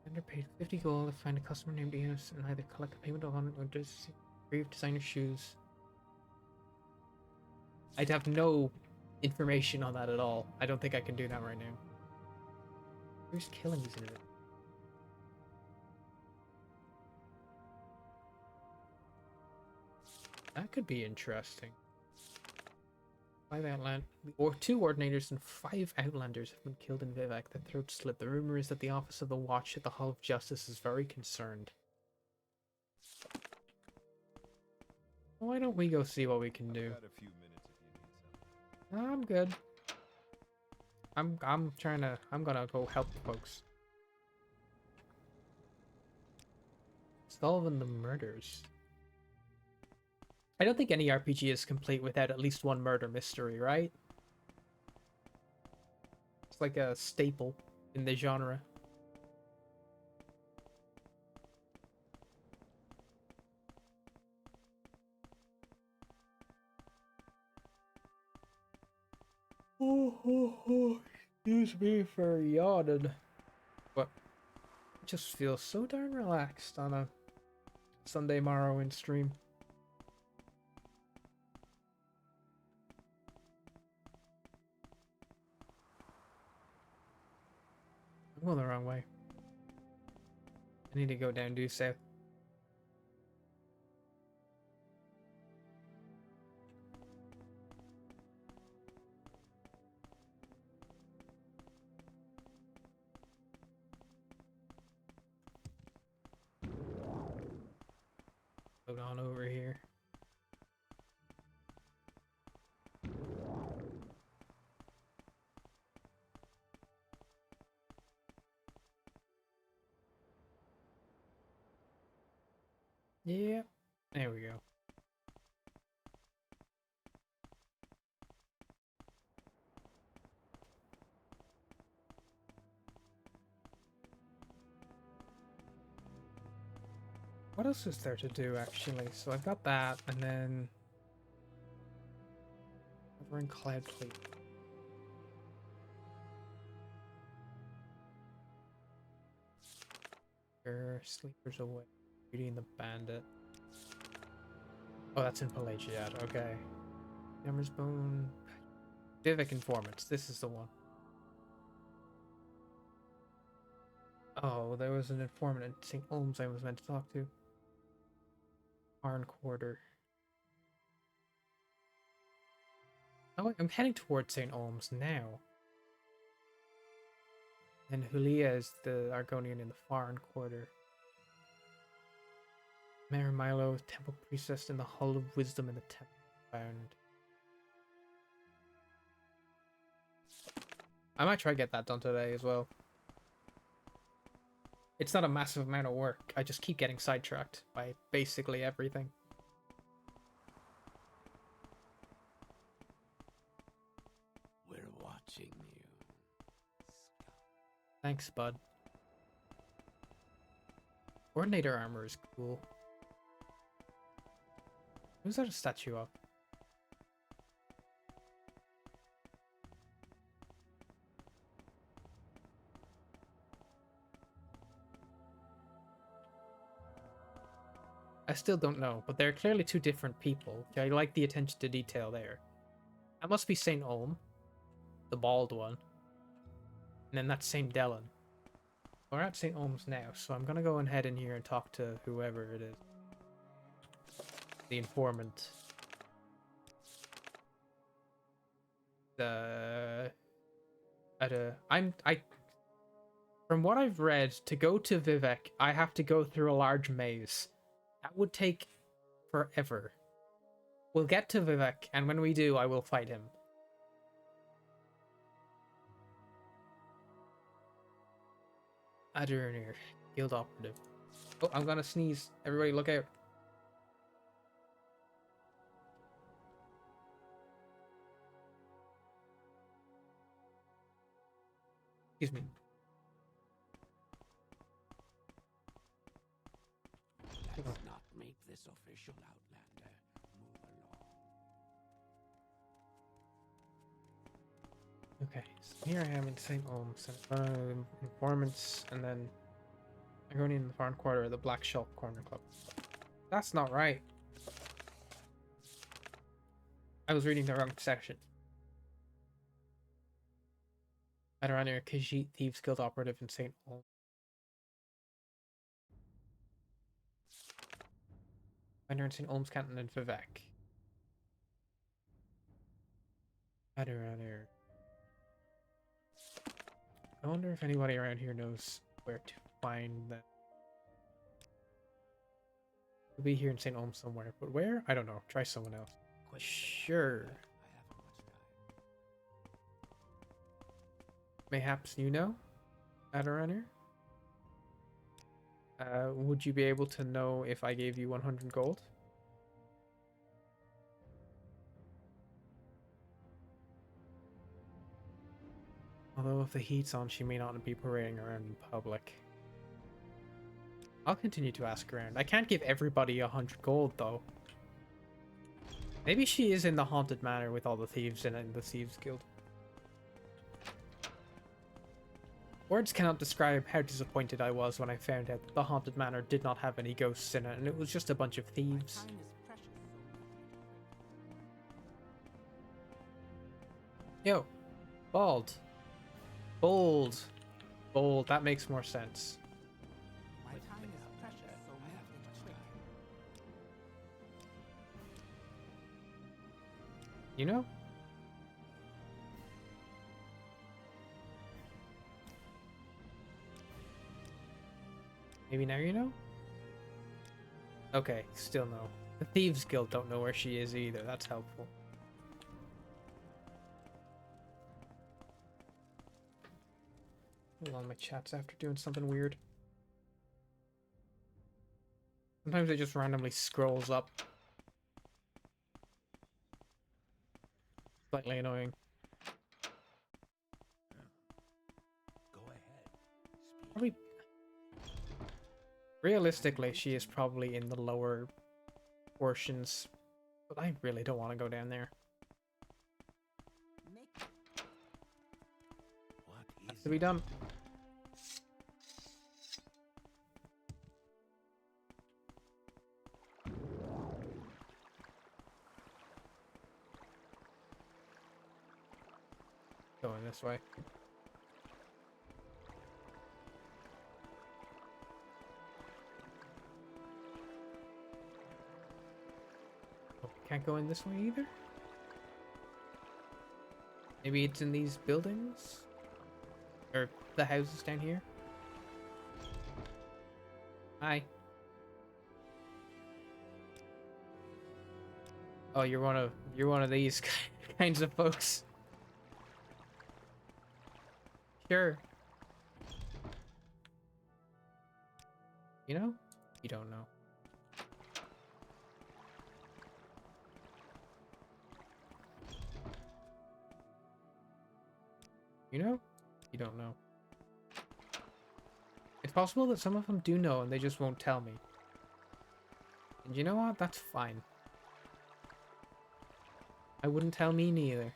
Underpaid 50 gold to find a customer named Enos and either collect a payment on it or just retrieve designer shoes. I'd have no information on that at all. I don't think I can do that right now. Who's killing these in it? That could be interesting. 5 outland or 2 ordinators and 5 outlanders have been killed in Vivek. The throat slit. The rumor is that the office of the Watch at the Hall of Justice is very concerned. Why don't we go see what we can do?
Got a few minutes if you need some.
I'm good. I'm gonna go help the folks. Solving the murders. I don't think any RPG is complete without at least one murder mystery, right? It's like a staple in the genre. Excuse me for yawning. But I just feel so darn relaxed on a Sunday Morrowind stream. I'm going the wrong way. I need to go down due south. Load on over here. Yeah, there we go. What else is there to do, actually? So I've got that, and then over in Cloud Fleet. Sleepers Away. Beauty and the Bandit. Oh, that's in Pelagiad, okay. Hammer's Bone. Vivek Informants, this is the one. Oh, there was an informant in St. Olms I was meant to talk to. Barn Quarter. Oh, wait, I'm heading towards St. Olms now. And Hulia is the Argonian in the Farn Quarter. Mayor Milo, Temple Priestess in the Hall of Wisdom in the Temple Bound. I might try to get that done today as well. It's not a massive amount of work. I just keep getting sidetracked by basically everything. Thanks, bud. Coordinator armor is cool. Who's that a statue of? I still don't know, but they're clearly two different people. I like the attention to detail there. That must be St. Olm, the bald one. And then that's St. Dellen. We're at St. Olm's now, so I'm gonna go ahead in here and talk to whoever it is. The informant. From what I've read, to go to Vivek, I have to go through a large maze. That would take forever. We'll get to Vivek, and when we do, I will fight him. Adernir, guild operative. Oh, I'm gonna sneeze. Everybody look out. Excuse me.
Let's not make this official, Outlander. Move along.
Okay, so here I am in St. Olm's, and informants, and then I'm going in the farm quarter of the Black Shelf Corner Club. That's not right. I was reading the wrong section. Adernir, Khajiit Thieves Guild operative in St. Olm. Finder in St. Olm's Canton and Vivek. Adernir. I wonder if anybody around here knows where to find them. We'll be here in St. Olm somewhere, but where? I don't know. Try someone else. Sure.
I haven't much time.
Mayhaps you know? Adernir? Would you be able to know if I gave you 100 gold? Although if the heat's on, she may not be parading around in public. I'll continue to ask around. I can't give everybody 100 gold, though. Maybe she is in the Haunted Manor with all the thieves in it in the Thieves Guild. Words cannot describe how disappointed I was when I found out that the Haunted Manor did not have any ghosts in it, and it was just a bunch of thieves.
Time is precious, so
Yo, bald. Bold. Bold, that makes more sense.
my time is precious, so
I haven't
move
much
quick.
time.
You know? Maybe now you know? Okay, still no. The Thieves Guild don't know where she is either, that's helpful. Hold on, my chat's after doing something weird. Sometimes it just randomly scrolls up. Slightly annoying.
Go ahead. Speak.
Probably. Realistically, she is probably in the lower portions, but I really don't want to go down there.
Make
What
Has
is
to be done. Going this way. Oh, can't go in this way either? Maybe it's in these buildings? Or the houses down here? Hi. Oh, you're one of these kinds of folks. Sure. You know? You don't know. You know? You don't know. possible that some of them do know and they just won't tell me. And you know what? That's fine. I wouldn't tell me neither.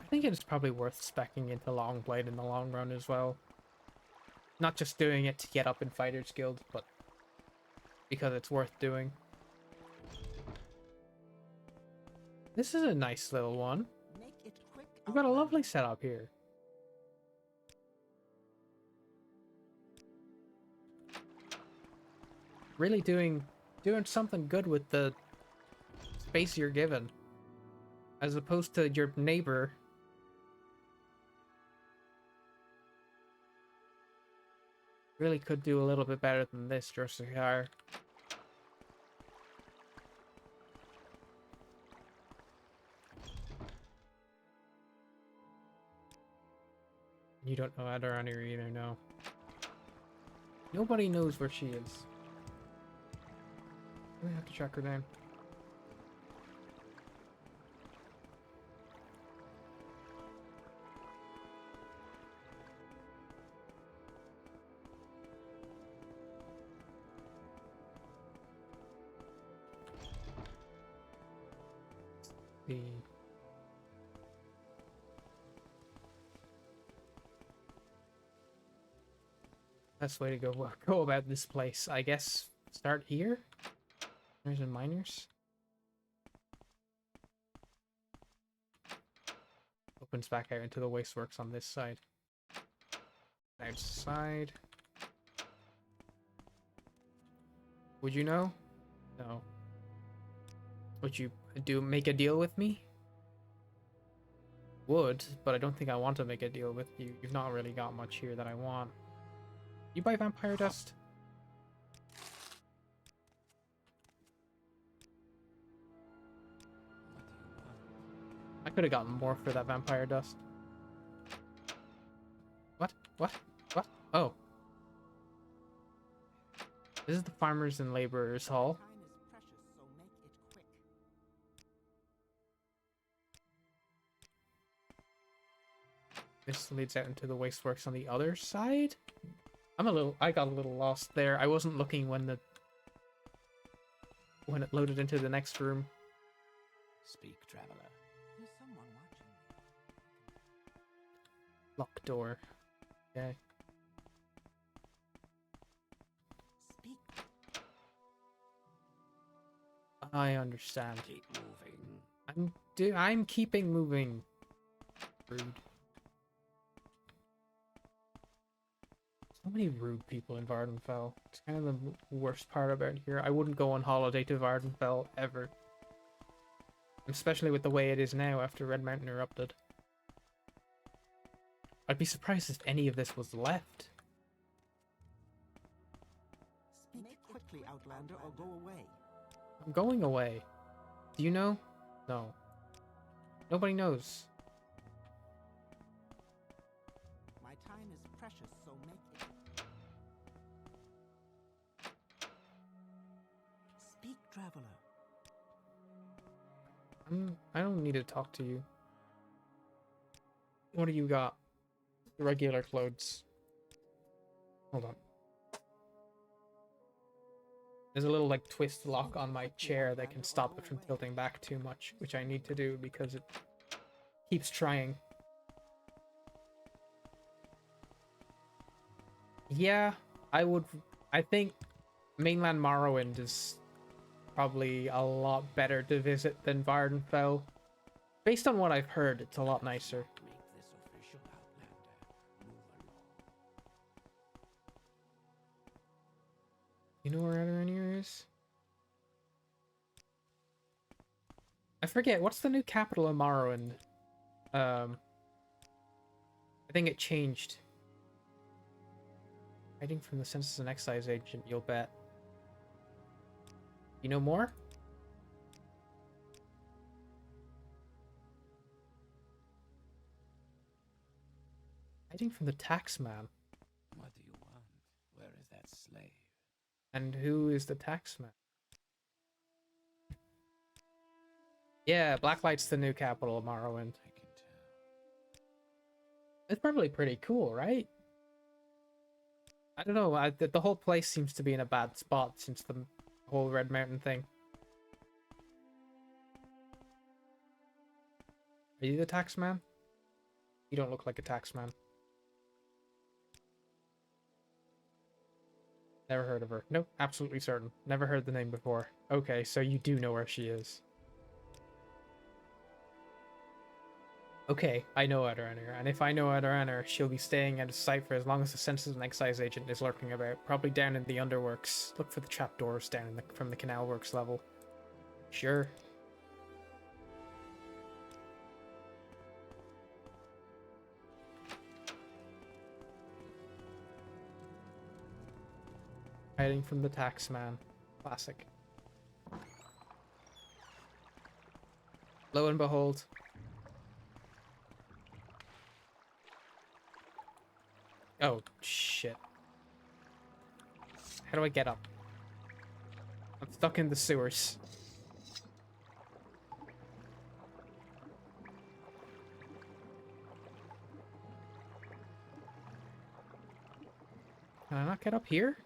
I think it's probably worth speccing into Longblade in the long run as well. Not just doing it to get up in Fighters Guild, but because it's worth doing. This is a nice little one.
Make it quick,
We've got a
Outlander.
lovely setup here. Really doing something good with the space you're given. As opposed to your neighbor. Really could do a little bit better than this, Dressar. You don't know Adarani either, no. Nobody knows where she is. We have to track her down. The best way to go about this place, I guess. Start here. Miners and miners. Opens back out into the wasteworks on this side. Outside. Would you know? No. Would you make a deal with me? Would, but I don't think I want to make a deal with you. You've not really got much here that I want. You buy vampire dust? I could have gotten more for that vampire dust. What? What? What? Oh. This is the Farmers and Laborers Hall.
Time is precious, so make it quick.
This leads out into the wasteworks on the other side. I got a little lost there. I wasn't looking when it loaded into the next room.
Speak, traveler.
There's someone watching me.
Lock door. Okay.
Speak.
I understand.
Keep moving.
I'm keeping moving. Rude. So many rude people in Vardenfell. It's kind of the worst part about here. I wouldn't go on holiday to Vardenfell ever. Especially with the way it is now after Red Mountain erupted. I'd be surprised if any of this was left.
Speak quickly, Outlander, or go away.
I'm going away. Do you know? No. Nobody knows.
My time is precious, so make it. Speak, traveler.
I don't need to talk to you. What do you got? Regular clothes. Hold on. There's a little like twist lock on my chair that can stop it from tilting back too much, which I need to do because it keeps trying. Yeah, I think mainland Morrowind is probably a lot better to visit than Vardenfell. Based on what I've heard, it's a lot nicer.
Make this official, Outlander. Move along.
You know where Adarani is? I forget, what's the new capital of Morrowind? I think it changed. Hiding from the census and excise agent, you'll bet. You know more? Hiding from the taxman.
What do you want? Where is that slave?
And who is the taxman? Yeah, Blacklight's the new capital of Morrowind.
I can tell.
It's probably pretty cool, right? I don't know. The whole place seems to be in a bad spot since the whole Red Mountain thing. Are you the taxman? You don't look like a taxman. Never heard of her. Nope, absolutely certain. Never heard the name before. Okay, so you do know where she is. Okay, I know Errands, and if I know Errands, she'll be staying out of sight for as long as the Census and Excise agent is lurking about. Probably down in the underworks. Look for the trapdoors down in from the canal works level. Sure. Hiding from the taxman. Classic. Lo and behold. Oh, shit. How do I get up? I'm stuck in the sewers. Can I not get up here?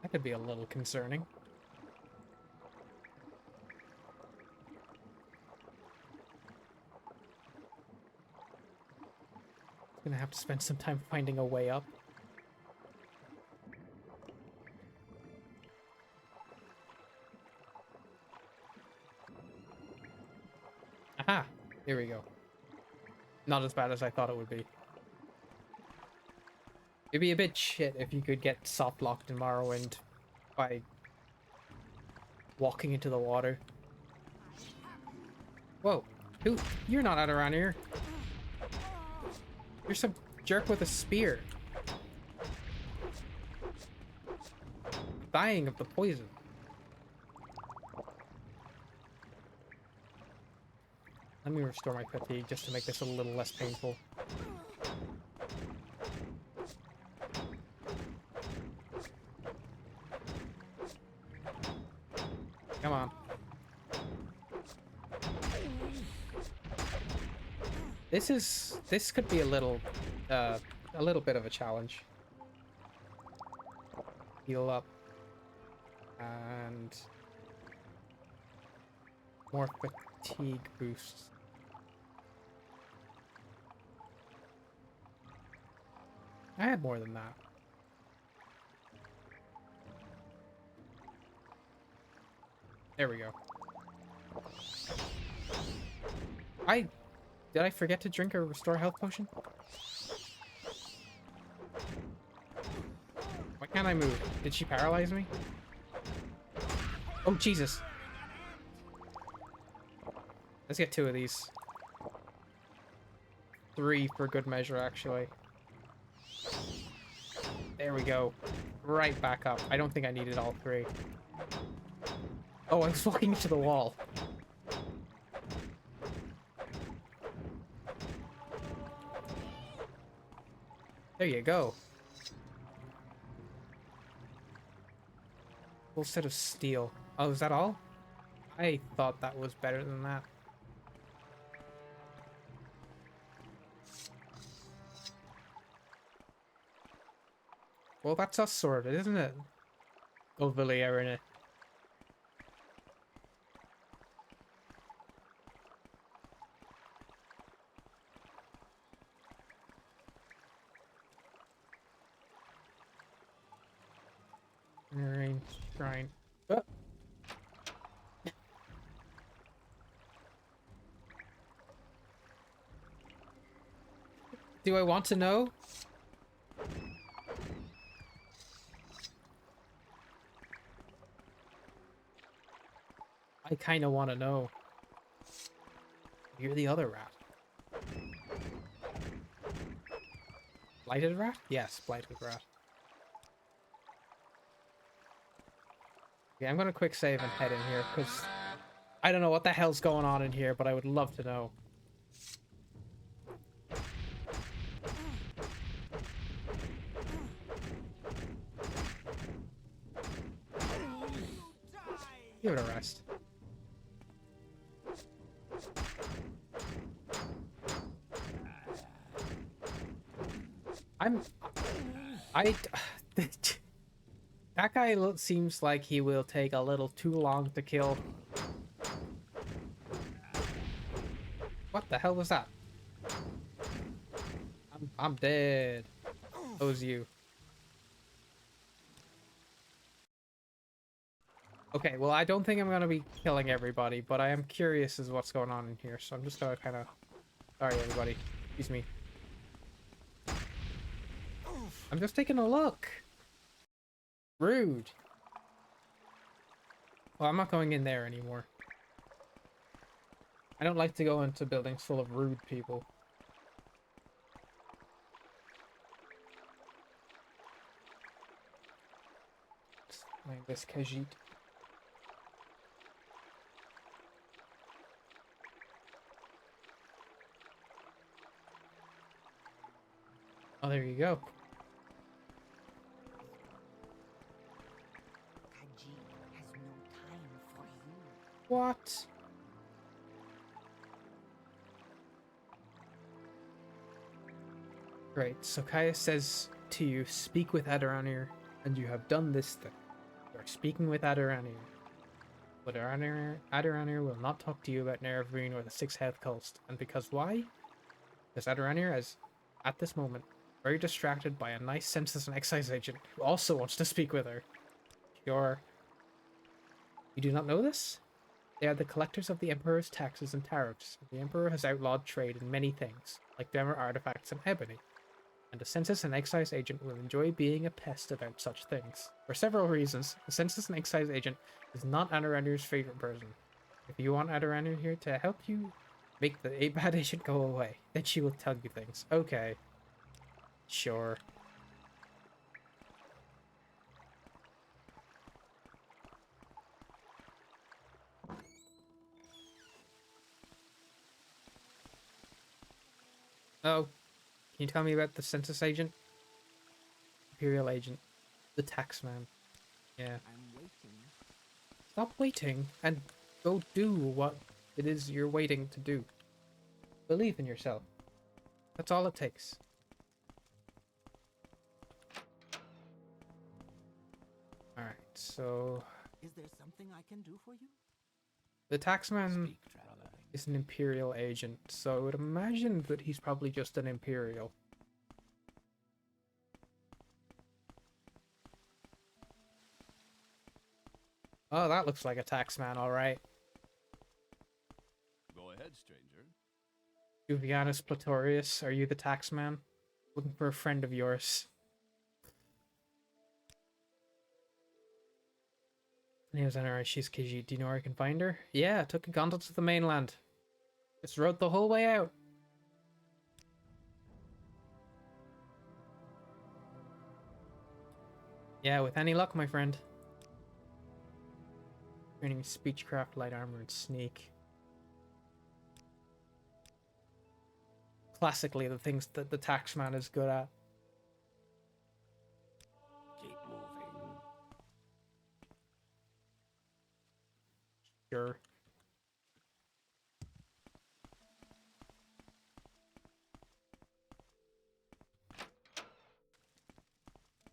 That could be a little concerning. Gonna have to spend some time finding a way up. Aha! Here we go. Not as bad as I thought it would be. It'd be a bit shit if you could get soft locked in Morrowind by walking into the water. Whoa. Who? You're not out around here. You're some jerk with a spear. Dying of the poison. Let me restore my fatigue just to make this a little less painful. Come on. This could be a little bit of a challenge. Heal up. And more fatigue boosts. I had more than that. There we go. Did I forget to drink a restore health potion? Why can't I move? Did she paralyze me? Oh, Jesus. Let's get 2 of these. 3 for good measure, actually. There we go. Right back up. I don't think I needed all 3. Oh, I was walking into the wall. There you go. Full set of steel. Oh, is that all? I thought that was better than that. Well, that's us sorted, isn't it? Overly Errands. Shrine. Oh. Do I want to know? I kind of want to know. You're the other rat. Blighted rat? Yes, blighted rat. Yeah, I'm gonna quick save and head in here, because I don't know what the hell's going on in here, but I would love to know. Give it a rest. That guy seems like he will take a little too long to kill. What the hell was that? I'm dead. That was you. Okay, well, I don't think I'm gonna be killing everybody, but I am curious as what's going on in here, so I'm just gonna kind of... Sorry, everybody. Excuse me. I'm just taking a look. Rude. Well, I'm not going in there anymore. I don't like to go into buildings full of rude people. Like this Khajiit. Oh, there you go.
Khajiit has no time for you.
What? Great. So Kaya says to you, speak with Adoranir, and you have done this thing. You are speaking with Adoranir. But Adoranir will not talk to you about Nerevarine or the Six Health Coast. And because why? Because Adoranir is, at this moment, very distracted by a nice census and excise agent who also wants to speak with her. You do not know this? They are the collectors of the Emperor's taxes and tariffs. The Emperor has outlawed trade in many things, like Dwemer artifacts and ebony. And the census and excise agent will enjoy being a pest about such things. For several reasons, the census and excise agent is not Adoranir's favorite person. If you want Adoranir here to help you make the bad agent go away, then she will tell you things. Okay. Sure. Oh, can you tell me about the census agent? Imperial agent. The taxman. Yeah.
I'm waiting.
Stop waiting and go do what it is you're waiting to do. Believe in yourself. That's all it takes. Alright, so...
Is there something I can do for you?
The taxman
Speak, traveler.
is an Imperial agent, so I would imagine that he's probably just an Imperial. Oh, that looks like a taxman, alright.
Go ahead, stranger.
Juvianus Platorius, are you the taxman? Looking for a friend of yours. Name's Anara, she's Khajiit. Do you know where I can find her? Yeah, I took a gondola to the mainland. Just rode the whole way out. Yeah, with any luck, my friend. Training speechcraft, light armor, and sneak. Classically, the things that the taxman is good at.
Keep moving.
Sure.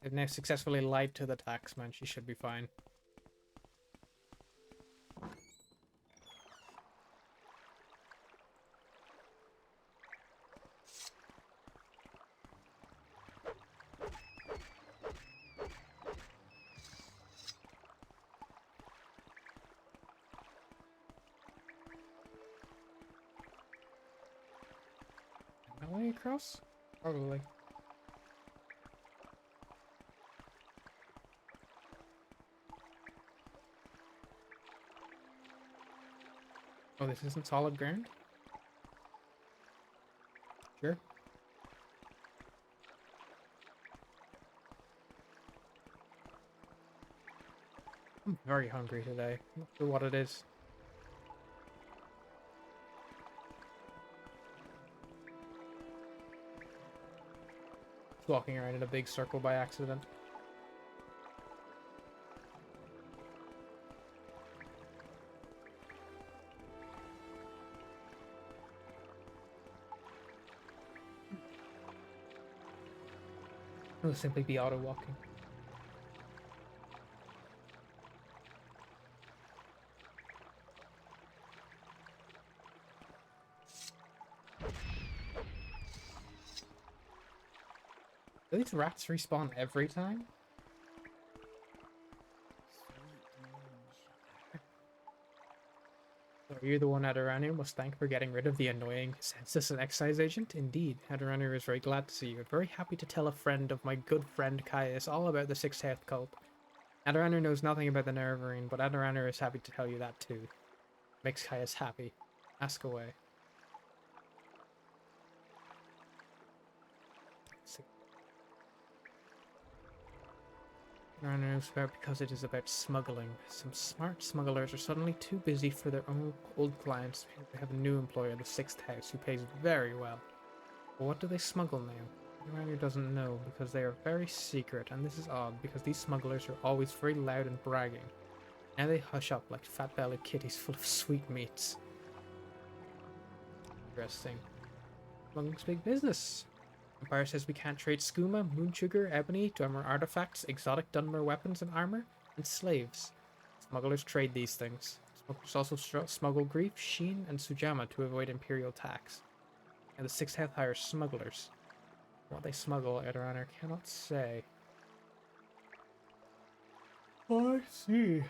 I've now successfully lied to the taxman. She should be fine. No way across? Probably. Oh, this isn't solid ground? Sure. I'm very hungry today. Not sure what it is. Walking around in a big circle by accident. It'll simply be auto walking. Do these rats respawn every time? So are you the one Adiranu must thank for getting rid of the annoying census and excise agent? Indeed, Adiranu is very glad to see you and very happy to tell a friend of my good friend Caius all about the Sixth Health cult. Adiranu knows nothing about the Nerevarine, but Adiranu is happy to tell you that too. Makes Caius happy. Ask away. Adiranu knows about because it is about smuggling. Some smart smugglers are suddenly too busy for their own old clients. They have a new employee at the Sixth House who pays very well. But what do they smuggle now? Adiranu doesn't know because they are very secret, and this is odd because these smugglers are always very loud and bragging. Now they hush up like fat-bellied kitties full of sweetmeats. Interesting. Smuggling's big business. Empire says we can't trade skooma, moon sugar, ebony, Dunmer artifacts, exotic Dunmer weapons and armor, and slaves. Smugglers trade these things. Smugglers also smuggle grief, sheen, and sujama to avoid imperial tax. And the Sixth Health hires smugglers. What they smuggle, Edoraner cannot say. Oh, I see.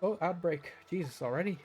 Oh, outbreak. Jesus, already?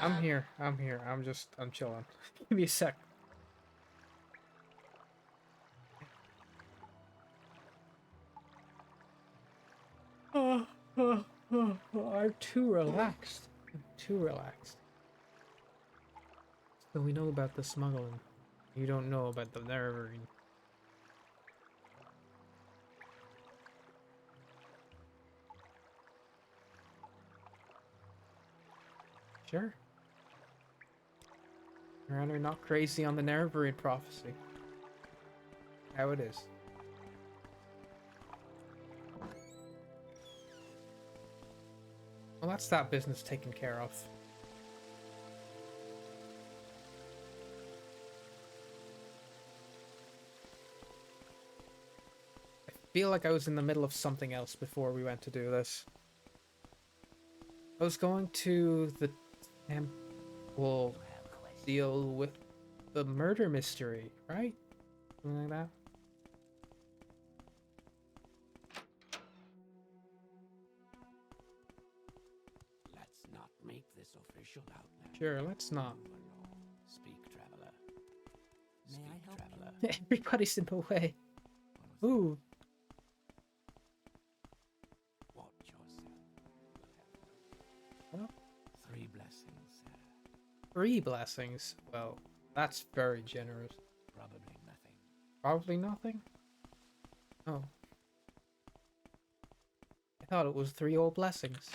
I'm here. I'm chilling. Give me a sec. I'm too relaxed. I'm too relaxed. So we know about the smuggling. You don't know about the Nerevarine. Sure. You're not crazy on the Nerevarine prophecy. How it is. Well, that's that business taken care of. I feel like I was in the middle of something else before we went to do this. I was going to the temple deal with the murder mystery, right? Something like that.
Let's not make this official outland.
Sure, let's not.
Speak, traveler.
May I help
traveler.
Everybody's in the way. Ooh.
Watch yourself.
Well,
3 blessings, sir.
3 blessings. Well, that's very generous.
Probably nothing.
Probably nothing? Oh. I thought it was 3 old blessings.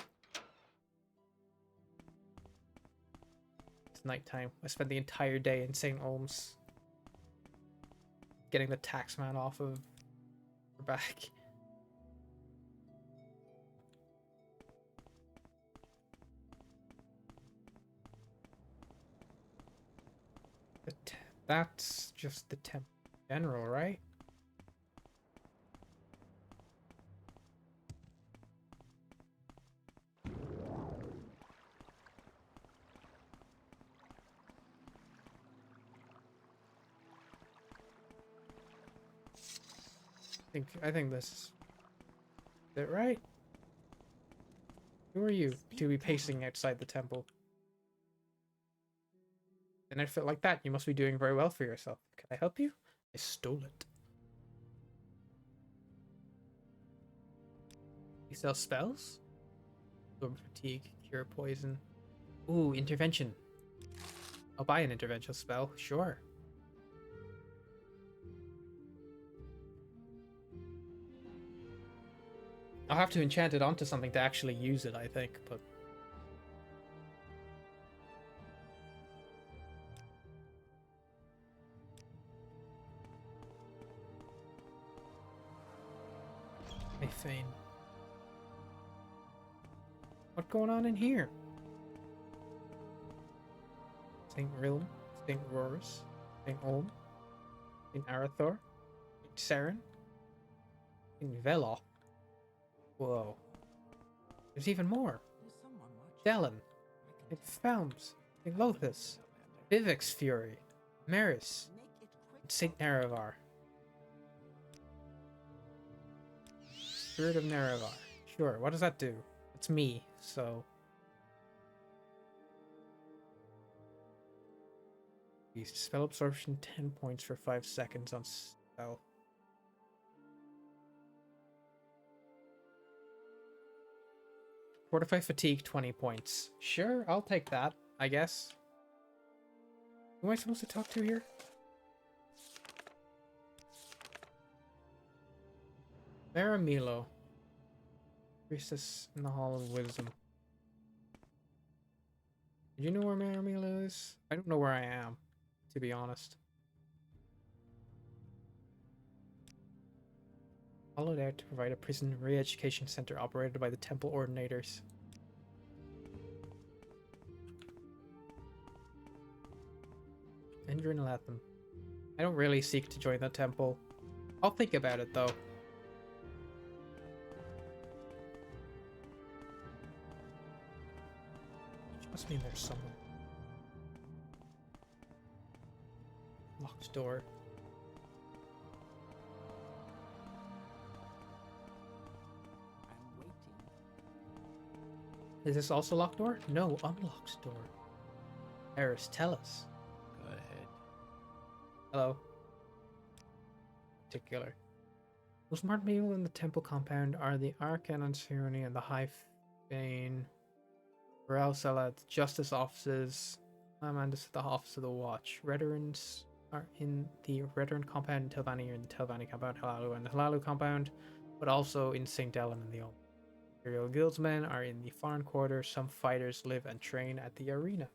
It's nighttime. I spent the entire day in St. Olm's getting the taxman off of her back. That's just the temp general, right? I think this is it, right? Who are you to be pacing outside the temple? An outfit like that, you must be doing very well for yourself. Can I help you? I stole it. You sell spells? Absorb fatigue, cure poison. Ooh, intervention. I'll buy an intervention spell, sure. I'll have to enchant it onto something to actually use it, I think, but... I feign. What's going on in here? St. Rilm, St. Rorus, St. Olm, St. Arathor, St. Saren, St. Veloth. Whoa. There's even more.
There's someone watching.
Dellen, St. Founds, St. Lothus, Vivek's Fury, Maris,
Make it quick.
and St. Nerevar. Spirit of Nerevar. Sure, what does that do? It's me, so... Spell absorption 10 points for 5 seconds on spell. Fortify fatigue 20 points. Sure, I'll take that, I guess. Who am I supposed to talk to here? Maramilo. Priestess in the Hall of Wisdom. Do you know where Maramilo is? I don't know where I am, to be honest. Hollowed out to provide a prison re-education center operated by the temple ordinators. Endrin Latham. I don't really seek to join the temple. I'll think about it though. Must mean there's someone. Locked door.
I'm waiting.
Is this also locked door? No, unlocked door. Eris, tell us.
Go ahead.
Hello. Particular. Those marked people in the temple compound are the Arcanon Ceremony and the High Fane. Morale Salat, Justice Offices, Amandus at the Office of the Watch. Redderans are in the Redderan compound in Telvanni, or in the Telvanni compound, Halalu, and the Halalu compound, but also in St. Ellen and the Ulm. Imperial Guildsmen are in the Foreign Quarter. Some fighters live and train at the arena.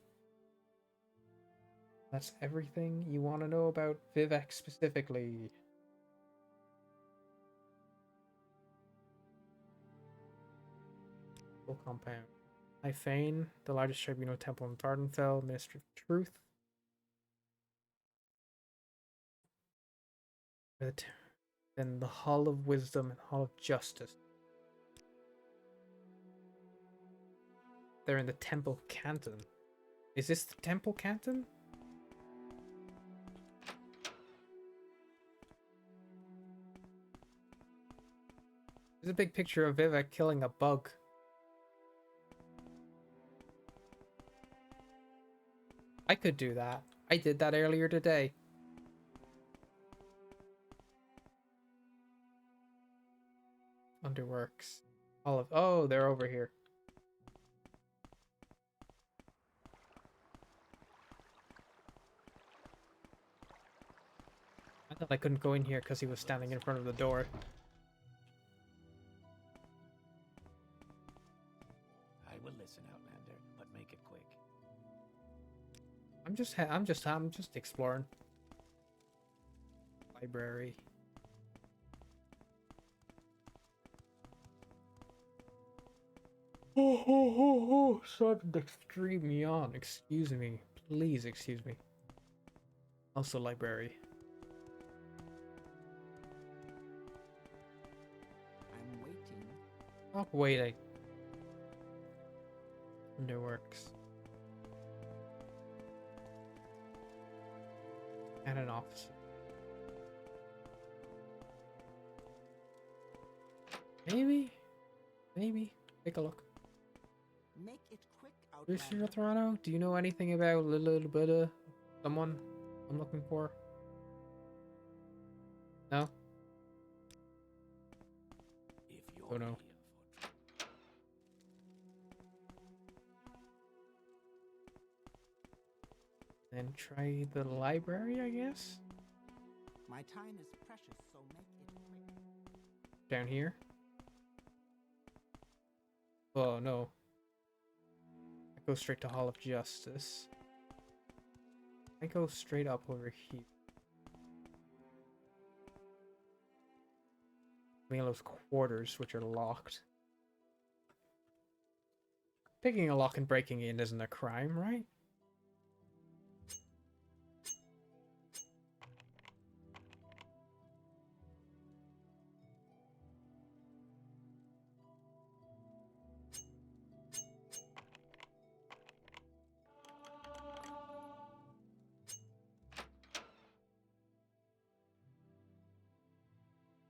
That's everything you want to know about Vivek specifically. Full compound. High Fane, the largest tribunal temple in Vardenfell, Ministry of Truth. Then the Hall of Wisdom and Hall of Justice. They're in the Temple Canton. Is this the Temple Canton? There's a big picture of Vivek killing a bug. I could do that. I did that earlier today. Underworks. All of oh, they're over here. I thought I couldn't go in here because he was standing in front of the door.
I will listen, Outlander, but make it quick.
I'm just exploring. Library. Oh, started to extreme yawn. Excuse me. Please excuse me. Also library.
I'm waiting.
Stop waiting. Underworks. And an office. Maybe? Take a look.
Make it quick,
Mr.
Outlander.
Toronto, do you know anything about a little bit of someone I'm looking for? No?
If you're
Oh no.
here for
Then try the library, I guess?
My time is precious, so make it quick.
Down here? Oh no. I go straight to Hall of Justice. I go straight up over here. Milo's quarters, which are locked. Picking a lock and breaking in isn't a crime, right?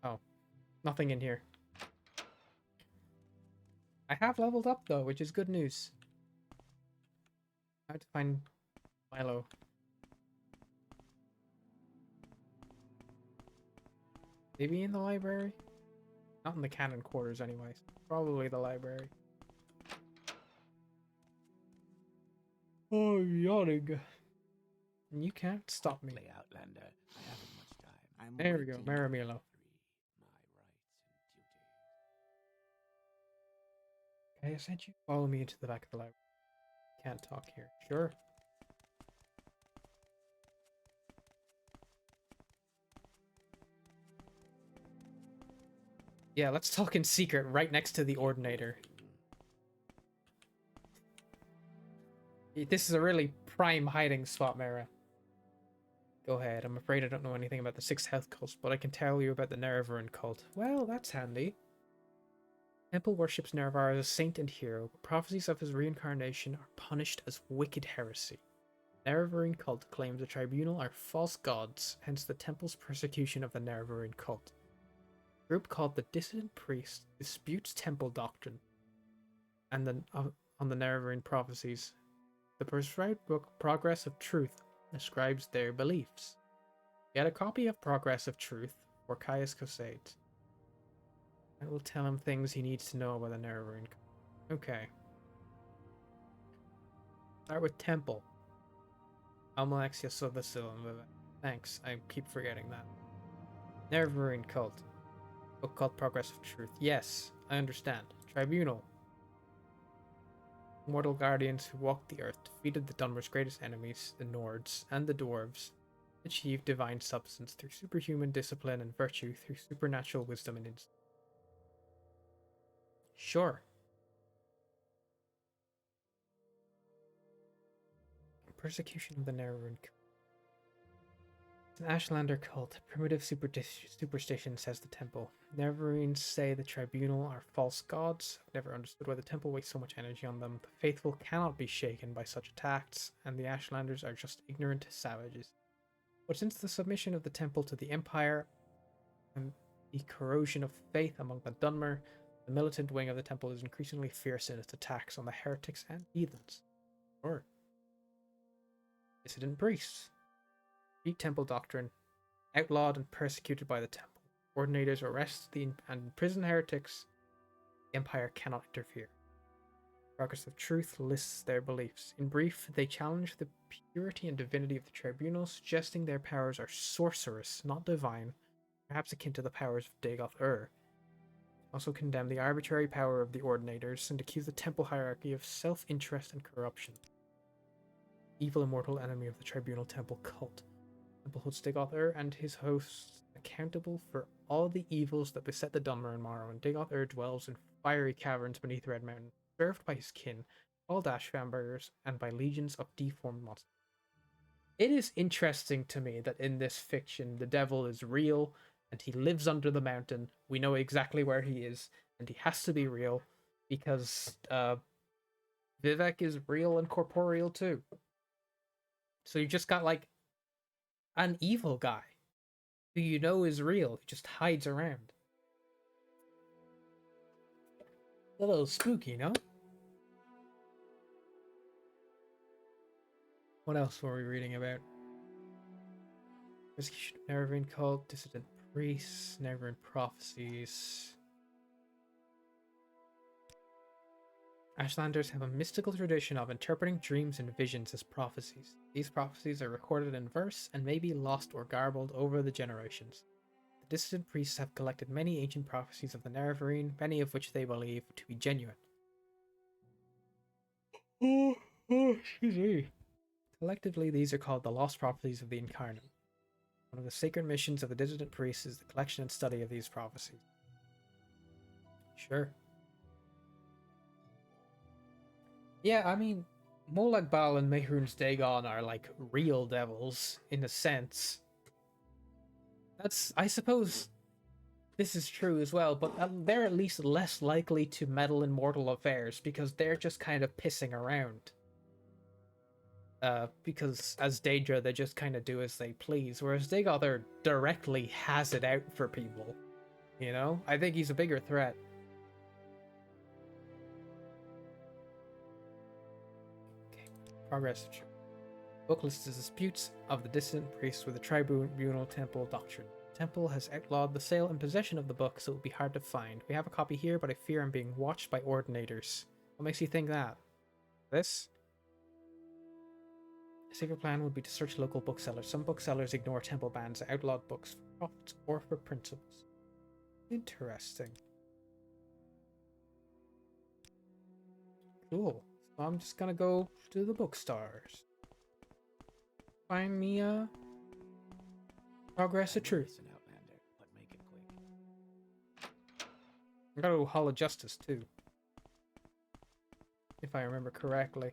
Oh, nothing in here. I have leveled up though, which is good news. I have to find Milo. Maybe in the library? Not in the cannon quarters anyways. Probably the library. Oh, I'm yawning. And you can't stop me.
play, Outlander. I haven't much time.
I'm
There we go,
waiting.
Maramilo.
My rights and duties.
Okay, I sent you. Follow me into the back of the library. Can't talk here. Sure. Yeah, let's talk in secret right next to the ordinator. This is a really prime hiding spot, Mara. Go ahead. I'm afraid I don't know anything about the Sixth Health cult, but I can tell you about the Nervarin cult. Well, that's handy. Temple worships Nervar as a saint and hero, but prophecies of his reincarnation are punished as wicked heresy. Nervarin cult claims the tribunal are false gods, hence the temple's persecution of the Nervarin cult. A group called the Dissident Priest disputes temple doctrine and on the Nervarin prophecies. The prescribed book Progress of Truth describes their beliefs. Get a copy of Progress of Truth for Caius Cosades. I will tell him things he needs to know about the Nervarin. Okay. Start with Temple. Almalexia Silvasil and Vivek. Thanks, I keep forgetting that. Nervarin cult. Book called Progress of Truth. Yes, I understand. Tribunal. Mortal guardians who walked the earth, defeated the Dunmer's greatest enemies, the Nords and the Dwarves, achieved divine substance through superhuman discipline and virtue through supernatural wisdom and instinct. Sure. Persecution of the Nervarin. An Ashlander cult, primitive superstition, says the temple. Neverines say the tribunal are false gods. I've never understood why the temple wastes so much energy on them. The faithful cannot be shaken by such attacks, and the Ashlanders are just ignorant savages. But since the submission of the temple to the Empire and the corrosion of faith among the Dunmer, the militant wing of the temple is increasingly fierce in its attacks on the heretics and heathens. Or dissident priests. Beat temple doctrine, outlawed and persecuted by the temple. Ordinators arrest and imprison heretics. The Empire cannot interfere. Progress of Truth lists their beliefs. In brief, they challenge the purity and divinity of the tribunal, suggesting their powers are sorcerous, not divine, perhaps akin to the powers of Dagoth-Ur. Also condemn the arbitrary power of the Ordinators and accuse the temple hierarchy of self-interest and corruption. Evil immortal enemy of the tribunal temple cult. Temple holds Dagoth-Ur and his hosts accountable for all the evils that beset the Dunmer and Morrowind. Dagoth-Ur dwells in fiery caverns beneath Red Mountain, served by his kin, called ash vampires, and by legions of deformed monsters. It is interesting to me that in this fiction, the devil is real, and he lives under the mountain. We know exactly where he is, and he has to be real, because Vivek is real and corporeal too. So you just got, like, an evil guy who you know is real, who just hides around. A little spooky, no? What else were we reading about? Persecution of Neverine cult, dissident priests, Neverine prophecies. Ashlanders have a mystical tradition of interpreting dreams and visions as prophecies. These prophecies are recorded in verse and may be lost or garbled over the generations. The dissident priests have collected many ancient prophecies of the Neverine, many of which they believe to be genuine. Excuse me. Collectively, these are called the Lost Prophecies of the Incarnate. One of the sacred missions of the dissident priests is the collection and study of these prophecies. Sure. Yeah, I mean, Molag Bal and Mehrunes Dagon are like real devils, in a sense. I suppose this is true as well, but they're at least less likely to meddle in mortal affairs because they're just kind of pissing around. Because as Daedra, they just kind of do as they please, whereas Dagoth directly has it out for people. You know? I think he's a bigger threat. Okay, progress. Book lists the disputes of the dissident priests with the tribunal temple doctrine. The temple has outlawed the sale and possession of the book, so it will be hard to find. We have a copy here, but I fear I'm being watched by ordinators. What makes you think that? This? A safer plan would be to search local booksellers. Some booksellers ignore temple bans, outlawed books for profits or for principles. Interesting. Cool. So I'm just gonna go to the bookstores. Find me a Progress of Truth.
An outlander, but make it quick.
I gotta go Hall of Justice too, if I remember correctly.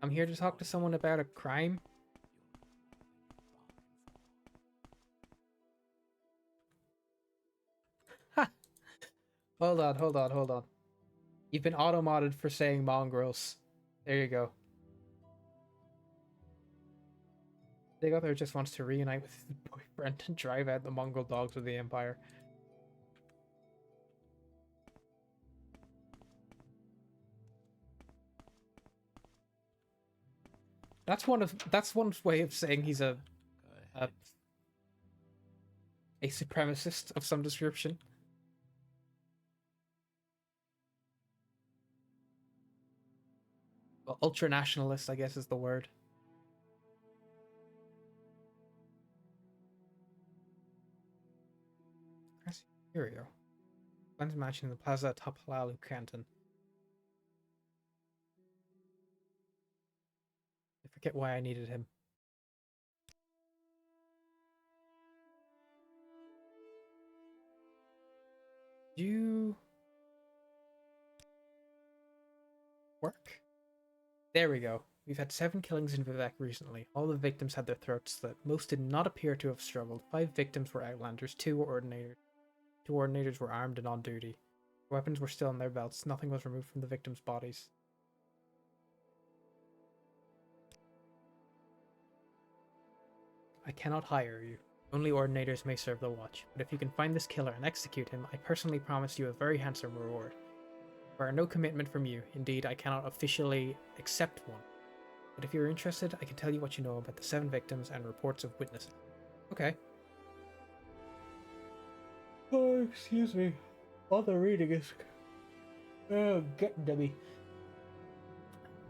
I'm here to talk to someone about a crime. Ha! Hold on. You've been auto-modded for saying mongrels. There you go. Dagoth just wants to reunite with his boyfriend and drive out the Mongol dogs of the Empire. That's one way of saying he's a supremacist of some description. Well, ultra-nationalist, I guess, is the word. Curio. Plans matching the Plaza Top Halalu Canton. I forget why I needed him. You work? There we go. We've had 7 killings in Vivek recently. All the victims had their throats slit. Most did not appear to have struggled. 5 victims were Outlanders, 2 were Ordinators. 2 Ordinators were armed and on duty. Weapons were still in their belts. Nothing was removed from the victims' bodies. I cannot hire you. Only Ordinators may serve the watch. But if you can find this killer and execute him, I personally promise you a very handsome reward. There are no commitment from you. Indeed, I cannot officially accept one. But if you're interested, I can tell you what you know about the 7 victims and reports of witnesses. Okay. Oh, excuse me. All the reading is... Oh, getting to me.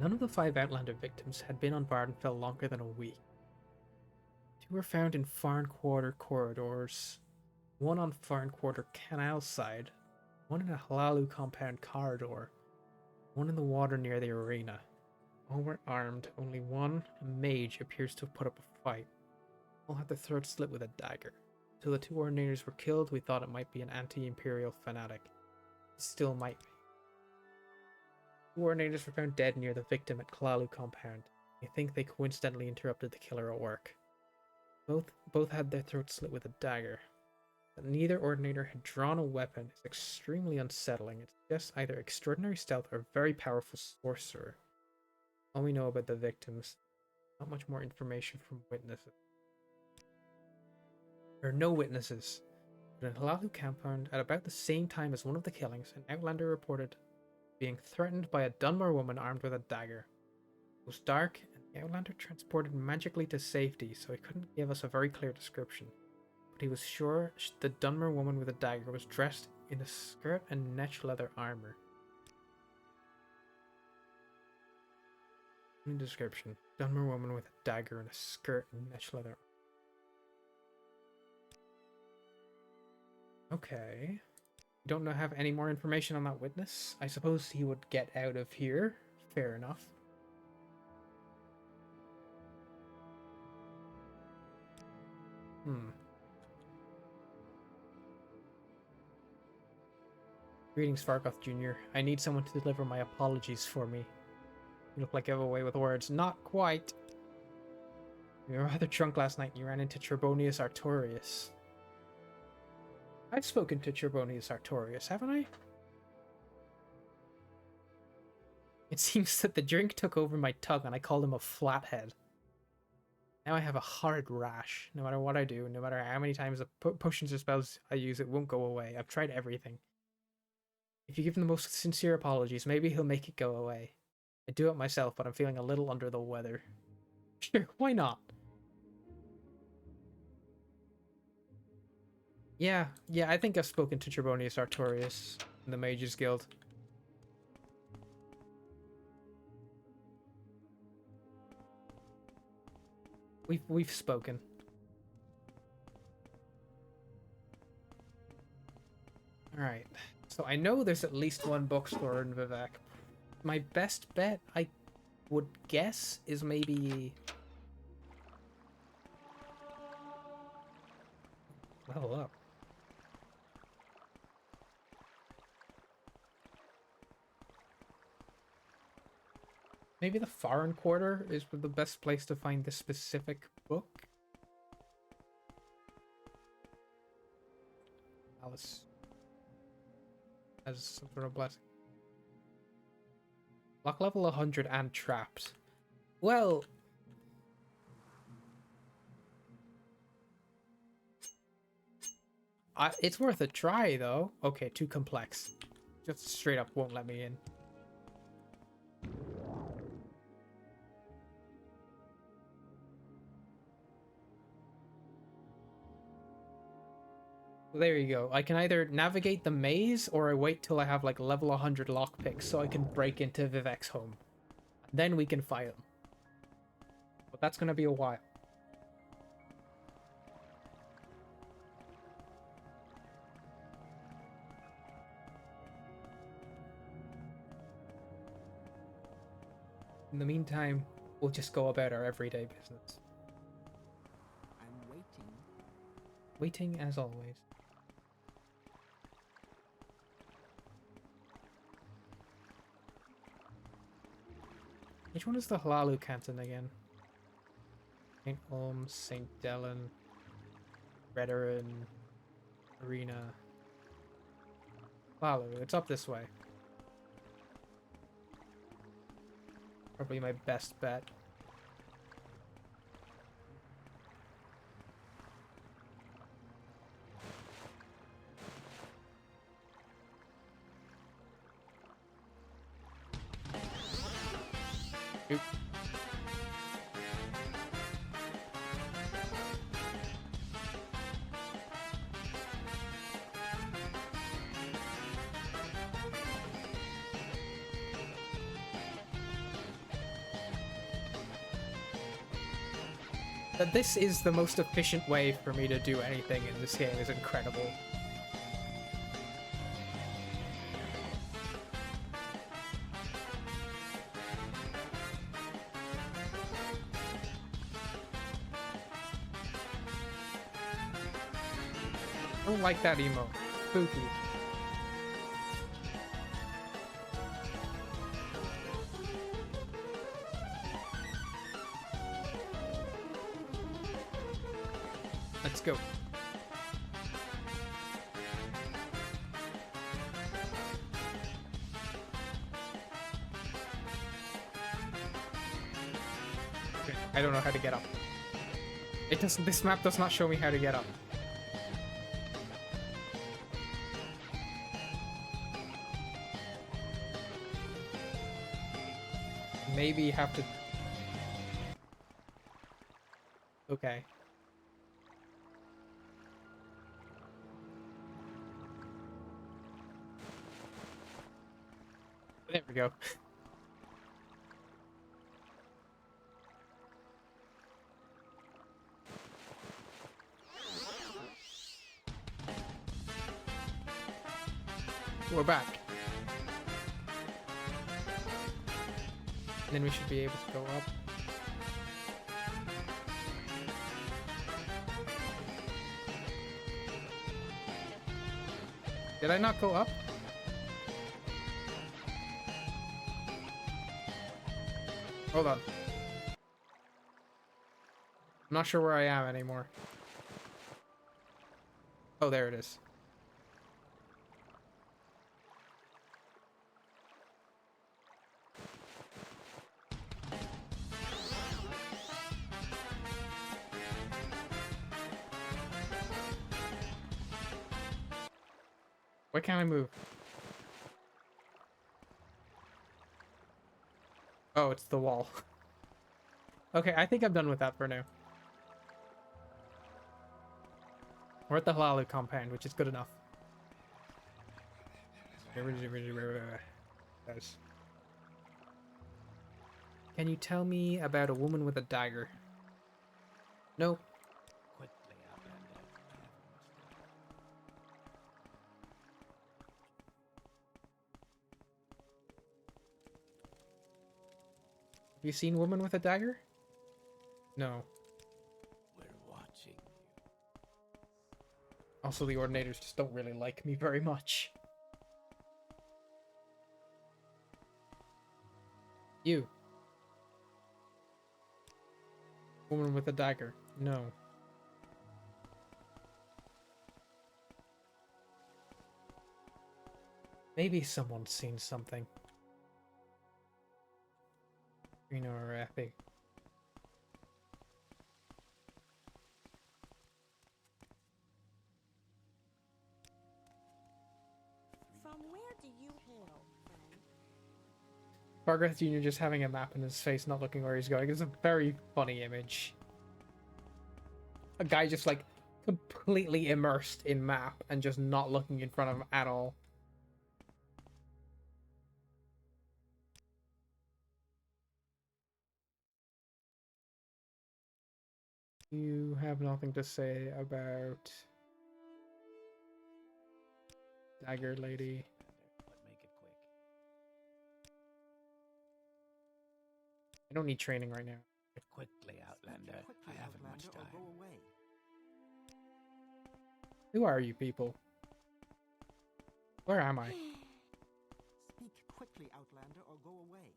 None of the 5 Outlander victims had been on Vardenfell longer than a week. 2 were found in Farn Quarter corridors, 1 on Farn Quarter canal side, 1 in a Halalu compound corridor, 1 in the water near the arena. All were armed, only 1, a mage, appears to have put up a fight. All had their throats slit with a dagger. Until the 2 Ordinators were killed, we thought it might be an anti-Imperial fanatic. It still might be. 2 Ordinators were found dead near the victim at Kalalu compound. I think they coincidentally interrupted the killer at work. Both had their throats slit with a dagger. That neither Ordinator had drawn a weapon is extremely unsettling. It suggests either extraordinary stealth or very powerful sorcerer. All we know about the victims. Not much more information from witnesses. There are no witnesses. But in Halalu compound, at about the same time as one of the killings, an Outlander reported being threatened by a Dunmer woman armed with a dagger. It was dark, and the Outlander transported magically to safety, so he couldn't give us a very clear description. But he was sure the Dunmer woman with a dagger was dressed in a skirt and netch leather armor. In description, Dunmer woman with a dagger and a skirt and netch leather. Okay. We don't have any more information on that witness. I suppose he would get out of here. Fair enough. Greetings, Fargoth Jr. I need someone to deliver my apologies for me. You look like you have a way with words. Not quite. You were rather drunk last night and you ran into Trebonius Artorius. I've spoken to Trebonius Artorius, haven't I? It seems that the drink took over my tongue and I called him a flathead. Now I have a horrid rash. No matter what I do, no matter how many times the potions or spells I use, it won't go away. I've tried everything. If you give him the most sincere apologies, maybe he'll make it go away. I do it myself, but I'm feeling a little under the weather. Sure, why not? Yeah, I think I've spoken to Trebonius Artorius in the Mages Guild. We've spoken. Alright. So I know there's at least one bookstore in Vivek. My best bet, I would guess, is maybe... Level up. Maybe the Foreign Quarter is the best place to find this specific book. Alice has some sort of blessing. Lock level 100 and trapped. Well... it's worth a try, though. Okay, too complex. Just straight up won't let me in. There you go. I can either navigate the maze or I wait till I have like level 100 lockpicks so I can break into Vivek's home. Then we can fight him. But that's gonna be a while. In the meantime, we'll just go about our everyday business.
I'm waiting.
Waiting as always. Which one is the Hlalu canton again? St. Ulm, St. Delen, Redarin, Arena. Hlalu, it's up this way. Probably my best bet. Oop. That this is the most efficient way for me to do anything in this game is incredible. I don't like that emote. Spooky. Let's go. Okay, I don't know how to get up. It doesn't. This map does not show me how to get up. Maybe you have to. Okay. There we go. We're back. And then we should be able to go up. Did I not go up? Hold on. I'm not sure where I am anymore. Oh, there it is. Why can't I move? Oh, it's the wall. Okay, I think I'm done with that for now. We're at the Hlalu compound, which is good enough. Guys. Can you tell me about a woman with a dagger? No.
Quickly, Outlander. I have
Have you seen woman with a dagger? No.
We're watching you.
Also, the Ordinators just don't really like me very much. You. Woman with a dagger. No. Maybe someone's seen something. Reno or Epi.
From where do you hail, friend?
Fargrath Jr. just having a map in his face, not looking where he's going. It's a very funny image. A guy just like completely immersed in map and just not looking in front of him at all. You have nothing to say about Dagger Lady.
But make it quick.
I don't need training right now.
Quickly, Outlander.
Quickly,
I haven't much
Outlander,
time.
or go away.
Who are you people? Where am I?
Speak quickly, Outlander, or go away.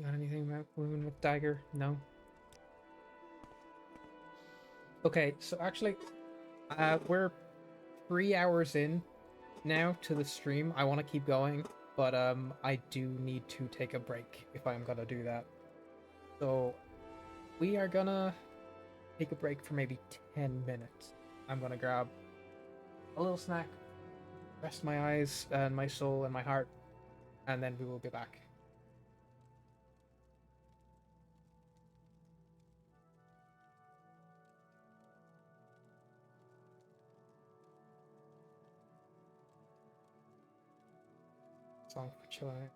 Got anything about women with dagger? No. Okay, so actually, we're 3 hours in now to the stream. I want to keep going, but I do need to take a break if I'm gonna do that. So we are gonna take a break for maybe 10 minutes. I'm gonna grab a little snack, rest my eyes and my soul and my heart, and then we will be back. Song for chilling.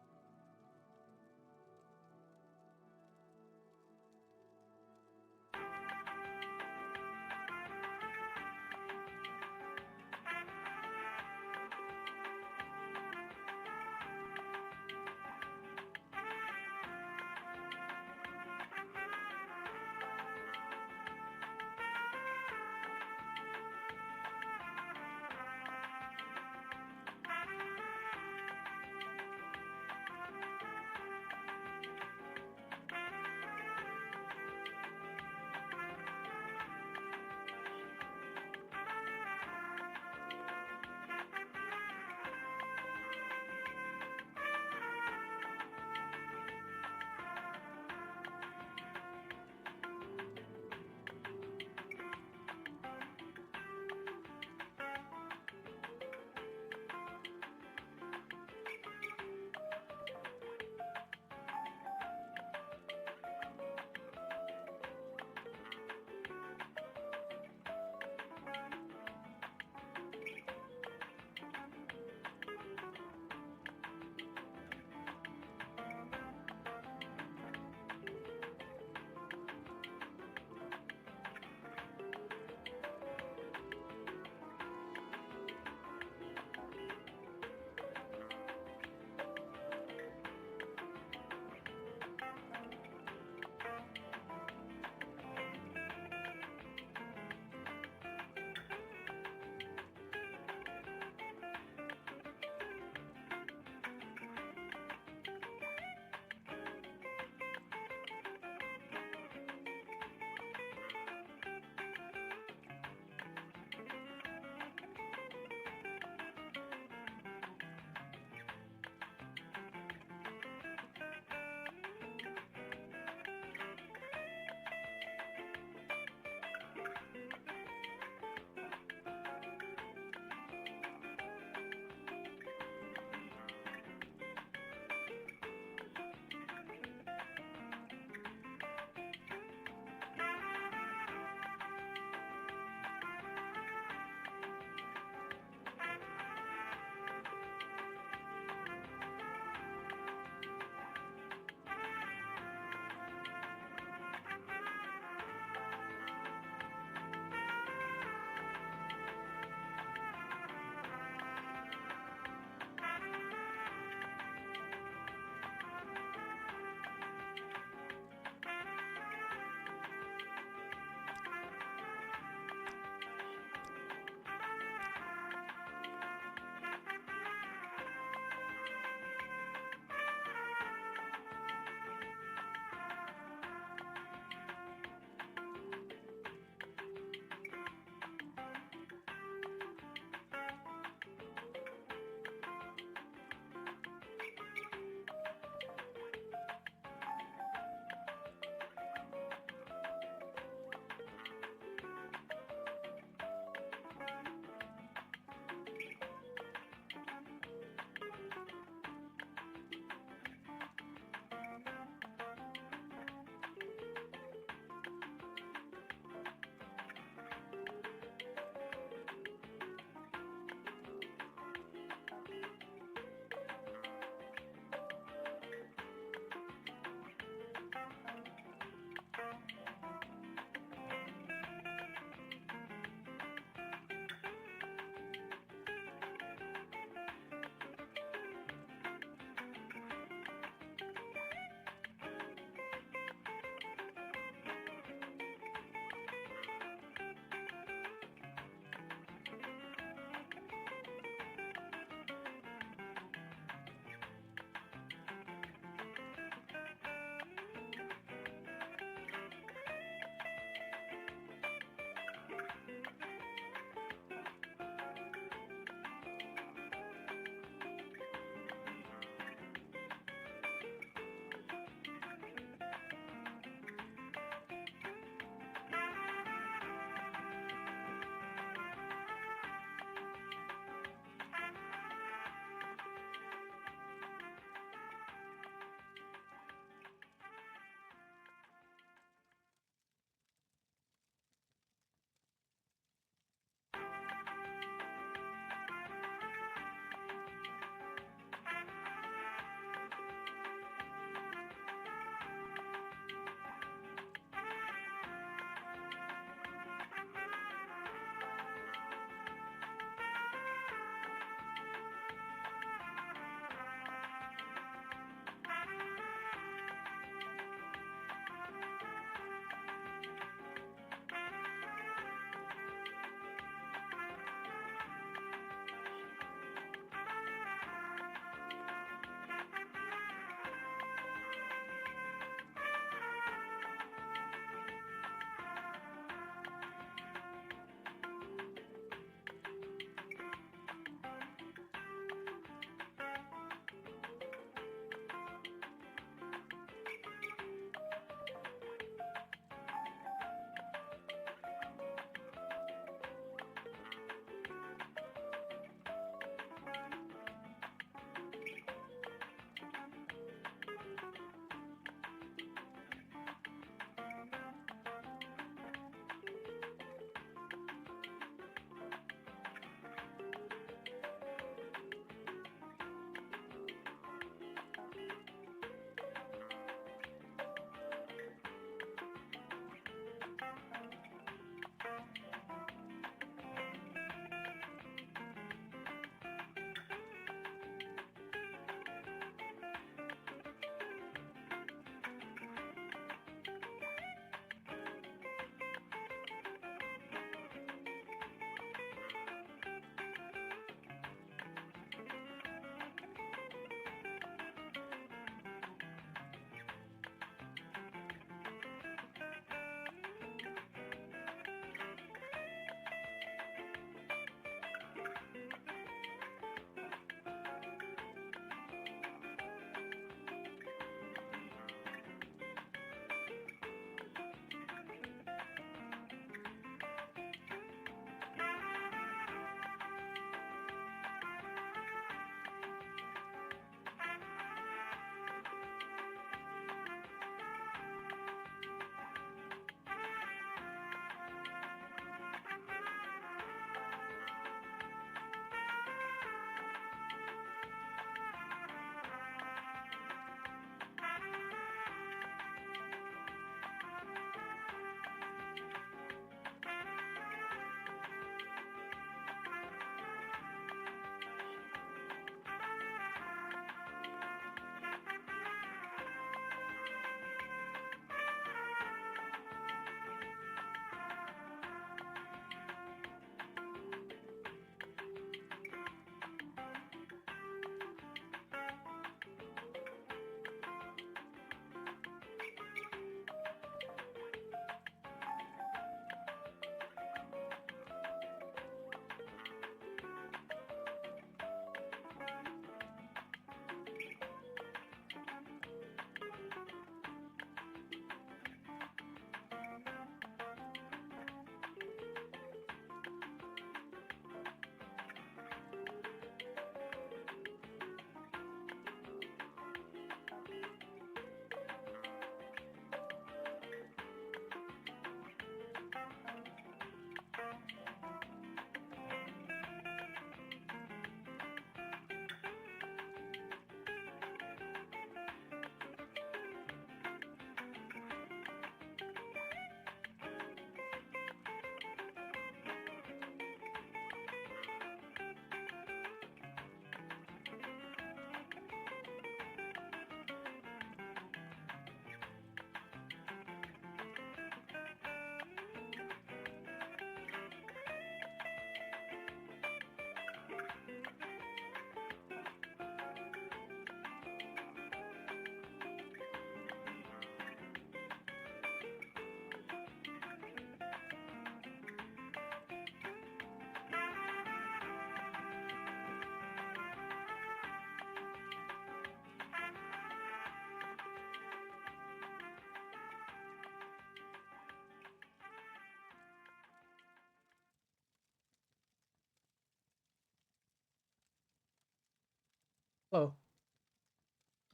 Hello.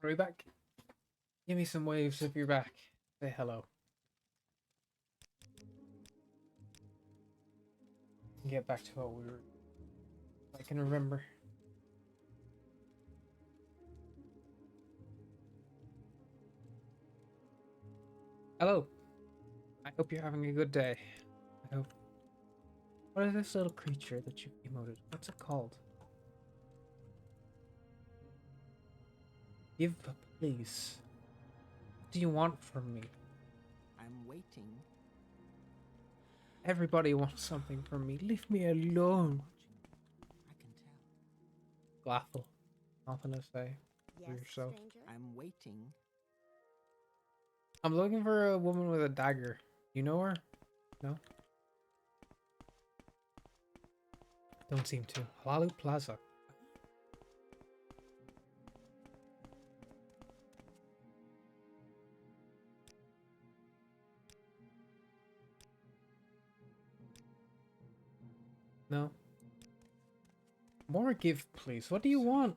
Are we back? Give me some waves if you're back. Say hello. Get back to what we were. I can remember. Hello. I hope you're having a good day. I hope. What is this little creature that you emoted? What's it called? Give, please. What do you want from me?
I'm waiting.
Everybody wants something from me. Leave me alone.
I can tell.
Glaffle. Nothing to say for
Yes,
yourself.
stranger.
I'm waiting.
I'm looking for a woman with a dagger. You know her? No? Don't seem to. Halalu Plaza. No. More give, please. What do you want?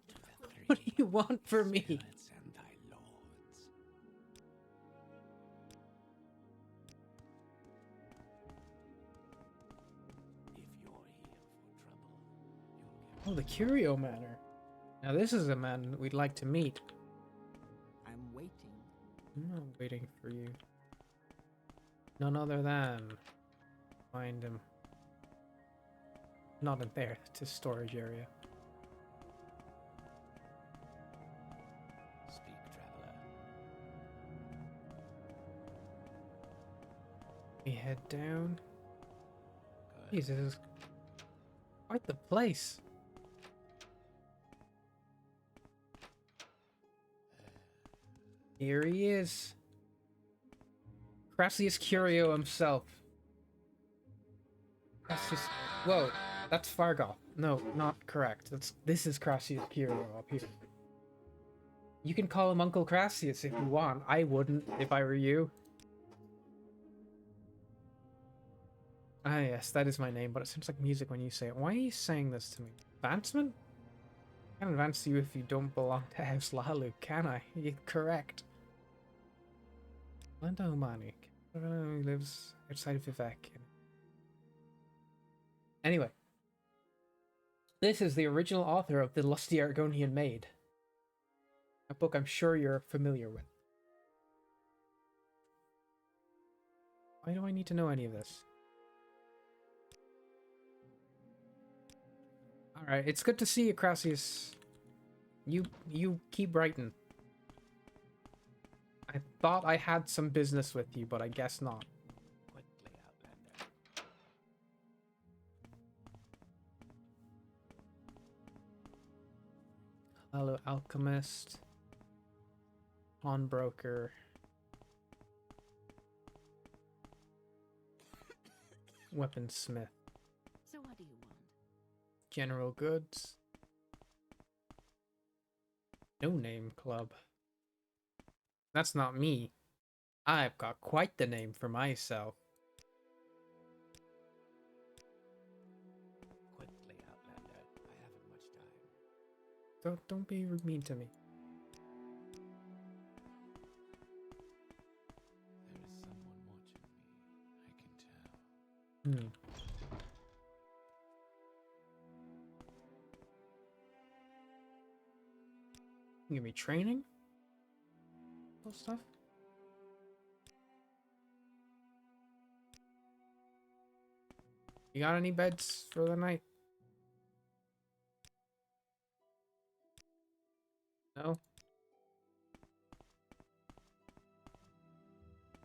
What do you want for me?
Spirits and thy lords. If you're here for trouble, you'll get
Oh, the Curio Manor. Now this is a man we'd like to meet.
I'm waiting.
I'm not waiting for you. None other than... Find him. Not in there. It's his storage area.
speak, traveler.
We head down.
Good.
Jesus, this is quite the place. Here he is. Crassius Curio himself. Crassius... Whoa, that's Fargoth. No, not correct. This is Crassius Curio up here. You can call him Uncle Crassius if you want. I wouldn't if I were you. Ah yes, that is my name, but it sounds like music when you say it. Why are you saying this to me? Advancement? I can't advance you if you don't belong to House Lahalu, can I? You're correct. Linda Omani lives outside of Vivek. Anyway. This is the original author of The Lusty Argonian Maid. A book I'm sure you're familiar with. Why do I need to know any of this? Alright, it's good to see you, Crassius. You keep writing. I thought I had some business with you, but I guess not.
Quickly, Outlander.
Hello, alchemist. Pawnbroker. Weaponsmith.
So what do you want?
General goods. No name club. That's not me. I've got quite the name for myself.
Quickly, Outlander. I haven't much time.
Don't be mean to me.
There is someone watching me. I can tell.
You give me training? Cool stuff. You got any beds for the night? No?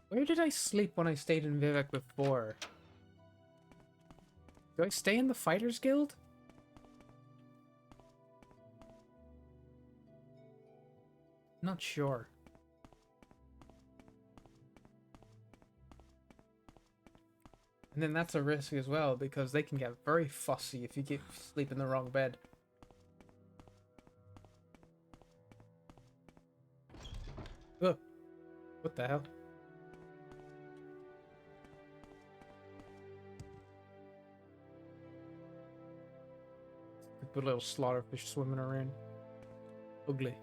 Where did I sleep when I stayed in Vivek before? Do I stay in the Fighters Guild? Not sure. And then that's a risk as well, because they can get very fussy if you sleep in the wrong bed. Ugh. What the hell? Good little slaughterfish swimming around. Ugly.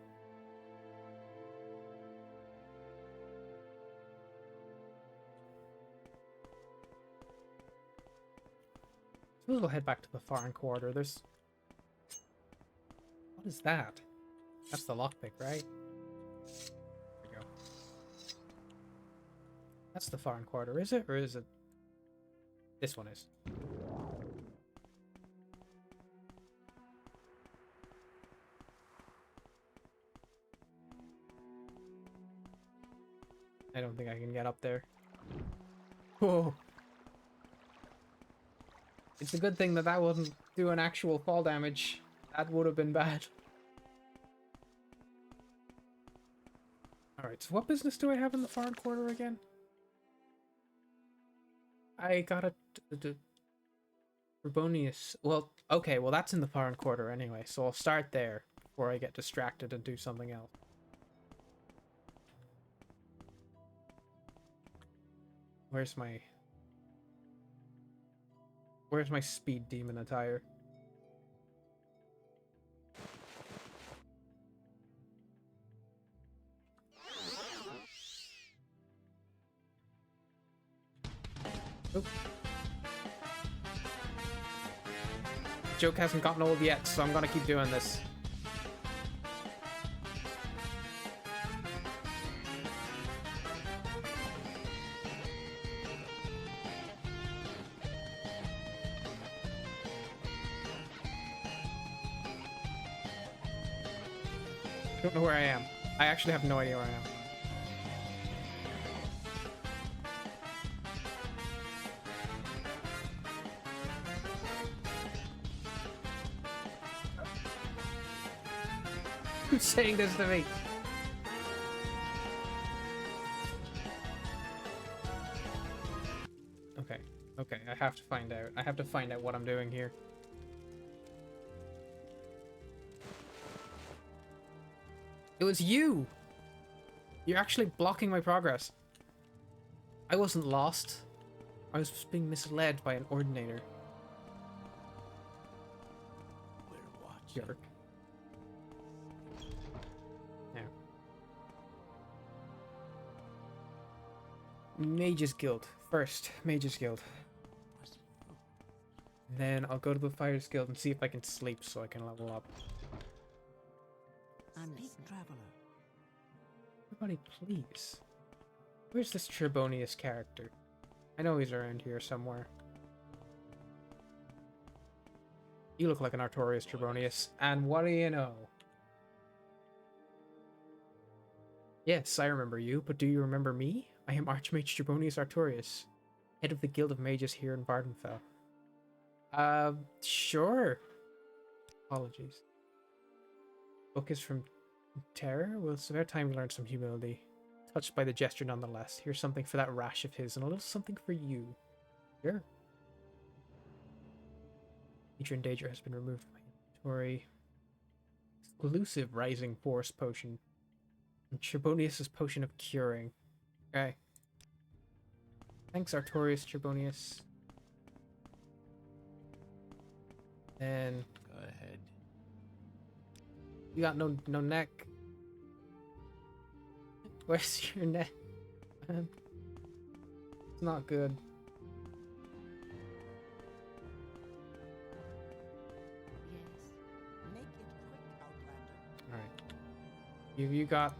Suppose we'll head back to the foreign quarter. There's... What is that? That's the lockpick, right? There we go. That's the foreign quarter, is it? Or is it... This one is. I don't think I can get up there. Whoa. It's a good thing that that wasn't doing actual fall damage. That would have been bad. Alright, so what business do I have in the foreign quarter again? I got a... Trebonius. Well, okay, well that's in the foreign quarter anyway, so I'll start there before I get distracted and do something else. Where's my speed demon attire? Oop. Joke hasn't gotten old yet, so I'm gonna keep doing this. I don't know where I am. I actually have no idea where I am. Who's saying this to me? Okay, okay, I have to find out. I have to find out what I'm doing here. It was you! You're actually blocking my progress. I wasn't lost. I was just being misled by an ordinator.
We're watching.
Jerk. Now. Mage's Guild. First, Mage's Guild. Then I'll go to the Fighters Guild and see if I can sleep so I can level up.
Speak, traveler.
Everybody, please. Where's this Trebonius character? I know he's around here somewhere. You look like an Artorias Trebonius, and what do you know? Yes, I remember you, but do you remember me? I am Archmage Trebonius Artorias, head of the Guild of Mages here in Vardenfell. Sure. Apologies. Book is from Terror? Well, it's about time you learned some humility. Touched by the gesture nonetheless. Here's something for that rash of his, and a little something for you. Sure. Feature and danger has been removed from my inventory. Exclusive Rising Force potion. And Trebonius' potion of curing. Okay. Thanks, Artorias Trebonius. And
Go ahead.
you got no neck. Where's your neck? Man. It's not good.
Yes.
Make it quick, Outlander.
Alright. You got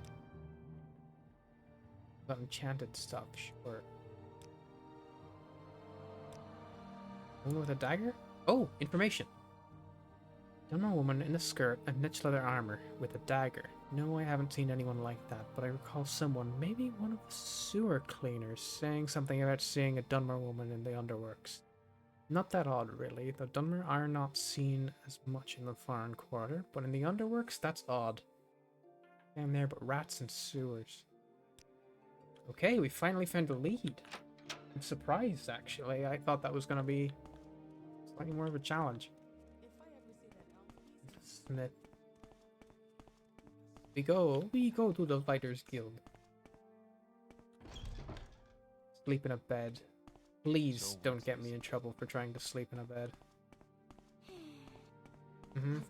enchanted stuff, sure. Woman with a dagger? Oh, information. Dunmer woman in a skirt and niche leather armor with a dagger. No, I haven't seen anyone like that, but I recall someone, maybe one of the sewer cleaners, saying something about seeing a Dunmer woman in the underworks. Not that odd, really, though Dunmer are not seen as much in the foreign quarter, but in the underworks, that's odd. Damn there, but rats and sewers. Okay, we finally found a lead. I'm surprised, actually. I thought that was going to be slightly more of a challenge. Smith. We go to the Fighters Guild. Sleep in a bed. Please
So
don't get me in trouble for trying to sleep in a bed.
Of course.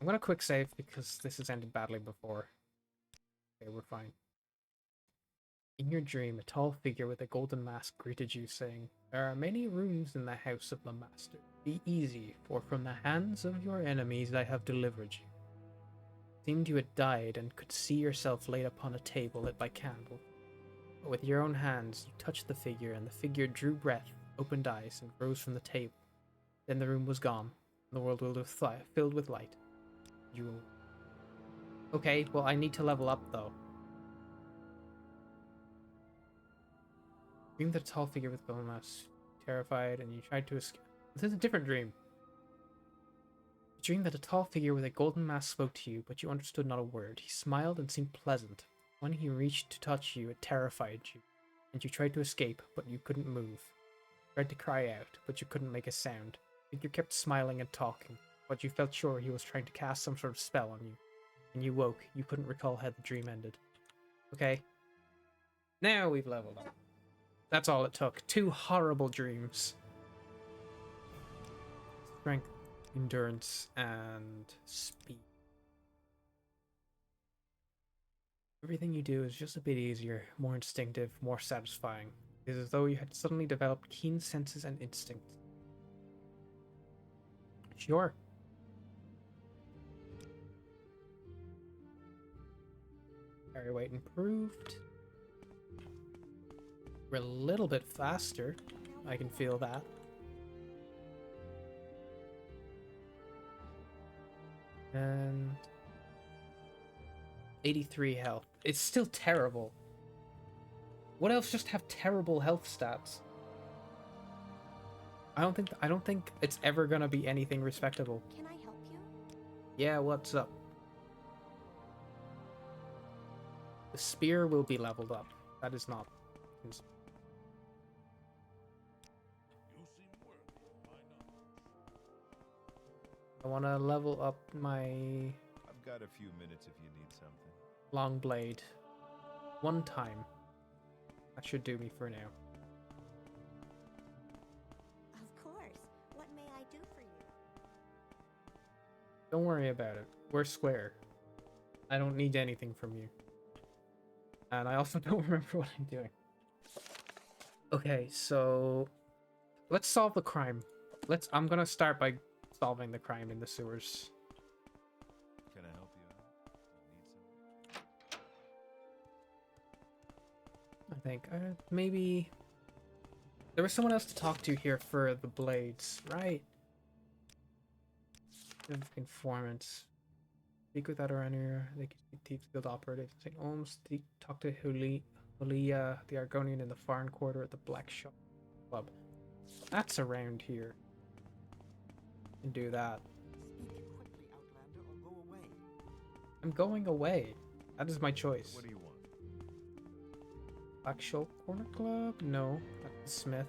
What may I do for you?
I'm gonna quick save because this has ended badly before. Okay, we're fine. In your dream, a tall figure with a golden mask greeted you, saying, "There are many rooms in the house of the master. Be easy, for from the hands of your enemies I have delivered you." It seemed you had died and could see yourself laid upon a table lit by candle. But with your own hands, you touched the figure, and the figure drew breath, opened eyes, and rose from the table. Then the room was gone, and the world was filled with light. You... Okay, well, I need to level up, though. Dreamed that a tall figure with golden mask, terrified, and you tried to escape. This is a different dream. You dreamed that a tall figure with a golden mask spoke to you, but you understood not a word. He smiled and seemed pleasant. When he reached to touch you, it terrified you, and you tried to escape, but you couldn't move. You tried to cry out, but you couldn't make a sound. The figure kept smiling and talking, but you felt sure he was trying to cast some sort of spell on you. When you woke, you couldn't recall how the dream ended. Okay. Now we've leveled up. That's all it took. 2 horrible dreams. Strength, endurance, and speed. Everything you do is just a bit easier, more instinctive, more satisfying. It is as though you had suddenly developed keen senses and instincts. Sure. Carry weight improved. We're a little bit faster. I can feel that. And 83 health. It's still terrible. What else just have terrible health stats? I don't think it's ever gonna be anything respectable.
Can I help you?
Yeah, what's up? The spear will be leveled up. That is not.
You seem worthy of my knowledge.
I want to level up my
I've got a few minutes if you need something.
long blade. 1 time. That should do me for now.
Of course. What may I do for you?
Don't worry about it. We're square. I don't need anything from you. And I also don't remember what I'm doing. Okay, so let's solve the crime. I'm gonna start by solving the crime in the sewers.
Can I help you out? Need something?
I think maybe there was someone else to talk to here for the blades, right? Informants. Speak with other enemy. They can speak Thieves Guild operatives. St. Olms. Talk to Hulia, the Argonian in the foreign quarter at the Black Shop Club. That's around here. Can do that.
Speak quickly, Outlander, or go away.
I'm going away. That is my choice.
What do you want?
Black Shop Corner Club? No, that's the Smith.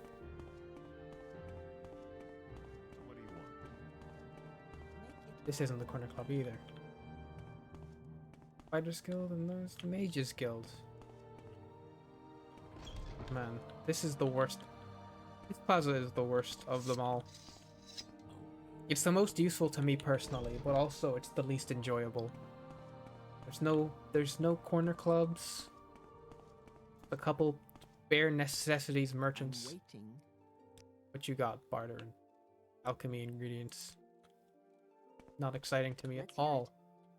What do you want?
This isn't the Corner Club either. Fighters Guild and there's the Mages Guild. Man, this is the worst. This plaza is the worst of them all. It's the most useful to me personally, but also it's the least enjoyable. There's no corner clubs. A couple bare necessities merchants.
I'm waiting.
What you got, barter and alchemy ingredients. Not exciting to me at all.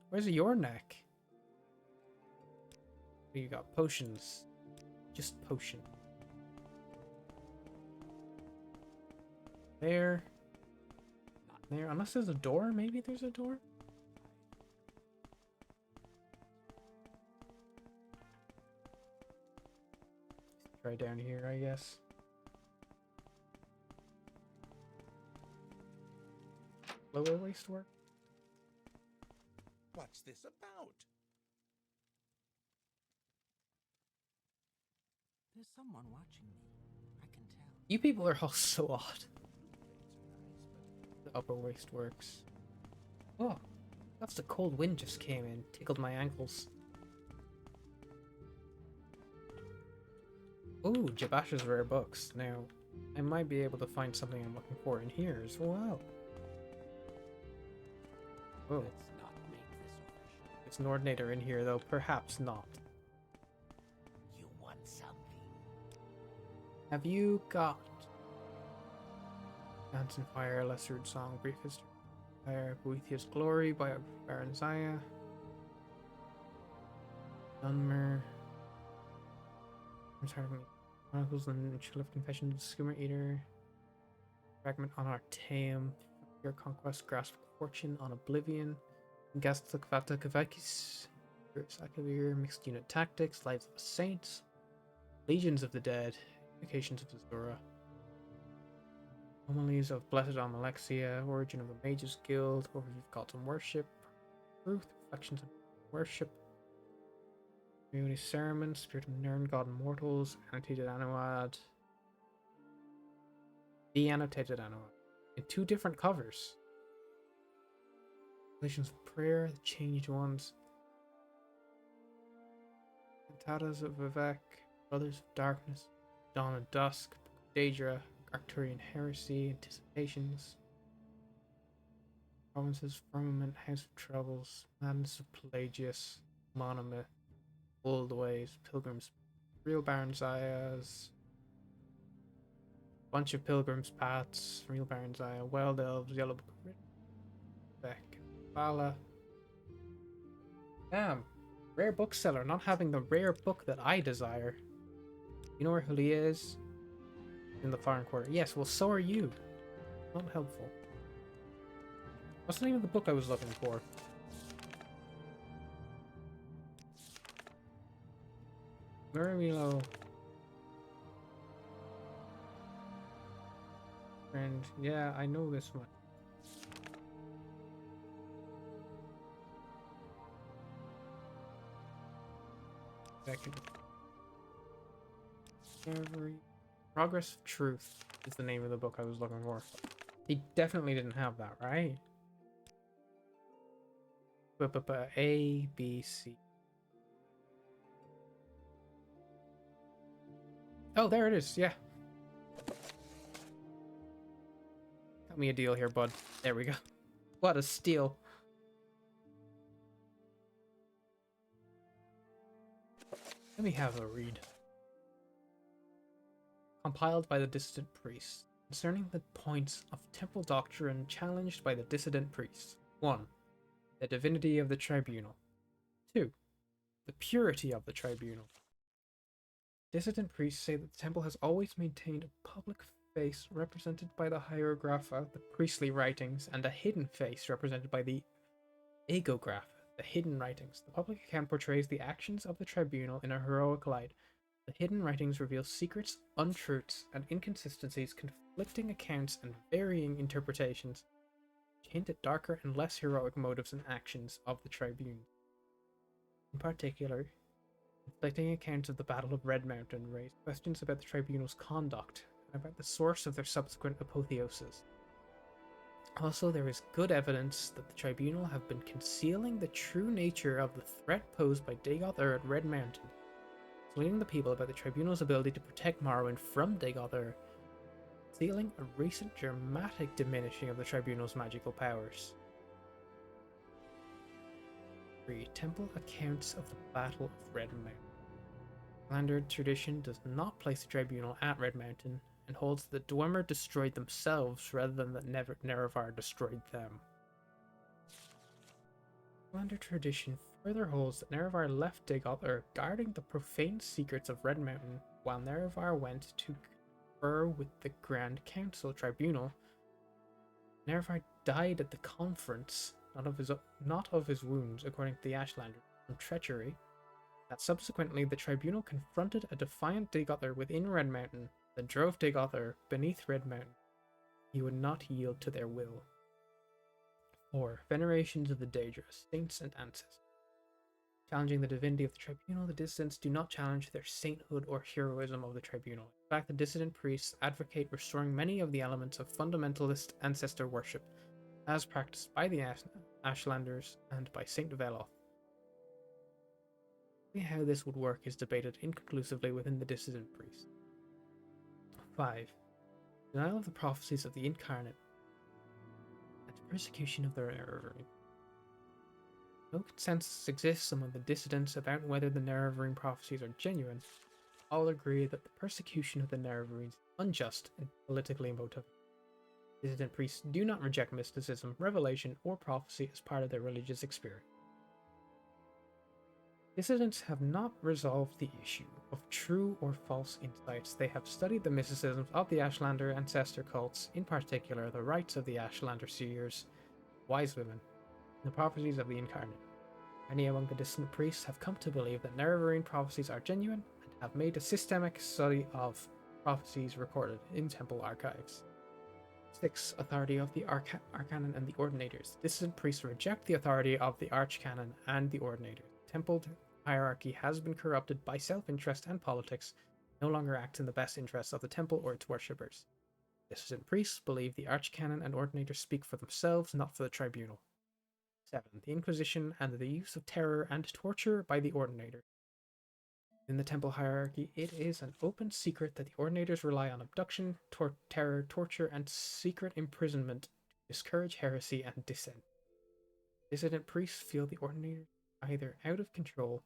Where's your neck? You got potions. Just potion. There. There. Unless there's a door. Maybe there's a door. Try down here, I guess. Lower waste work.
What's this about?
There's someone watching me. I can tell.
You people are all so odd. The upper waste works. Oh, that's the cold wind just came in. Tickled my ankles. Ooh, Jabash's rare books. Now, I might be able to find something I'm looking for in here as well. Oh,
Let's not
There's an ordinator in here, though. Perhaps not.
You want something?
Have you got Dance and Fire, Lesser Song, Brief History, Fire, Boethius Glory by Errands, Dunmer, Chronicles and Chill of Confession, Skimmer Eater, Fragment on Artaeum, Your Conquest, Grasp of Fortune on Oblivion, Gastok Vata Kavakis, Sakavir, Mixed Unit Tactics, Lives of the Saints, Legions of the Dead, Invocations of Azura, Homilies of Blessed Amalexia, Origin of the Mages Guild, Overview of Gods and Worship, Truth, Reflections of Worship, Community Sermon, Spirit of Nern, God and Mortals, Annotated Annuad, The Annotated Annuad, in 2 different covers. Relations of Prayer, the Changed Ones, Cantatas of Vivek, Brothers of Darkness, Dawn and Dusk, Daedra, Arcturian Heresy, Anticipations, Provinces, Firmament, House of Troubles, Madness of Pelagius, Monomyth, Old Ways, Pilgrims, Real Baron's Ayahs, Bunch of Pilgrims' Paths, Real Baron's Ayah, Wild Elves, Yellow Book of Beck, Vala. Damn, rare bookseller, not having the rare book that I desire. You know where Hulia is? In the Foreign Quarter. Yes, well, so are you. Not helpful. What's the name of the book I was looking for? Murmilo. Friend, yeah, I know this one. Second. Progress of Truth is the name of the book I was looking for. He definitely didn't have that, right? A, B, C. Oh, there it is, yeah. Got me a deal here, bud. There we go. What a steal. Let me have a read. Compiled by the dissident priests, concerning the points of temple doctrine challenged by the dissident priests. 1. The divinity of the tribunal. 2. The purity of the tribunal. Dissident priests say that the temple has always maintained a public face represented by the hieroglypha, the priestly writings, and a hidden face represented by the agograph, the hidden writings. The public account portrays the actions of the tribunal in a heroic light. The hidden writings reveal secrets, untruths, and inconsistencies, conflicting accounts, and varying interpretations, which hint at darker and less heroic motives and actions of the tribune. In particular, conflicting accounts of the Battle of Red Mountain raise questions about the tribunal's conduct and about the source of their subsequent apotheosis. Also, there is good evidence that the tribunal have been concealing the true nature of the threat posed by Dagoth at Red Mountain, persuading the people about the tribunal's ability to protect Morrowind from Dagoth, concealing a recent dramatic diminishing of the tribunal's magical powers. 3. Temple accounts of the Battle of Red Mountain. Standard tradition does not place the tribunal at Red Mountain, and holds that Dwemer destroyed themselves rather than that Nerevar destroyed them. Standard tradition further holds that Nerevar left Dagoth guarding the profane secrets of Red Mountain, while Nerevar went to confer with the Grand Council Tribunal. Nerevar died at the conference, not of his wounds, according to the Ashlander, from treachery. That subsequently the Tribunal confronted a defiant Dagoth within Red Mountain, that drove Dagoth beneath Red Mountain. He would not yield to their will. 4. Venerations of the Daedra, Saints and Ancestors. Challenging the divinity of the Tribunal, the dissidents do not challenge their sainthood or heroism of the Tribunal. In fact, the dissident priests advocate restoring many of the elements of fundamentalist ancestor worship, as practiced by the Ashlanders and by Saint Veloth. How this would work is debated inconclusively within the dissident priests. 5. Denial of the prophecies of the Incarnate and persecution of their error. No consensus exists among the dissidents about whether the Nerevarine prophecies are genuine. All agree that the persecution of the Nerevarines is unjust and politically motivated. Dissident priests do not reject mysticism, revelation, or prophecy as part of their religious experience. Dissidents have not resolved the issue of true or false insights. They have studied the mysticisms of the Ashlander ancestor cults, in particular the rites of the Ashlander seers, wise women, and the prophecies of the incarnate. Many among the dissident priests have come to believe that Nerevarine prophecies are genuine and have made a systematic study of prophecies recorded in temple archives. 6. Authority of the Arcanon and the Ordinators. Dissident priests reject the authority of the Archcanon and the Ordinators. Temple hierarchy has been corrupted by self-interest and politics, no longer acts in the best interests of the temple or its worshippers. Dissident priests believe the Archcanon and Ordinators speak for themselves, not for the tribunal. 7. The Inquisition and the use of terror and torture by the Ordinators. In the temple hierarchy, it is an open secret that the Ordinators rely on abduction, terror, torture, and secret imprisonment to discourage heresy and dissent. Dissident priests feel the Ordinators are either out of control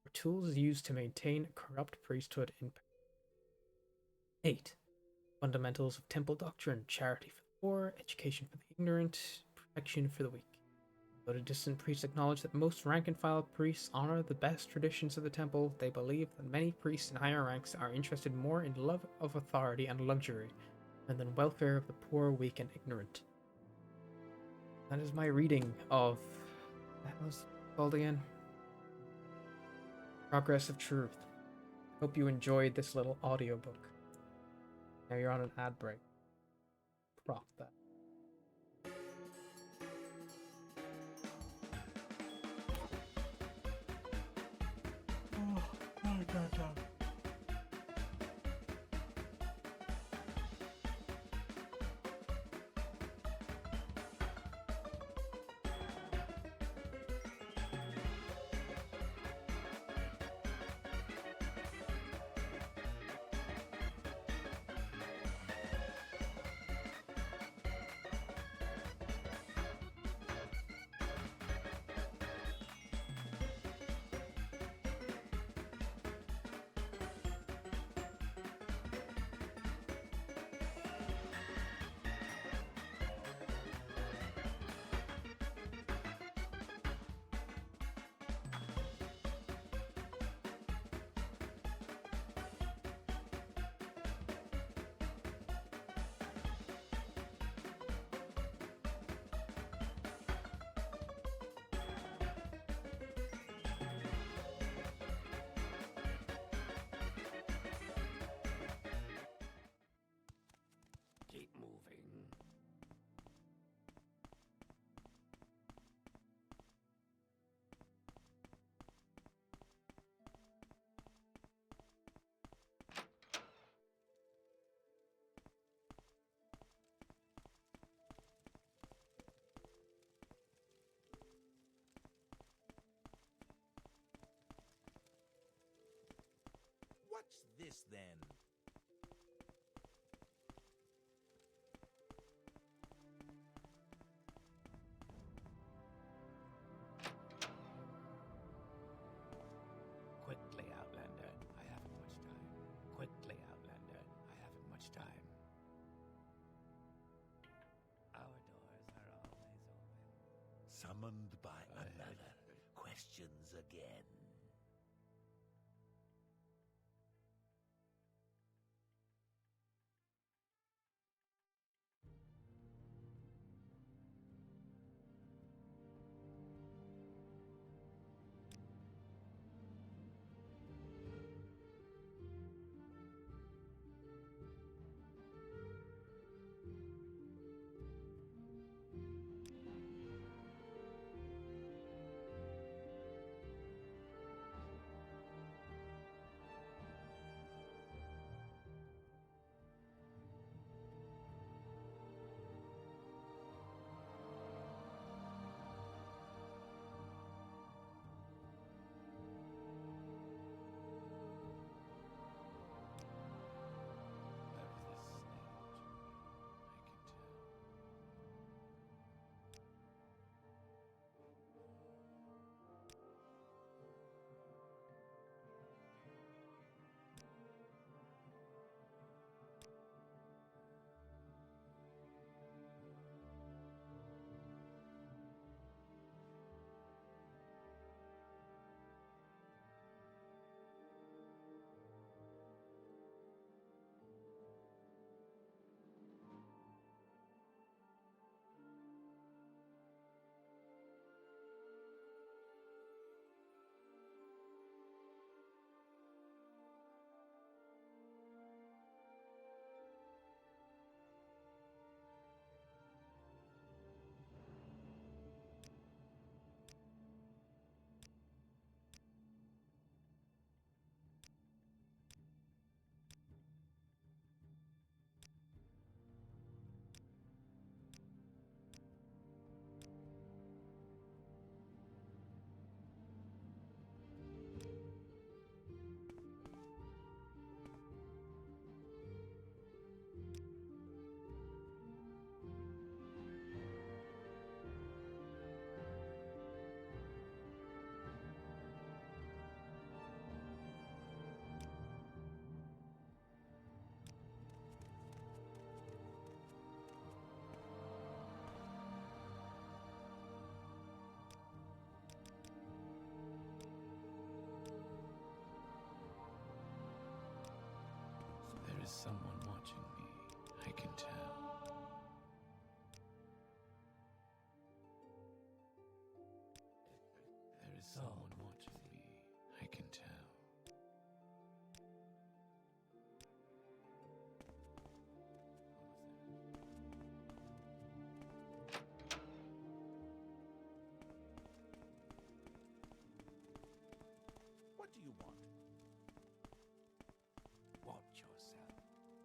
or tools used to maintain a corrupt priesthood in power. 8. Fundamentals of temple doctrine: charity for the poor, education for the ignorant, protection for the weak. Though the dissident priests acknowledge that most rank-and-file priests honor the best traditions of the temple, they believe that many priests in higher ranks are interested more in love of authority and luxury than the welfare of the poor, weak, and ignorant. That is my reading of... That was called again? Progress of Truth. Hope you enjoyed this little audiobook. Now you're on an ad break. Prop that.
Keep moving.
What's this then?
Quickly, Outlander. I haven't much time. Quickly, Outlander. I haven't much time. Our doors are always open.
Summoned by another. Questions again.
is someone watching me. I can tell. There is someone watching me. I can tell.
What do you want?
Watch yourself.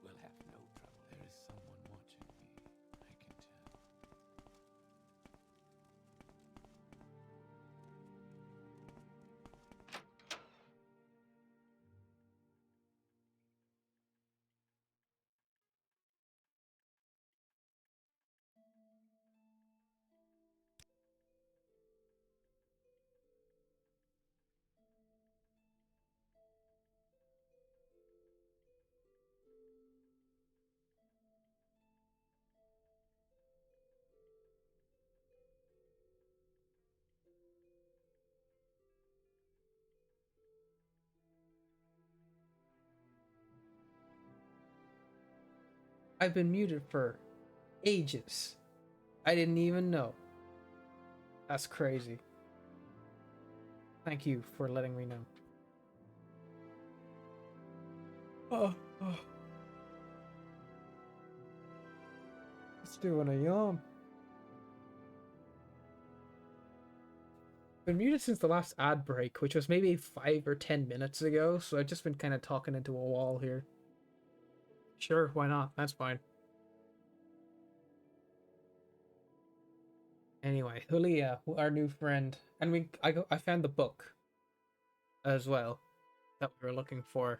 We'll have no trouble. There is someone watching me. I can tell.
I've been muted for ages. I didn't even know. That's crazy. Thank you for letting me know. Oh. It's doing a yawn. Been muted since the last ad break, which was maybe 5 or 10 minutes ago, so I've just been kind of talking into a wall here. Sure, why not? That's fine. Anyway, Julia, our new friend, and I found the book as well that we were looking for.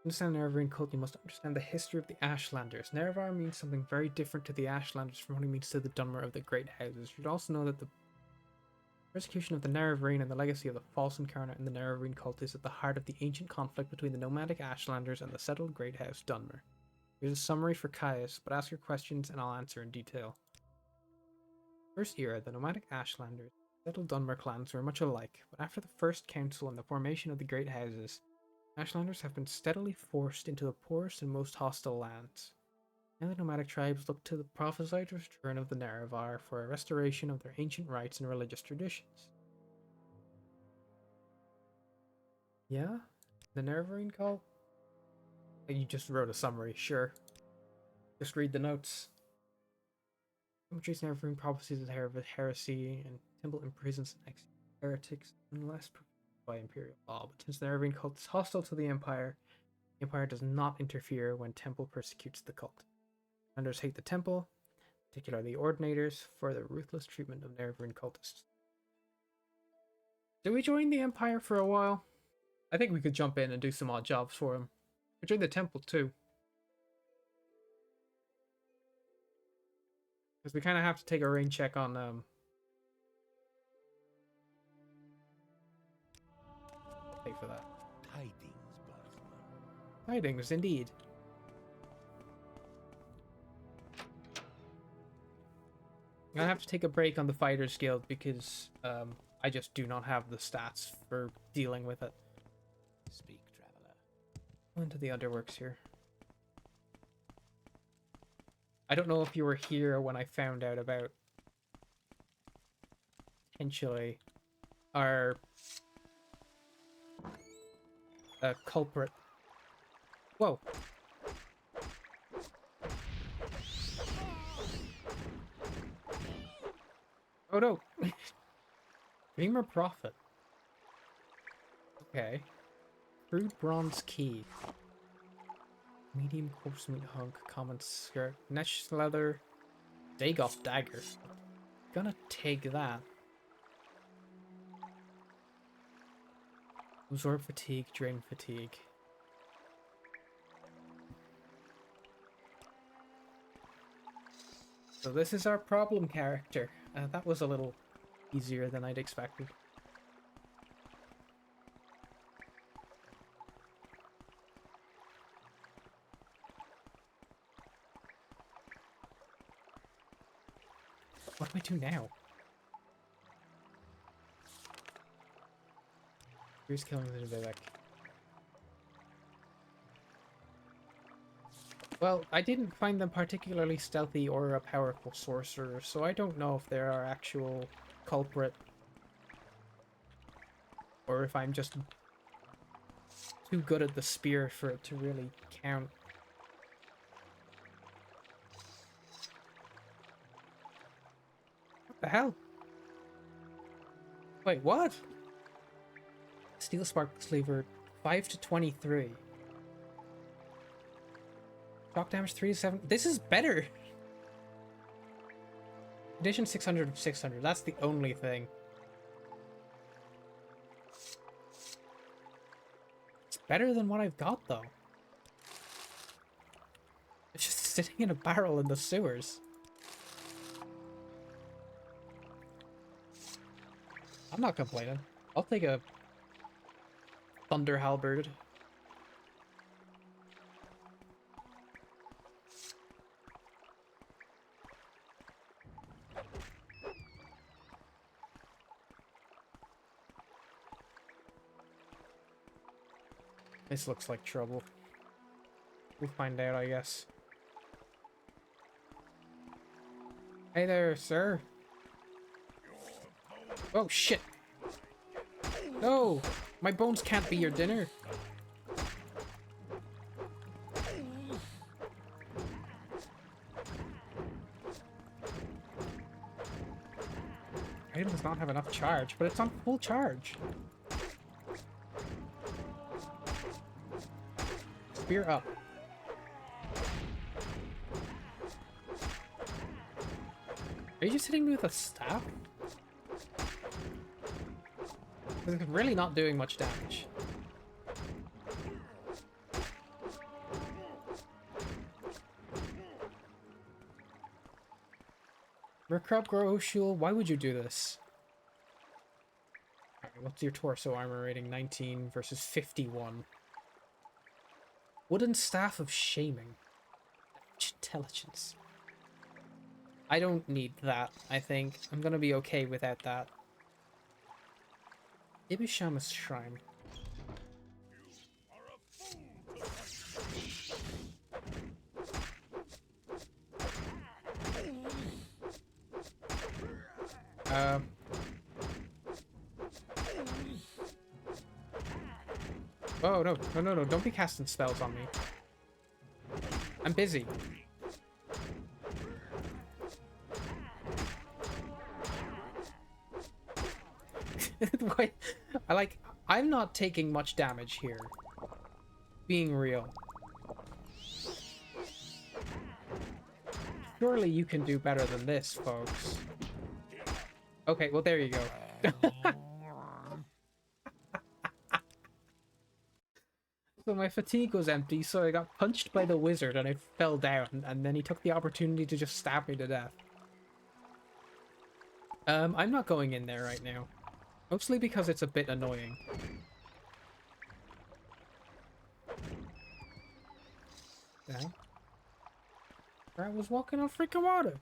Understand the Nerevarine cult, you must understand the history of the Ashlanders. Nerevar means something very different to the Ashlanders from what it means to the Dunmer of the Great Houses. You should also know that the persecution of the Nerevarine and the legacy of the false incarnate in the Nerevarine cult is at the heart of the ancient conflict between the nomadic Ashlanders and the settled Great House Dunmer. Here's a summary for Caius, but ask your questions and I'll answer in detail. First era, the nomadic Ashlanders and settled Dunmer clans were much alike, but after the First Council and the formation of the Great Houses, Ashlanders have been steadily forced into the poorest and most hostile lands. Now the nomadic tribes look to the prophesied return of the Nerevar for a restoration of their ancient rites and religious traditions. Yeah? The Nerevarine cult? You just wrote a summary, sure. Just read the notes. Commentaries Nerevarine prophecies of heresy and temple imprisons and executes heretics unless by imperial law, but since the Nerevarine cult is hostile to the Empire does not interfere when temple persecutes the cult. Founders hate the temple, particularly the ordinators, for their ruthless treatment of Nerevarine cultists. Did we join the Empire for a while? I think we could jump in and do some odd jobs for him. We joined the temple too. Because we kind of have to take a rain check on pay for that.
Tidings, Bosman.
Tidings, indeed. I'm gonna have to take a break on the Fighters Guild because I just do not have the stats for dealing with it.
Speak, traveler.
Go into the underworks here. I don't know if you were here when I found out about potentially our culprit. Whoa. Oh no. Dreamer Prophet. Okay. Crude bronze key. Medium corpse meat hunk, common skirt, mesh leather, Dagoth dagger. Gonna take that. Absorb fatigue, drain fatigue. So this is our problem character. That was a little easier than I'd expected. What do I do now? Who's killing the Vivek? Well, I didn't find them particularly stealthy or a powerful sorcerer, so I don't know if they're our actual culprit. Or if I'm just too good at the spear for it to really count. What the hell? Wait, what? Steel Spark Cleaver 5 to 23. Shock damage 3 to 7. This is better! Addition 600 of 600. That's the only thing. It's better than what I've got, though. It's just sitting in a barrel in the sewers. I'm not complaining. I'll take a Thunder Halberd. This looks like trouble. We'll find out, I guess. Hey there, sir. Oh, shit. No! My bones can't be your dinner. Item does not have enough charge, but it's on full charge. Spear up. Are you just hitting me with a staff? It's really not doing much damage. Merkrab Groshul, why would you do this? Alright, what's your torso armor rating? 19 versus 51. Wooden Staff of Shaming. Intelligence. I don't need that, I think. I'm gonna be okay without that. Ibishama's Shrine. Oh, no. No. Don't be casting spells on me. I'm busy. Wait, I'm not taking much damage here. Being real. Surely you can do better than this, folks. Okay, well, there you go. So my fatigue was empty, so I got punched by the wizard and I fell down, and then he took the opportunity to just stab me to death. I'm not going in there right now. Mostly because it's a bit annoying. Dang. I was walking on freaking water.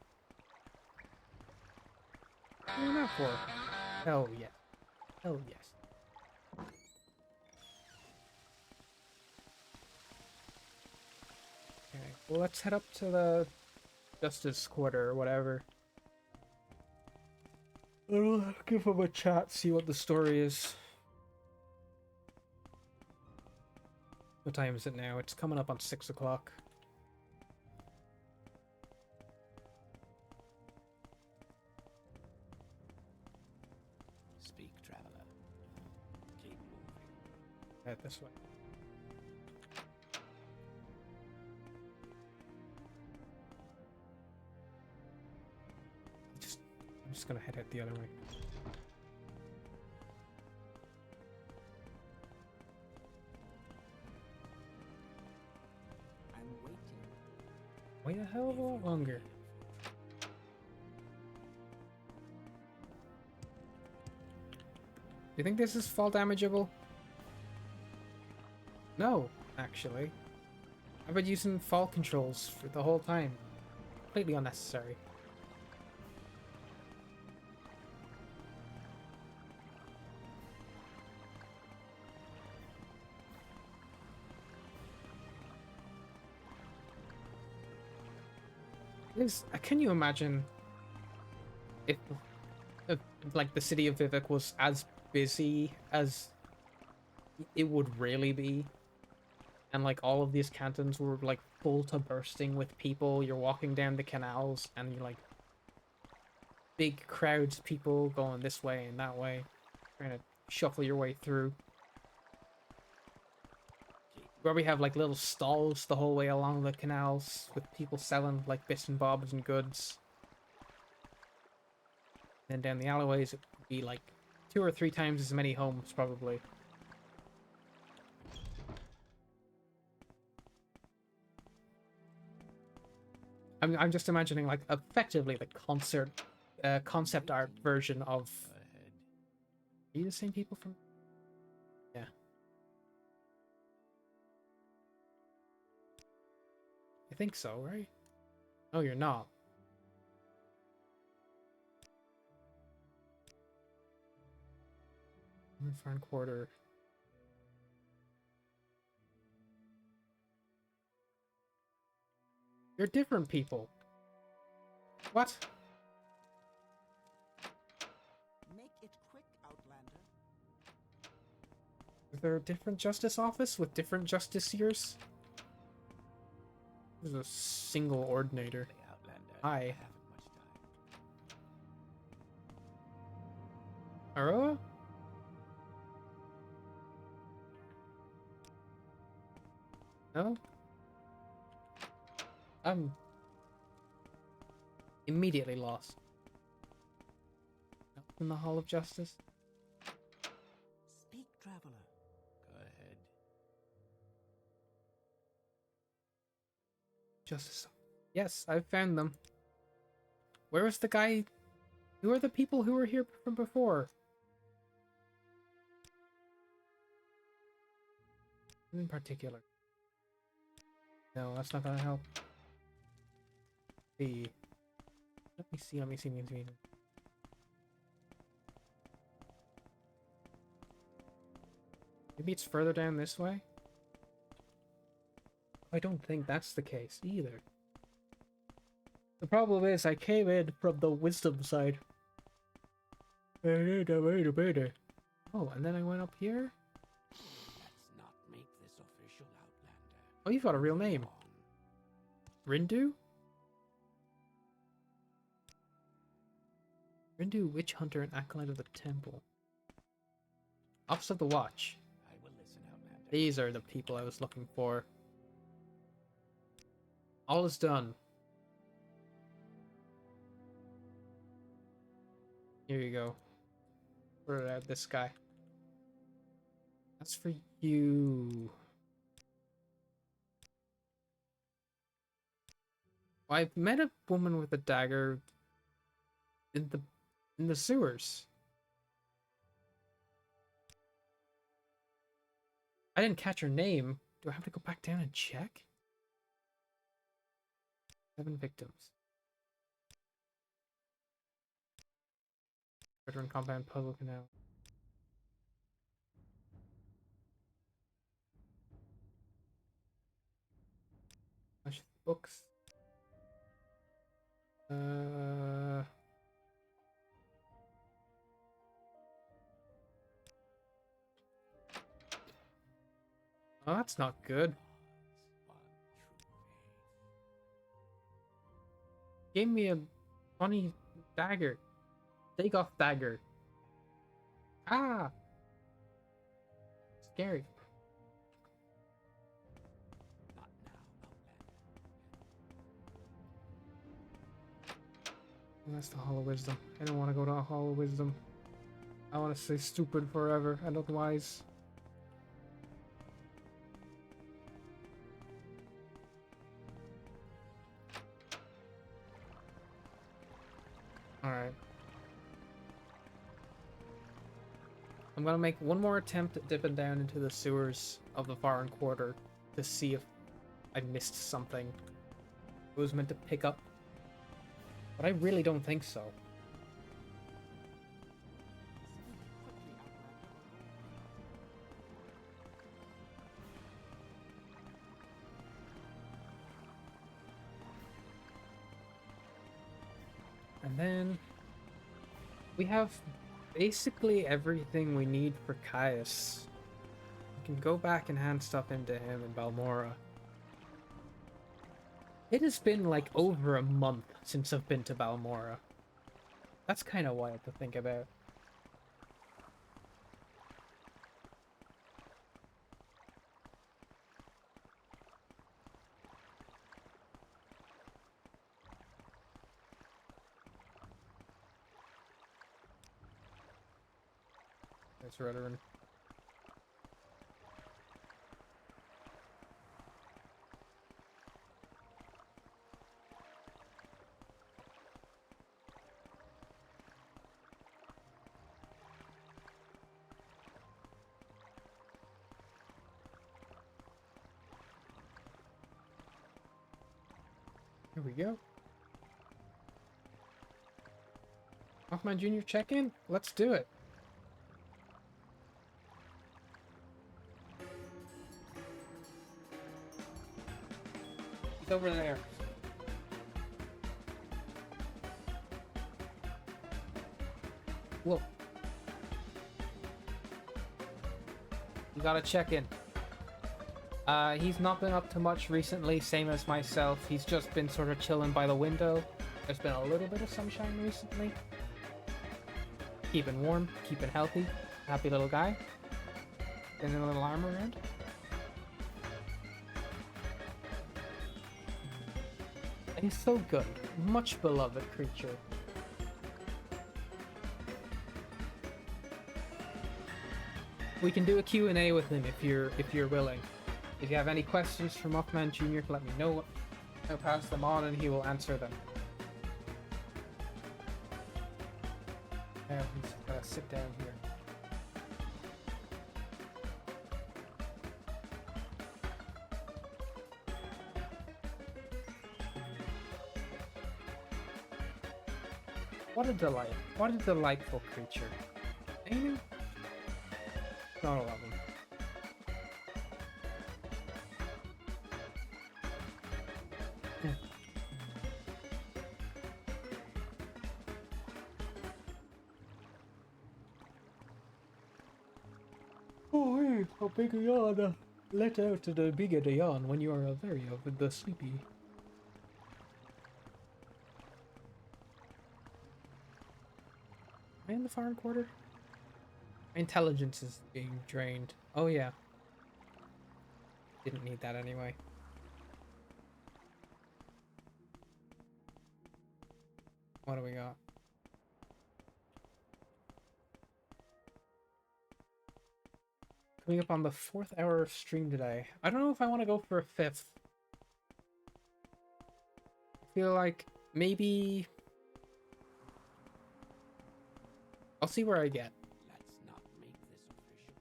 What are you that for? Hell yeah. Hell yes. Okay, well, let's head up to the Justice Quarter or whatever. I'll give him a chat, see what the story is. What time is it now? It's coming up on 6 o'clock.
Speak, traveler. Keep moving.
Head this way. I'm just gonna head out the other way.
I'm waiting.
Wait a hell of a lot longer. Do you think this is fall damageable? No, actually. I've been using fall controls for the whole time. Completely unnecessary. Can you imagine if, if like the city of Vivek was as busy as it would really be, and like all of these cantons were like full to bursting with people. You're walking down the canals and you're like big crowds of people going this way and that way, trying to shuffle your way through. Where we have like little stalls the whole way along the canals with people selling like bits and bobs and goods. Then down the alleyways it would be like 2 or 3 times as many homes probably. I'm just imagining like effectively the concept art version of.
Go ahead.
Are you the same people from? Yeah. I think so, right? No, you're not. Front quarter. You're different people. What?
Make it quick, Outlander.
Is there a different justice office with different justiciars? There's a single ordinator.
Quickly, Outlander.
Hi.
I haven't much time.
Aroa? No? I'm immediately lost. Not in the Hall of Justice?
Speak, traveler.
Go ahead.
Justice. Yes, I've found them. Where is the guy? Who are the people who were here from before? In particular. No, that's not gonna help. Let me see. Maybe it's further down this way? I don't think that's the case either. The problem is I came in from the wisdom side. Oh, and then I went up here?
Let's not make this official, Outlander.
Oh, you've got a real name. Rindu? Rindu, Witch Hunter and Acolyte of the Temple. Office of the Watch.
I will listen, Outlander.
These are the people I was looking for. All is done. Here you go. Where did I have this guy? That's for you. I've met a woman with a dagger in the sewers. I didn't catch her name. Do I have to go back down and check? 7 victims. Veteran compound puzzle canal. Books. Oh, that's not good. Gave me a funny dagger. Take off dagger. Ah! Scary.
Not now, Outlander.
That's the Hall of Wisdom. I don't want to go to a Hall of Wisdom. I want to stay stupid forever and otherwise. Alright. I'm gonna make one more attempt at dipping down into the sewers of the foreign quarter to see if I missed something it was meant to pick up. But I really don't think so.
Speak quickly, Outlander.
And then we have basically everything we need for Caius. We can go back and hand stuff into him in Balmora. It has been like over a month since I've been to Balmora. That's kind of wild to think about. There's Rudderin. Here we go. Mothman Jr. check-in? Let's do it. He's over there. Whoa. You gotta check in. He's not been up to much recently, same as myself. He's just been sort of chilling by the window. There's been a little bit of sunshine recently. Keeping warm, keeping healthy. Happy little guy. Getting a little arm around. And he's so good. Much beloved creature. We can do a Q&A with him if you're willing. If you have any questions for Mothman Jr., let me know. I'll pass them on and he will answer them. Now he's gonna sit down here. What a delight. What a delightful creature. Ain't it? Not a lot of them. Oh, hey, how big a yawn. Let out the bigger the yawn when you are very of the sleepy. Am I in the foreign quarter? My intelligence is being drained. Oh yeah. Didn't need that anyway. What do we got? Coming up on the 4th hour of stream today. I don't know if I want to go for a 5th. I feel like maybe... I'll see where I get.
Let's not make this official.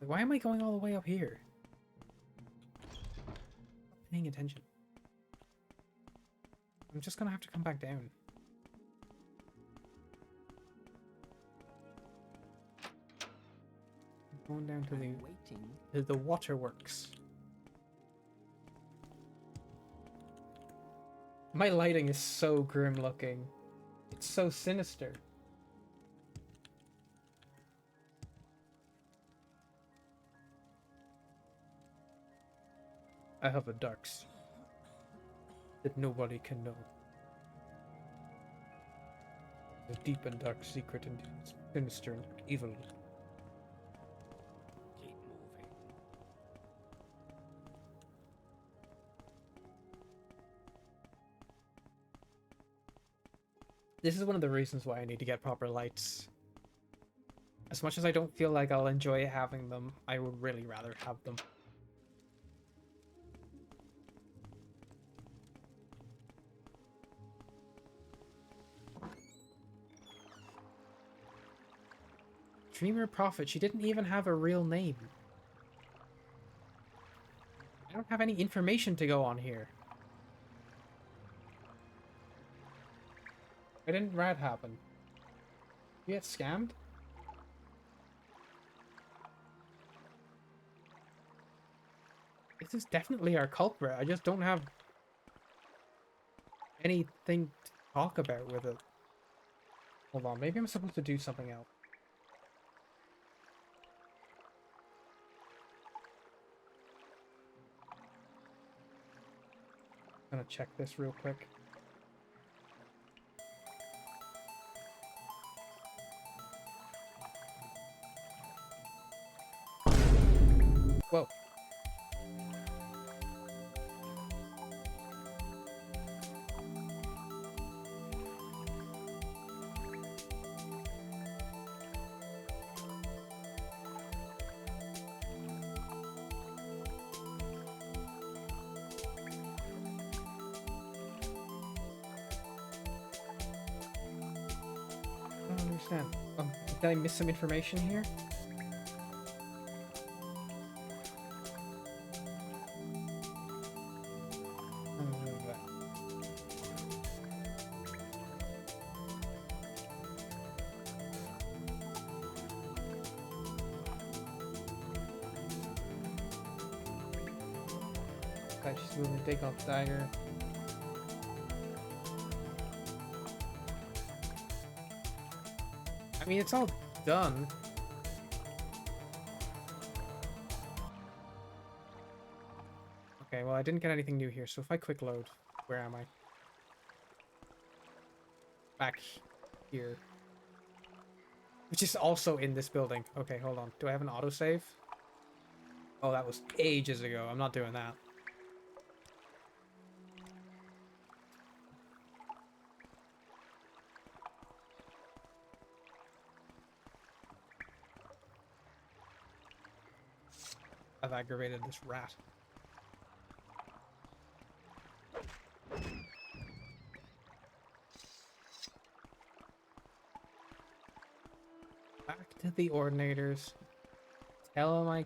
Why am I going all the way up here? Not paying attention. I'm just gonna have to come back down. Going down to the waterworks. My lighting is so grim looking. It's so sinister. I have a dark secret that nobody can know. A deep and dark secret and sinister and evil.
Keep moving.
This is one of the reasons why I need to get proper lights. As much as I don't feel like I'll enjoy having them, I would really rather have them. Dreamer Prophet, she didn't even have a real name. I don't have any information to go on here. Why didn't Rad happen? You get scammed? This is definitely our culprit. I just don't have anything to talk about with it. Hold on, maybe I'm supposed to do something else. I'm gonna check this real quick. Whoa. I don't understand. Did I miss some information here? She's moving to take off dagger. I mean, it's all done. Okay, well, I didn't get anything new here, so if I quick load, where am I? Back here. Which is also in this building. Okay, hold on. Do I have an autosave? Oh, that was ages ago. I'm not doing that. I've aggravated this rat. Back to the Ordinators. Tell them I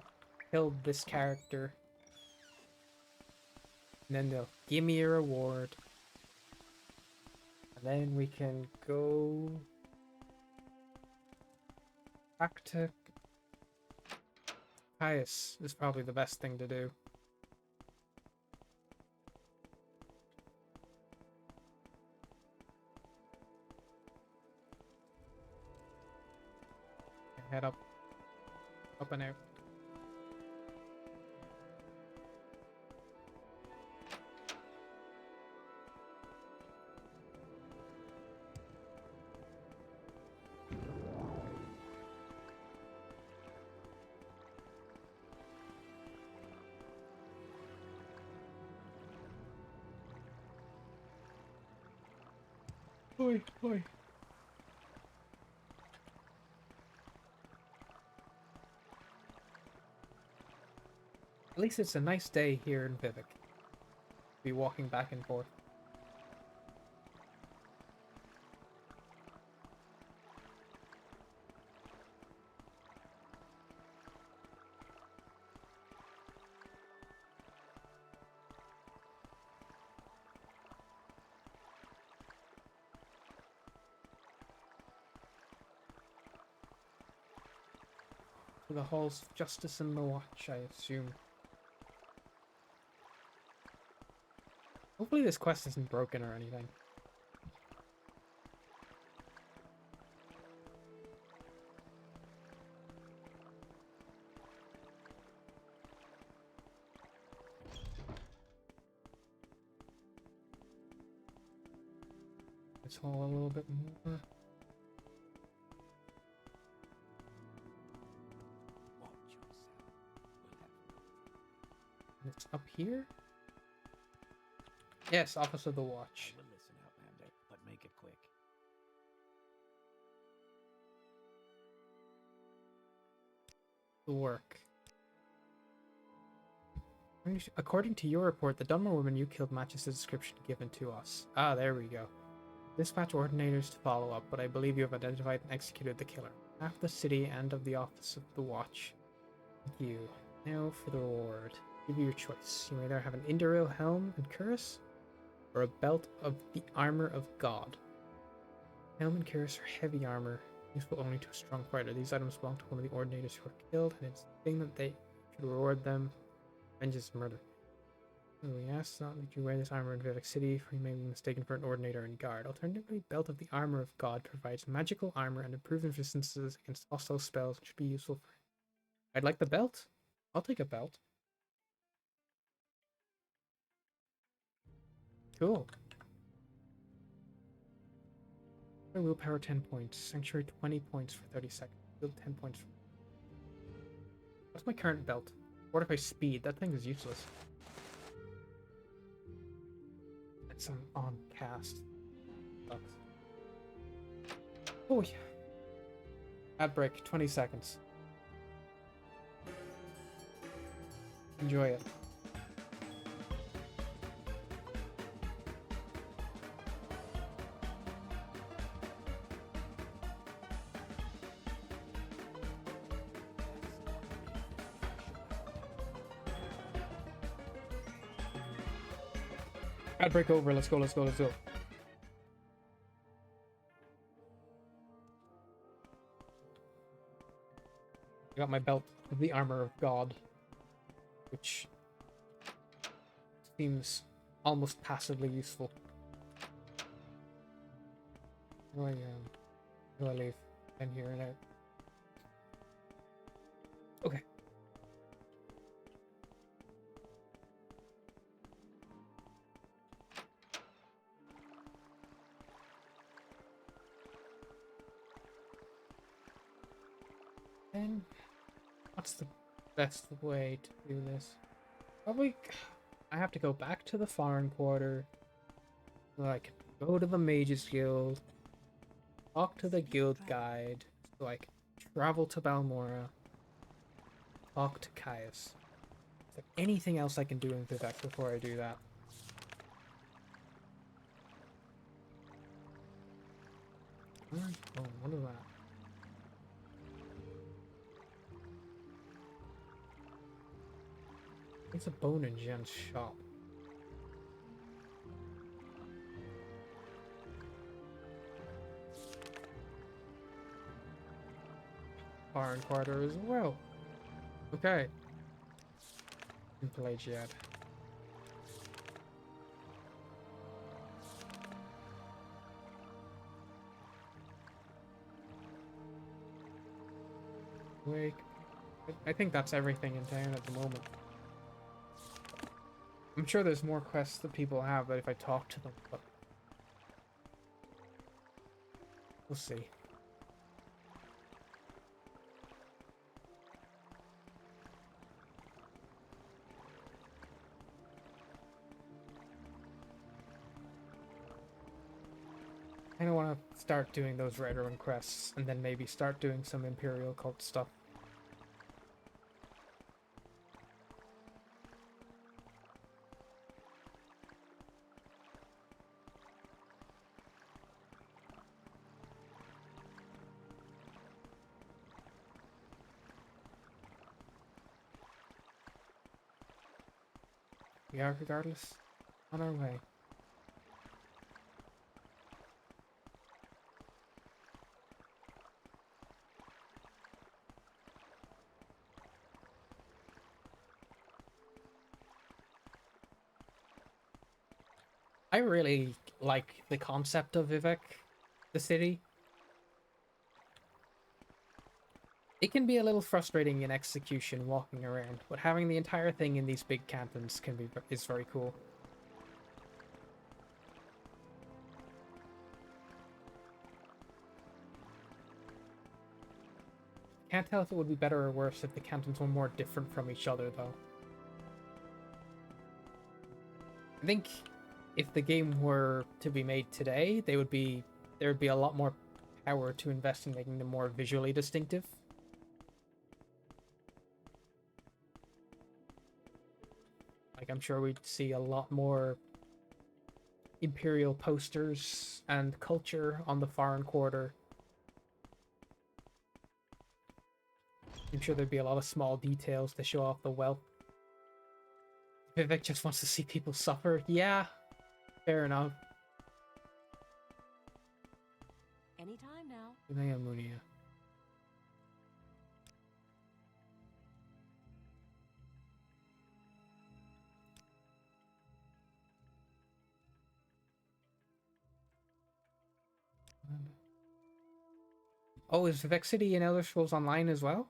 killed this character. And then they'll give me a reward. And then we can go back to Caius is probably the best thing to do. Head up and out. Oi, oi. At least it's a nice day here in Vivek. Be walking back and forth. To the halls of justice and the watch, I assume. Hopefully this quest isn't broken or anything. Let's haul a little bit more. It's up here? Yes, Office of the Watch.
Well, listen, Outlander, but make it quick.
The work. According to your report, the Dunmer woman you killed matches the description given to us. Ah, there we go. Dispatch ordinators to follow up, but I believe you have identified and executed the killer. Half the city and of the Office of the Watch. Thank you. Now for the reward. Give you your choice. You may either have an Indoril helm and cuirass, or a belt of the armor of God. Helm and cuirass are heavy armor, useful only to a strong fighter. These items belong to one of the ordinators who were killed, and it's the thing that they should reward them. Vengeance murder. Oh yes, not that you wear this armor in Vivek City, for you may be mistaken for an ordinator and guard. Alternatively, Belt of the Armor of God provides magical armor and improved resistances against hostile spells, which should be useful for... I'd like the belt. I'll take a belt. Cool. Willpower 10 points. Sanctuary 20 points for 30 seconds. Build 10 points. What's my current belt? Fortify speed. That thing is useless. It's on cast. Sucks. Oh yeah. Ad break. 20 seconds. Enjoy it. Ad break over. Let's go. Let's go. Let's go. I got my belt of the Armor of God, which seems almost passively useful. Do I leave? In here and out. Okay. And what's the best way to do this? Probably I have to go back to the foreign quarter. Like go to the Mages Guild, talk to the guild guide, so I can travel to Balmora, talk to Caius. Is there anything else I can do in Vivek before I do that? Oh, what is that? It's a bone and gem shop. Foreign quarter as well. Okay. And Pelagiad. Wake. I think that's everything in town at the moment. I'm sure there's more quests that people have that if I talk to them, but we'll see. I don't want to start doing those Red Rune quests and then maybe start doing some Imperial cult stuff. We are, regardless, on our way. I really like the concept of Vivek, the city. It can be a little frustrating in execution walking around, but having the entire thing in these big cantons is very cool. Can't tell if it would be better or worse if the cantons were more different from each other, though. I think if the game were to be made today, there would be a lot more power to invest in making them more visually distinctive. Like, I'm sure we'd see a lot more Imperial posters and culture on the foreign quarter. I'm sure there'd be a lot of small details to show off the wealth. Vivek just wants to see people suffer. Yeah, fair enough.
Anytime now.
Munia. Oh, is Vivek City in Elder Scrolls Online as well?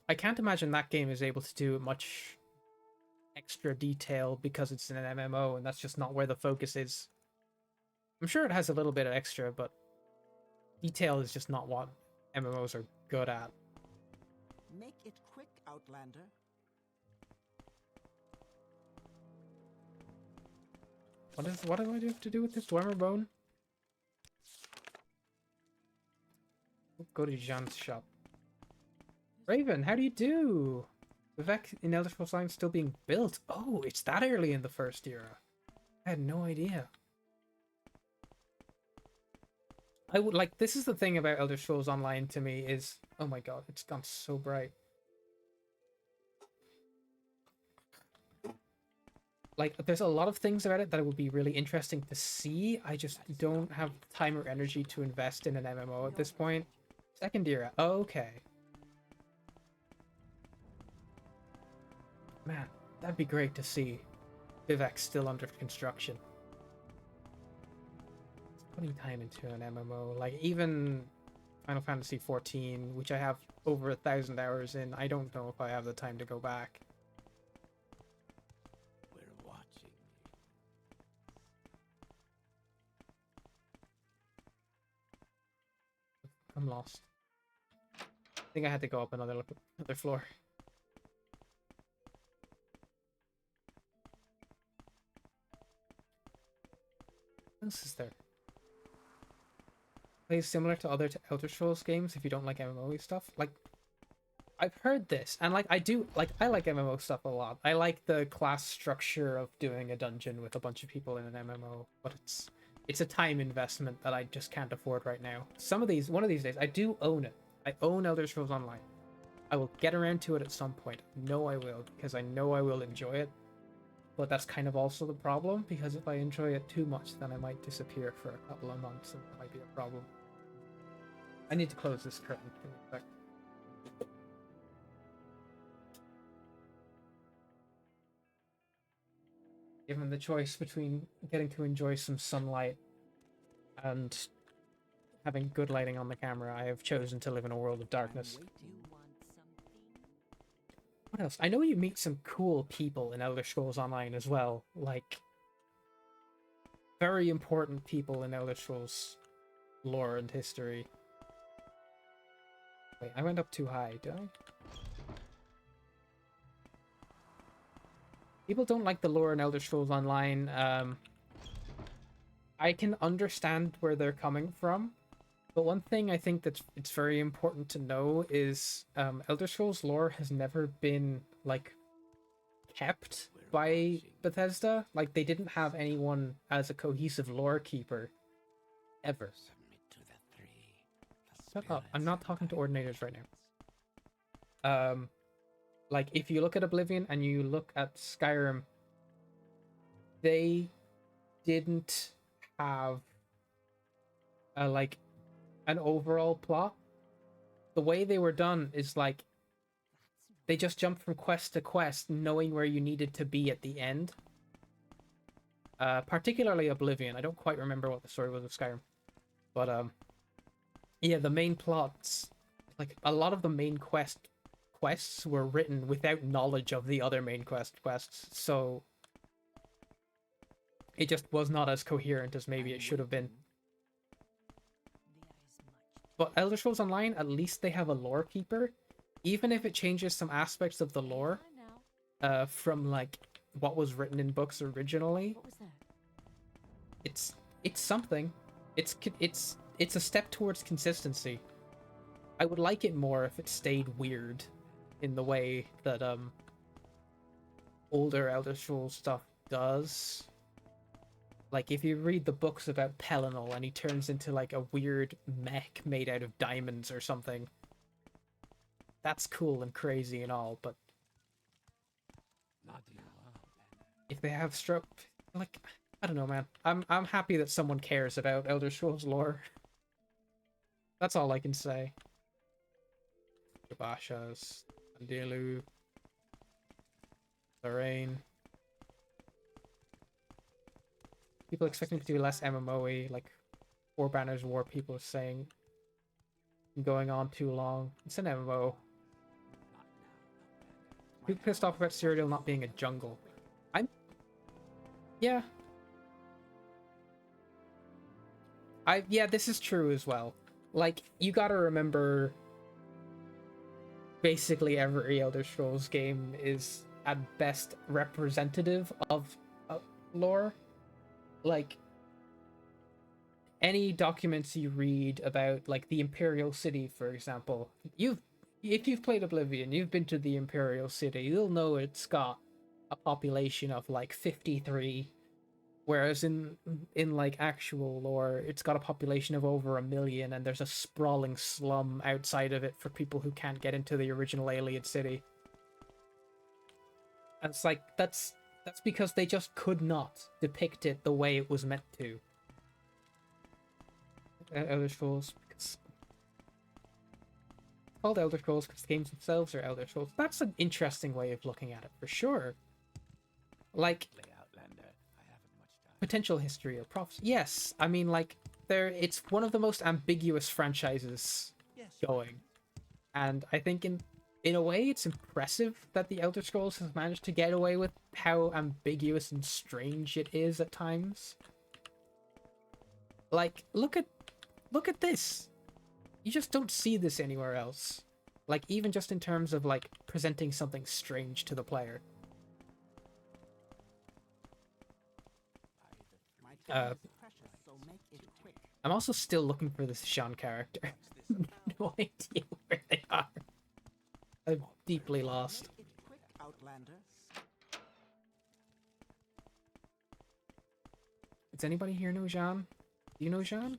I can't imagine that game is able to do much extra detail because it's in an MMO and that's just not where the focus is. I'm sure it has a little bit of extra, but detail is just not what MMOs are good at.
Make it quick, Outlander.
What do I have to do with this Dwemer bone? Go to Jean's shop. Raven, how do you do? Vivek in Elder Scrolls Online still being built. Oh, it's that early in the first era. I had no idea. I would like, this is the thing about Elder Scrolls Online to me is, oh my god, it's gone so bright. Like, there's a lot of things about it that would be really interesting to see. I just don't have time or energy to invest in an MMO at this point. Second era, okay. Man, that'd be great to see Vivek still under construction. Putting time into an MMO, like even Final Fantasy XIV, which I have over 1,000 hours in, I don't know if I have the time to go back.
We're watching you.
I'm lost. I think I had to go up another floor. What else is there? Plays similar to other Elder Scrolls games if you don't like MMO stuff. Like, I've heard this, and like I like MMO stuff a lot. I like the class structure of doing a dungeon with a bunch of people in an MMO, but it's a time investment that I just can't afford right now. One of these days, I do own it. I own Elder Scrolls Online. I will get around to it at some point. I know I will, because I know I will enjoy it. But that's kind of also the problem, because if I enjoy it too much, then I might disappear for a couple of months, and that might be a problem. I need to close this curtain. Give me a sec. Given the choice between getting to enjoy some sunlight and having good lighting on the camera, I have chosen to live in a world of darkness. What else? I know you meet some cool people in Elder Scrolls Online as well, like very important people in Elder Scrolls lore and history. Wait, I went up too high, did I? People don't like the lore in Elder Scrolls Online. I can understand where they're coming from, but one thing I think it's very important to know is Elder Scrolls lore has never been like kept by Bethesda. Like, they didn't have anyone as a cohesive lore keeper ever. Shut up! I'm not talking to ordinators right now. Like, if you look at Oblivion and you look at Skyrim, they didn't have like an overall plot. The way they were done is like they just jumped from quest to quest, knowing where you needed to be at the end. Particularly Oblivion. I don't quite remember what the story was of Skyrim, but yeah, the main plots, like a lot of the main quests were written without knowledge of the other main quests, so it just was not as coherent as maybe it should have been. But Elder Scrolls Online, at least they have a lore keeper, even if it changes some aspects of the lore from like what was written in books originally. It's something. It's a step towards consistency. I would like it more if it stayed weird in the way that older Elder Scrolls stuff does. Like, if you read the books about Pelennor and he turns into like a weird mech made out of diamonds or something, that's cool and crazy and all, but if they have like, I don't know, man. I'm happy that someone cares about Elder Scrolls lore. That's all I can say. Jabashas, Andilu, Lorraine. People expecting to do less MMO-y, like Four Banners War people are saying going on too long. It's an MMO. People pissed off about Cyrodiil not being a jungle. Yeah. Yeah, this is true as well. Like, you gotta remember, basically every Elder Scrolls game is at best representative of lore. Like, any documents you read about, like, the Imperial City, for example, if you've played Oblivion, you've been to the Imperial City, you'll know it's got a population of like 53, whereas in like actual lore, it's got a population of over 1 million, and there's a sprawling slum outside of it for people who can't get into the original alien city. And it's like, that's because they just could not depict it the way it was meant to. Elder Scrolls, because it's called Elder Scrolls because the games themselves are Elder Scrolls. That's an interesting way of looking at it, for sure. Like, potential history of prophecy. Yes, I mean, like, it's one of the most ambiguous franchises going. And I think in a way it's impressive that the Elder Scrolls has managed to get away with how ambiguous and strange it is at times. Like, look at this. You just don't see this anywhere else. Like, even just in terms of, like, presenting something strange to the player. I'm also still looking for this Sean character. No idea where they are. I'm deeply lost. Does anybody here know Jean? Do you know Jean?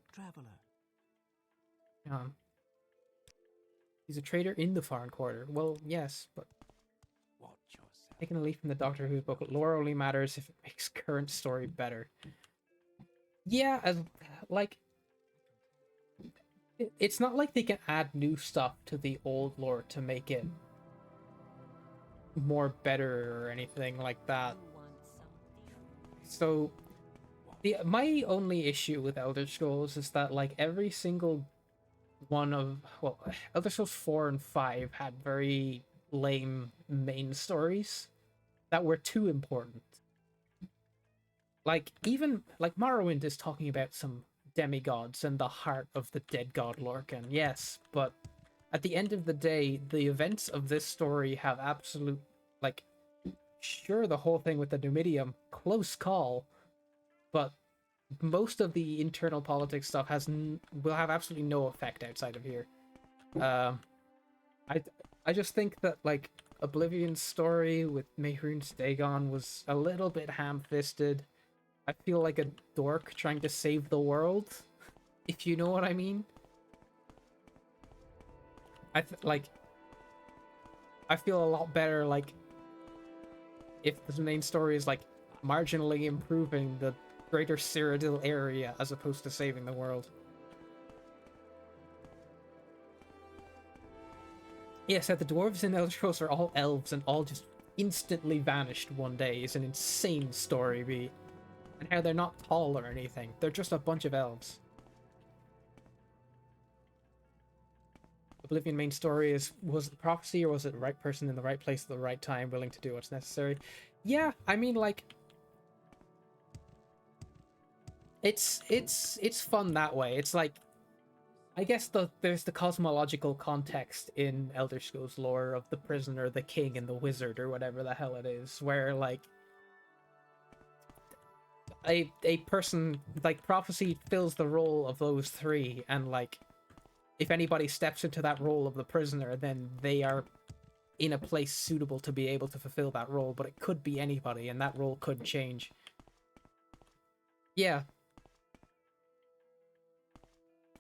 Jean. He's a trader in the Foreign Quarter. Well, yes, but taking a leaf from the Doctor Who book, lore only matters if it makes current story better. Yeah, like, it's not like they can add new stuff to the old lore to make it more better or anything like that. So, my only issue with Elder Scrolls is that, like, every single one of, well, Elder Scrolls 4 and 5 had very lame main stories that were too important. Like, even, like, Morrowind is talking about some demigods and the heart of the dead god Lorcan, yes, but at the end of the day, the events of this story have absolute, like, sure, the whole thing with the Numidium, close call, but most of the internal politics stuff will have absolutely no effect outside of here. I just think that, like, Oblivion's story with Mehrunes Dagon was a little bit ham-fisted. I feel like a dork trying to save the world, if you know what I mean. I feel a lot better, like, if the main story is, like, marginally improving the greater Cyrodiil area as opposed to saving the world. Yes, that the dwarves in Elder Scrolls are all elves and all just instantly vanished one day is an insane story beat. And how they're not tall or anything. They're just a bunch of elves. Oblivion main story was it prophecy, or was it the right person in the right place at the right time, willing to do what's necessary? Yeah, I mean, like, it's fun that way. It's like, I guess there's the cosmological context in Elder Scrolls lore of the prisoner, the king, and the wizard, or whatever the hell it is, where, like, a person, like, prophecy fills the role of those three, and, like, if anybody steps into that role of the prisoner, then they are in a place suitable to be able to fulfill that role, but it could be anybody, and that role could change. Yeah.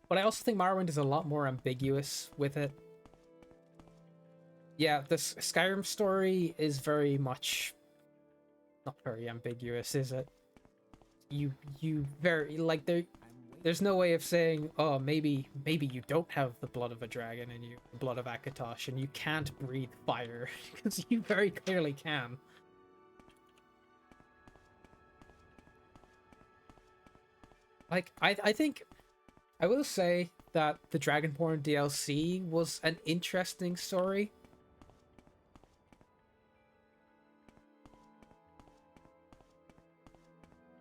But I also think Morrowind is a lot more ambiguous with it. Yeah, the Skyrim story is very much not very ambiguous, is it? You very, like, there's no way of saying, oh, maybe you don't have the blood of a dragon in you, the blood of Akatosh, and you can't breathe fire, because you very clearly can. Like, I think I will say that the Dragonborn DLC was an interesting story.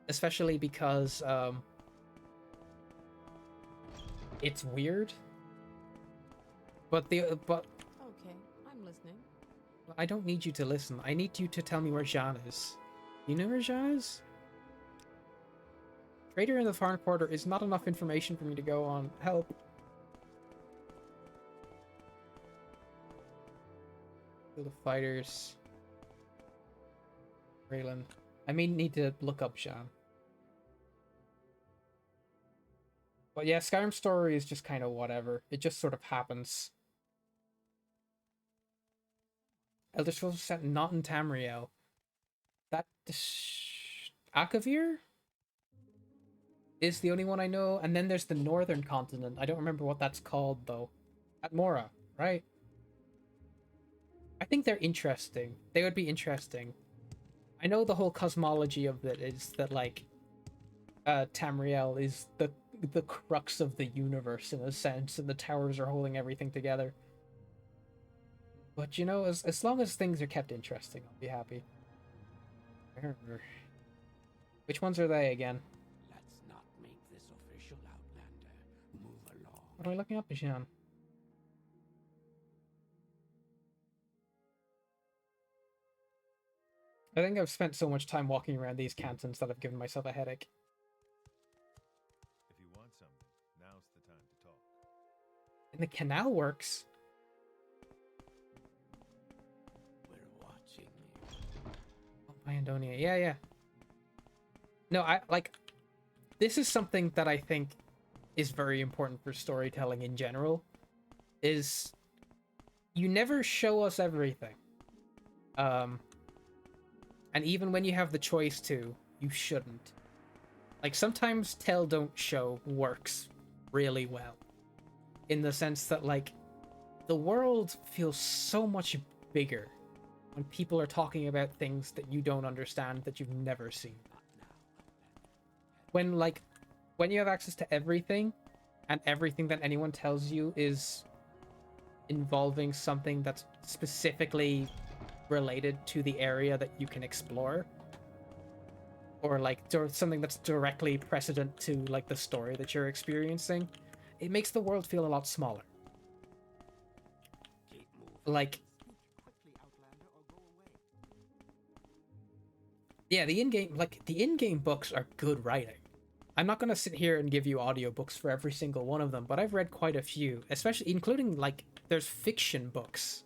Especially because, it's weird. But
Okay, I'm listening.
I don't need you to listen. I need you to tell me where Jean is. You know where Jean is? Trader in the Farm Quarter is not enough information for me to go on. Help. Kill the fighters. Raylan. I may need to look up Jean. But yeah, Skyrim story is just kind of whatever. It just sort of happens. Elder Scrolls set not in Tamriel. That Akavir is the only one I know, and then there's the northern continent. I don't remember what that's called though. At Mora, right? I think they're interesting. They would be interesting. I know the whole cosmology of it is that like Tamriel is the crux of the universe in a sense, and the towers are holding everything together. But you know, as long as things are kept interesting, I'll be happy. Which ones are they again?
Let's not make this official, Outlander. Move along.
What am I looking up, Jean? I think I've spent so much time walking around these cantons that I've given myself a headache.
If you want something, now's the time to talk.
And the canal works.
We're watching you.
Oh, Myandonia. Yeah, yeah. No, I like. This is something that I think is very important for storytelling in general. Is you never show us everything. And even when you have the choice to, you shouldn't. Like, sometimes tell don't show works really well. In the sense that, like, the world feels so much bigger when people are talking about things that you don't understand, that you've never seen. When you have access to everything, and everything that anyone tells you is involving something that's specifically related to the area that you can explore, or like something that's directly precedent to like the story that you're experiencing, it makes the world feel a lot smaller. Like, yeah, the in-game books are good writing. I'm not gonna sit here and give you audiobooks for every single one of them, but I've read quite a few, especially including like there's fiction books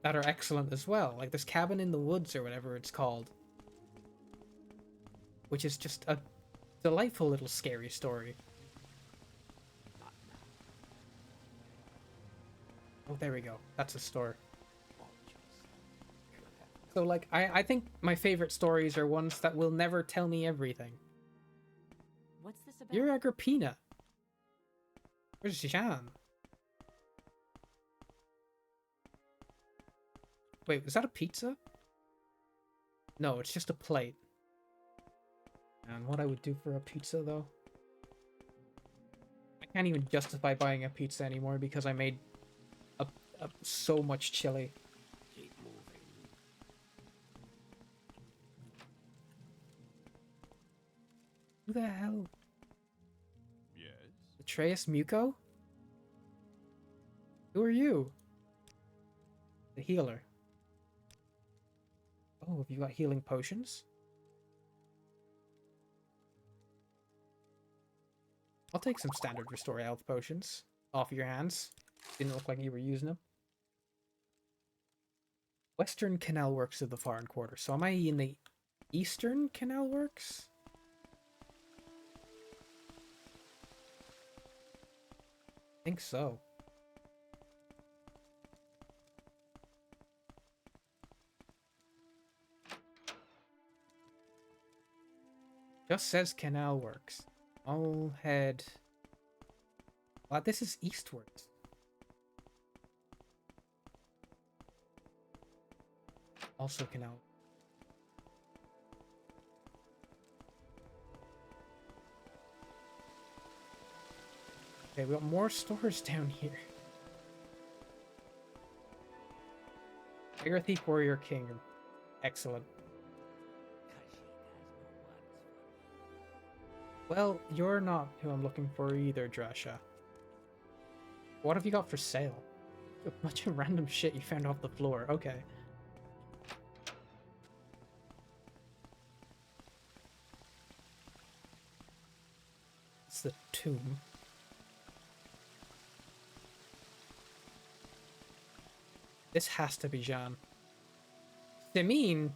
that are excellent as well. Like this Cabin in the Woods or whatever it's called, which is just a delightful little scary story. Oh, there we go. That's a store. So like, I think my favorite stories are ones that will never tell me everything.
What's this about?
You're Agrippina. Where's Jean? Wait, was that a pizza? No, it's just a plate. And what I would do for a pizza, though? I can't even justify buying a pizza anymore because I made so much chili.
Keep moving.
Who the hell?
Yes?
Atreus Muko? Who are you? The healer. Oh, have you got healing potions? I'll take some standard restore health potions off your hands. Didn't look like you were using them. Western Canal Works of the Foreign Quarter. So am I in the Eastern Canal Works? I think so. Just says Canal Works. I'll head... Wow, this is eastwards. Also Canal. Okay, we got more stores down here. Beggar Thief Warrior King. Excellent. Well, you're not who I'm looking for either, Drasha. What have you got for sale? A bunch of random shit you found off the floor. Okay. It's the tomb. This has to be Jean. Simine?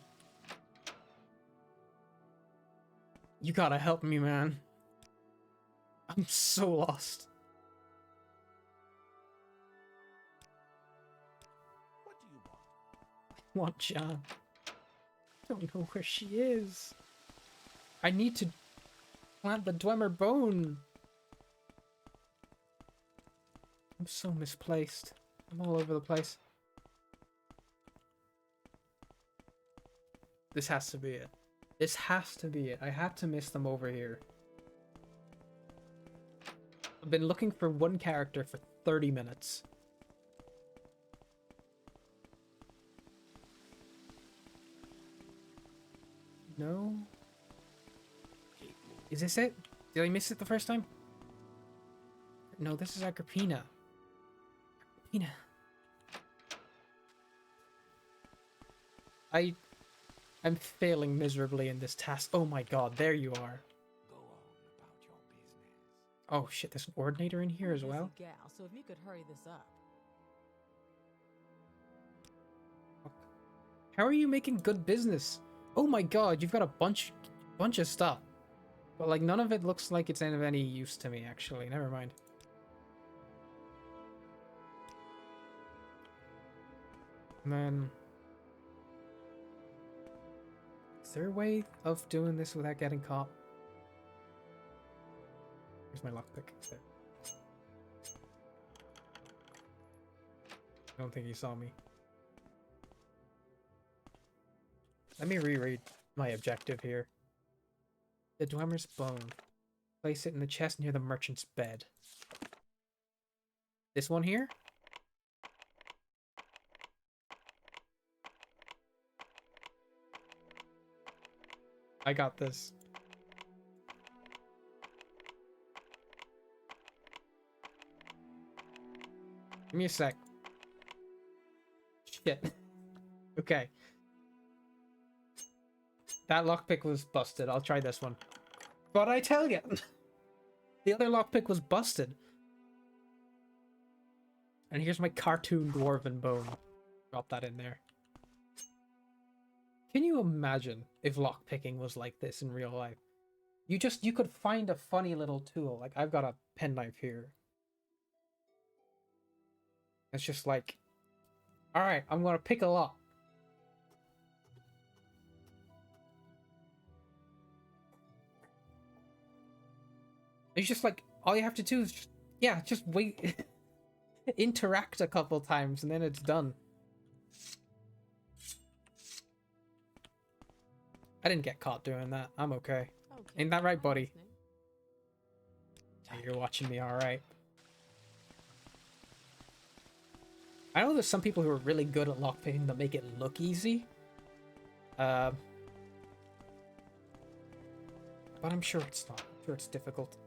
You gotta help me, man. I'm so lost.
What do you want?
I want Jean. Don't know where she is. I need to plant the Dwemer bone. I'm so misplaced. I'm all over the place. This has to be it. This has to be it. I had to miss them over here. I've been looking for one character for 30 minutes. No? Is this it? Did I miss it the first time? No, this is Agrippina. Agrippina. I'm failing miserably in this task. Oh my god, there you are.
Go on about your business.
Oh shit, there's an ordinator in here as well?
Gal, so if you could hurry this up.
How are you making good business? Oh my god, you've got a bunch of stuff. But like none of it looks like it's of any use to me actually. Never mind. Man. Is there a way of doing this without getting caught? Here's my lockpick. There. I don't think he saw me. Let me reread my objective here. The Dwemer's bone. Place it in the chest near the merchant's bed. This one here? I got this. Give me a sec. Shit. Okay. That lockpick was busted. I'll try this one. But I tell you, the other lockpick was busted. And here's my cartoon dwarven bone. Drop that in there. Can you imagine if lockpicking was like this in real life? You could find a funny little tool. Like, I've got a penknife here. It's just like, alright, I'm gonna pick a lock. It's just like, all you have to do is just wait. Interact a couple times and then it's done. I didn't get caught doing that. I'm okay. Ain't that right, buddy? You're watching me alright. I know there's some people who are really good at lockpicking that make it look easy. But I'm sure it's not. I'm sure it's difficult.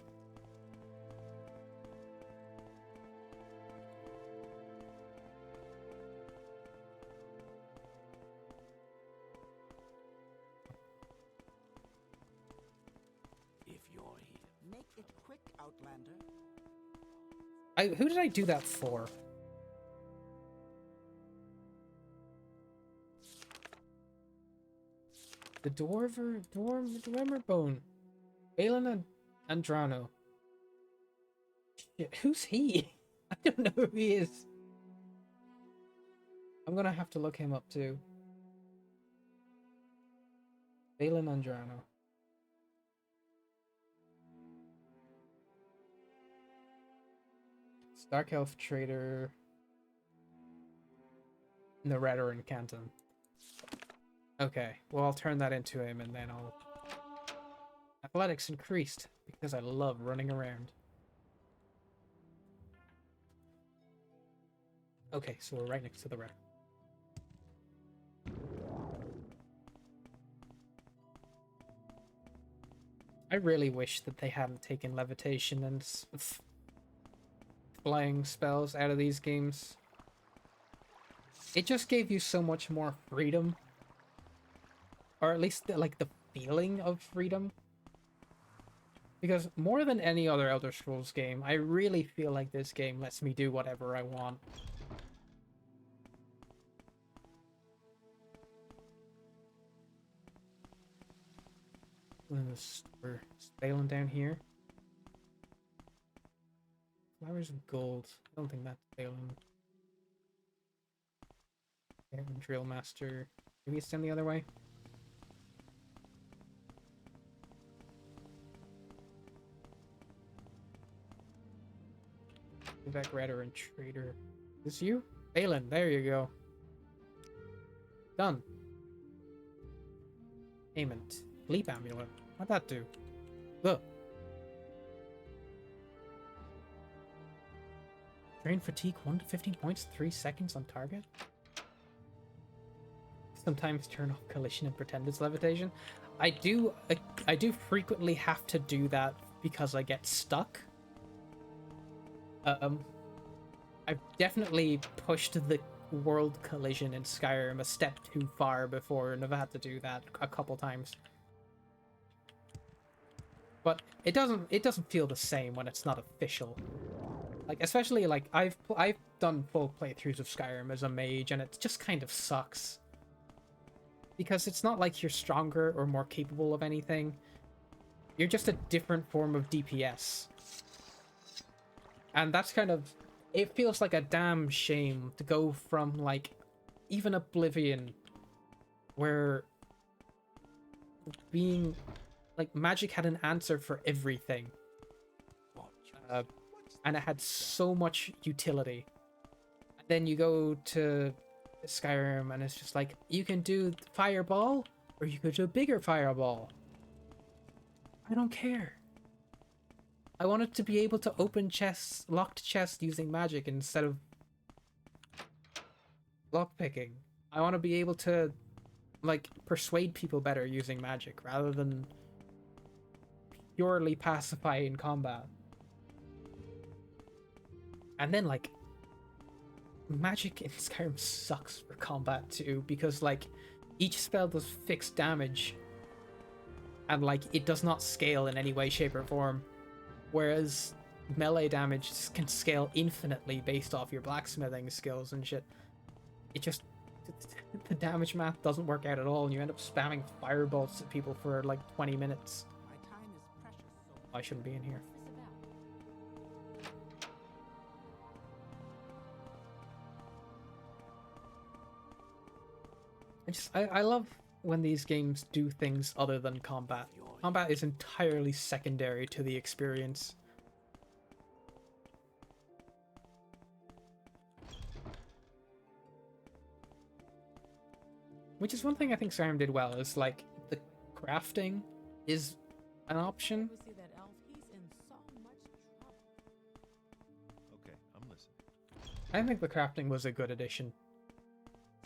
Make it quick, Outlander.
Who did I do that for? The Dwemer bone. Balin Andrano. Shit, who's he? I don't know who he is. I'm gonna have to look him up too. Balin Andrano. Dark Elf Trader in the Radarin Canton. Okay, well I'll turn that into him and then I'll... Athletics increased because I love running around. Okay, so we're right next to the wreck. I really wish that they hadn't taken levitation and flying spells out of these games. It just gave you so much more freedom. Or at least, like, the feeling of freedom. Because more than any other Elder Scrolls game, I really feel like this game lets me do whatever I want. We're sailing down here. Flowers of gold. I don't think that's sailing. Drill master. Maybe it's down the other way. Back Redder and Trader. Is this you? Balin, there you go. Done. Payment. Sleep amulet. What'd that do? Look. Drain fatigue 1 to 15 points, 3 seconds on target. Sometimes turn off collision and pretend it's levitation. I do frequently have to do that because I get stuck. I've definitely pushed the world collision in Skyrim a step too far before, and I've had to do that a couple times. But it doesn't feel the same when it's not official. Like, especially like I've done full playthroughs of Skyrim as a mage, and it just kind of sucks. Because it's not like you're stronger or more capable of anything. You're just a different form of DPS. And that's kind of... It feels like a damn shame to go from, like, even Oblivion, where being... Like, magic had an answer for everything. And it had so much utility. And then you go to Skyrim and it's just like, you can do fireball, or you could do a bigger fireball. I don't care. I wanted to be able to open chests, locked chests using magic instead of lockpicking. I want to be able to, like, persuade people better using magic rather than purely pacify in combat. And then, like, magic in Skyrim sucks for combat too, because, like, each spell does fixed damage and, like, it does not scale in any way, shape, or form. Whereas melee damage can scale infinitely based off your blacksmithing skills and shit. It just... the damage math doesn't work out at all, and you end up spamming firebolts at people for like 20 minutes.
My time is precious, so
I shouldn't be in here. I love when these games do things other than combat. Combat is entirely secondary to the experience. Which is one thing I think Skyrim did well, is like the crafting is an option.
Ever see that elf? He's in so much trouble.
Okay, I'm listening.
I think the crafting was a good addition.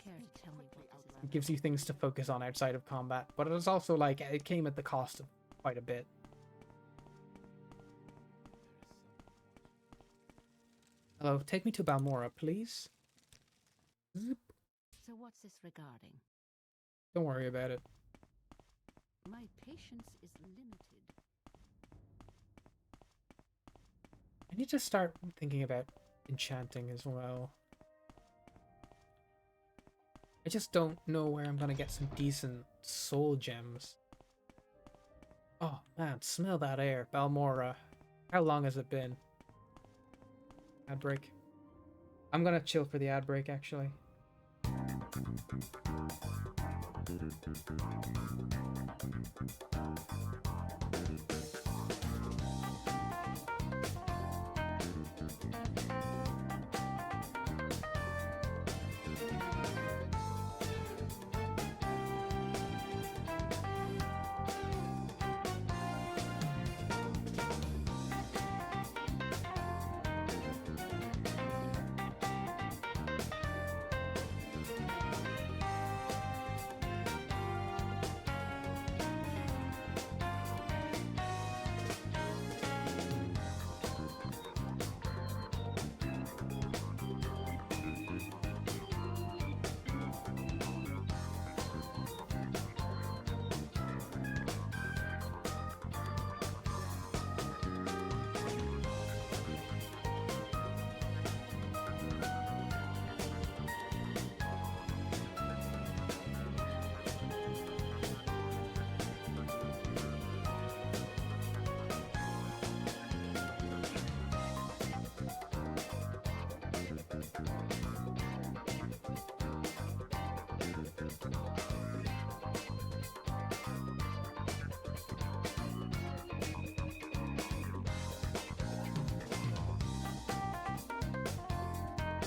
Care to tell me what this is
It gives you things to focus on outside of combat, but it was also like, it came at the cost of quite a bit. Hello, take me to Balmora, please. Zip.
So what's this regarding?
Don't worry about it.
My patience is limited.
I need to start thinking about enchanting as well. I just don't know where I'm gonna get some decent soul gems. Oh man, smell that air, Balmora. How long has it been? Ad break. I'm gonna chill for the ad break, actually.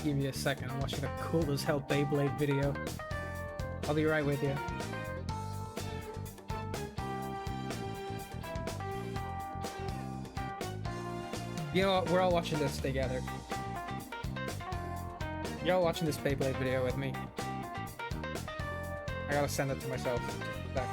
Give me a second. I'm watching a cool as hell Beyblade video. I'll be right with you. You know what? We're all watching this together. You're all watching this Beyblade video with me. I gotta send it to myself. Back.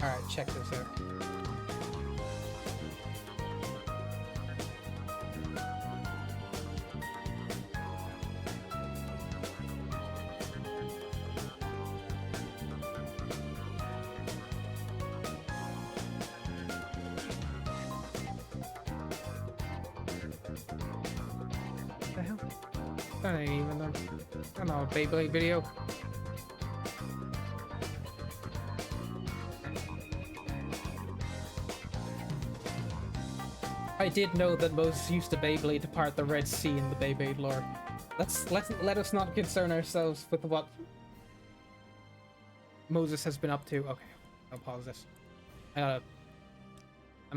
Alright, check this out. What the hell? That ain't even a, I don't know, a Beyblade video. I did know that Moses used the Beyblade to part the Red Sea in the Beyblade lore. Let us not concern ourselves with what Moses has been up to. Okay, I'll pause this. I'm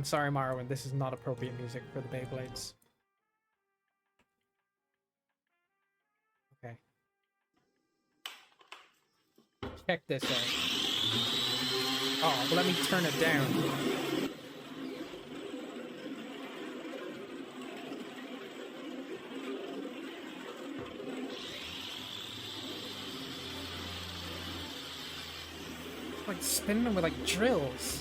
sorry, Morrowind, this is not appropriate music for the Beyblades. Okay. Check this out. Oh, let me turn it down. Like spinning them with like drills.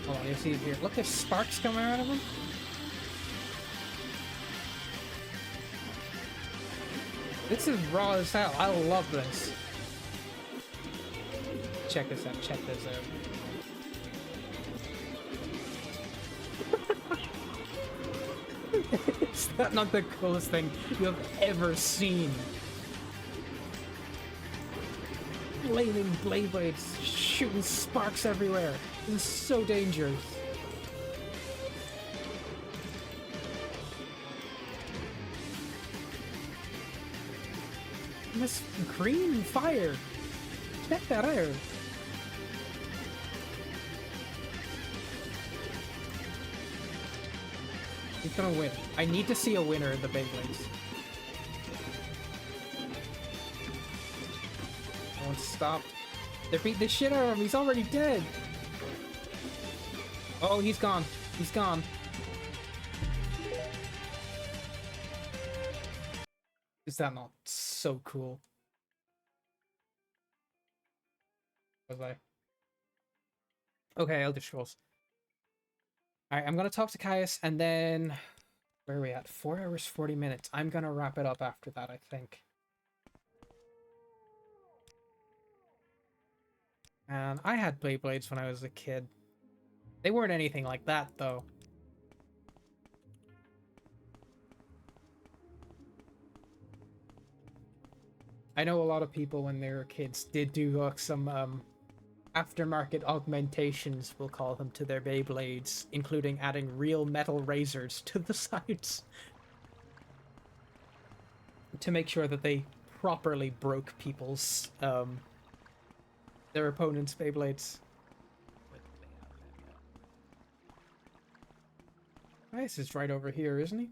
Hold on, you see it here. Look, there's sparks coming out of them. This is raw as hell. I love this. Check this out. Check this out. Is that not the coolest thing you have ever seen? Flaming blade blades shooting sparks everywhere. This is so dangerous. And this green fire. Check that out. He's gonna win. I need to see a winner in the Beyblades. Stop. They're beating the shit out of him. He's already dead. Oh, he's gone. He's gone. Is that not so cool? Was I? Okay, Elder Scrolls. Alright, I'm gonna talk to Caius and then... Where are we at? 4 hours, 40 minutes. I'm gonna wrap it up after that, I think. And I had Beyblades when I was a kid. They weren't anything like that, though. I know a lot of people, when they were kids, did do some aftermarket augmentations, we'll call them, to their Beyblades, including adding real metal razors to the sides. To make sure that they properly broke people's, their opponent's Beyblades. Nice is right over here, isn't he?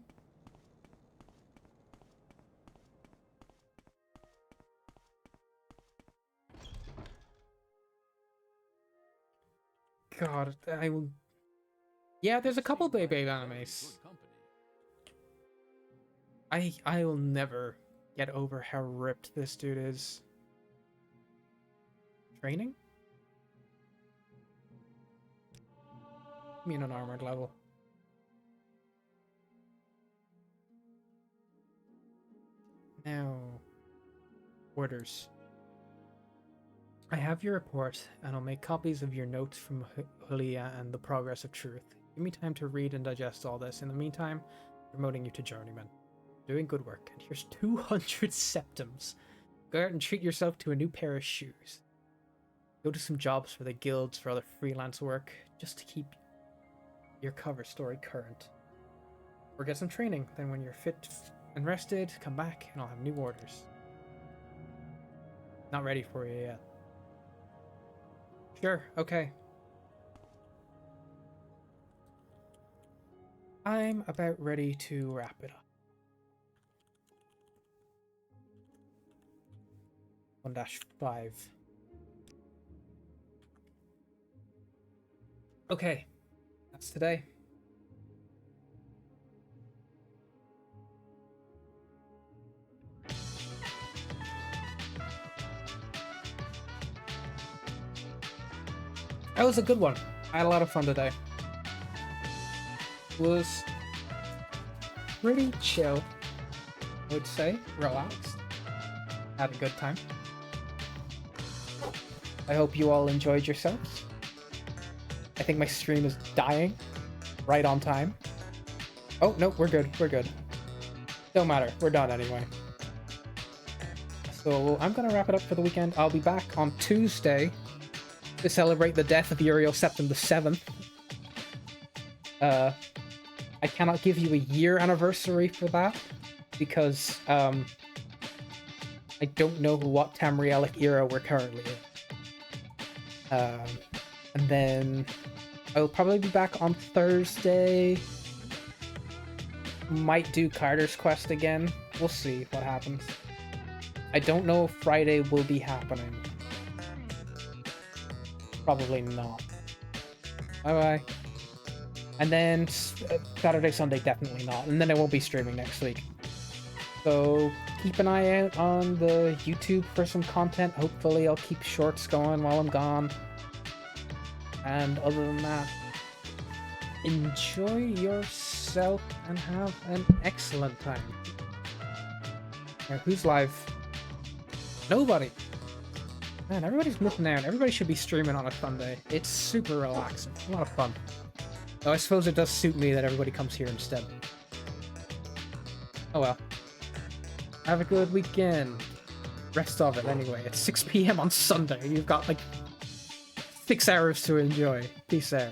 God, I will... Yeah, there's a couple Beyblade animes. I will never get over how ripped this dude is. Training? I mean, an armored level. Now, orders. I have your report, and I'll make copies of your notes from Hulia and the Progress of Truth. Give me time to read and digest all this. In the meantime, promoting you to Journeyman. Doing good work, and here's 200 septums. Go out and treat yourself to a new pair of shoes. Go to some jobs for the guilds for other freelance work, just to keep your cover story current. Or get some training, then when you're fit and rested, come back and I'll have new orders. Not ready for you yet. Sure, okay. I'm about ready to wrap it up. 1-5. Okay, that's today. That was a good one. I had a lot of fun today. It was pretty chill, I would say. Relaxed. Had a good time. I hope you all enjoyed yourselves. I think my stream is dying. Right on time. Oh, no, we're good. We're good. Don't matter. We're done anyway. So I'm going to wrap it up for the weekend. I'll be back on Tuesday to celebrate the death of Uriel Septim the 7th. I cannot give you a year anniversary for that because I don't know what Tamrielic era we're currently in. And then I'll probably be back on Thursday. Might do Carter's Quest again. We'll see what happens. I don't know if Friday will be happening. Probably not. Bye-bye. And then Saturday, Sunday, definitely not. And then I won't be streaming next week. So keep an eye out on the YouTube for some content. Hopefully I'll keep shorts going while I'm gone. And other than that, enjoy yourself and have an excellent time. Now, who's live? Nobody! Man, everybody's missing out. Everybody should be streaming on a Sunday. It's super relaxing. A lot of fun. Though I suppose it does suit me that everybody comes here instead. Oh well. Have a good weekend. Rest of it anyway. It's 6 PM on Sunday. You've got like 6 hours to enjoy. Peace out.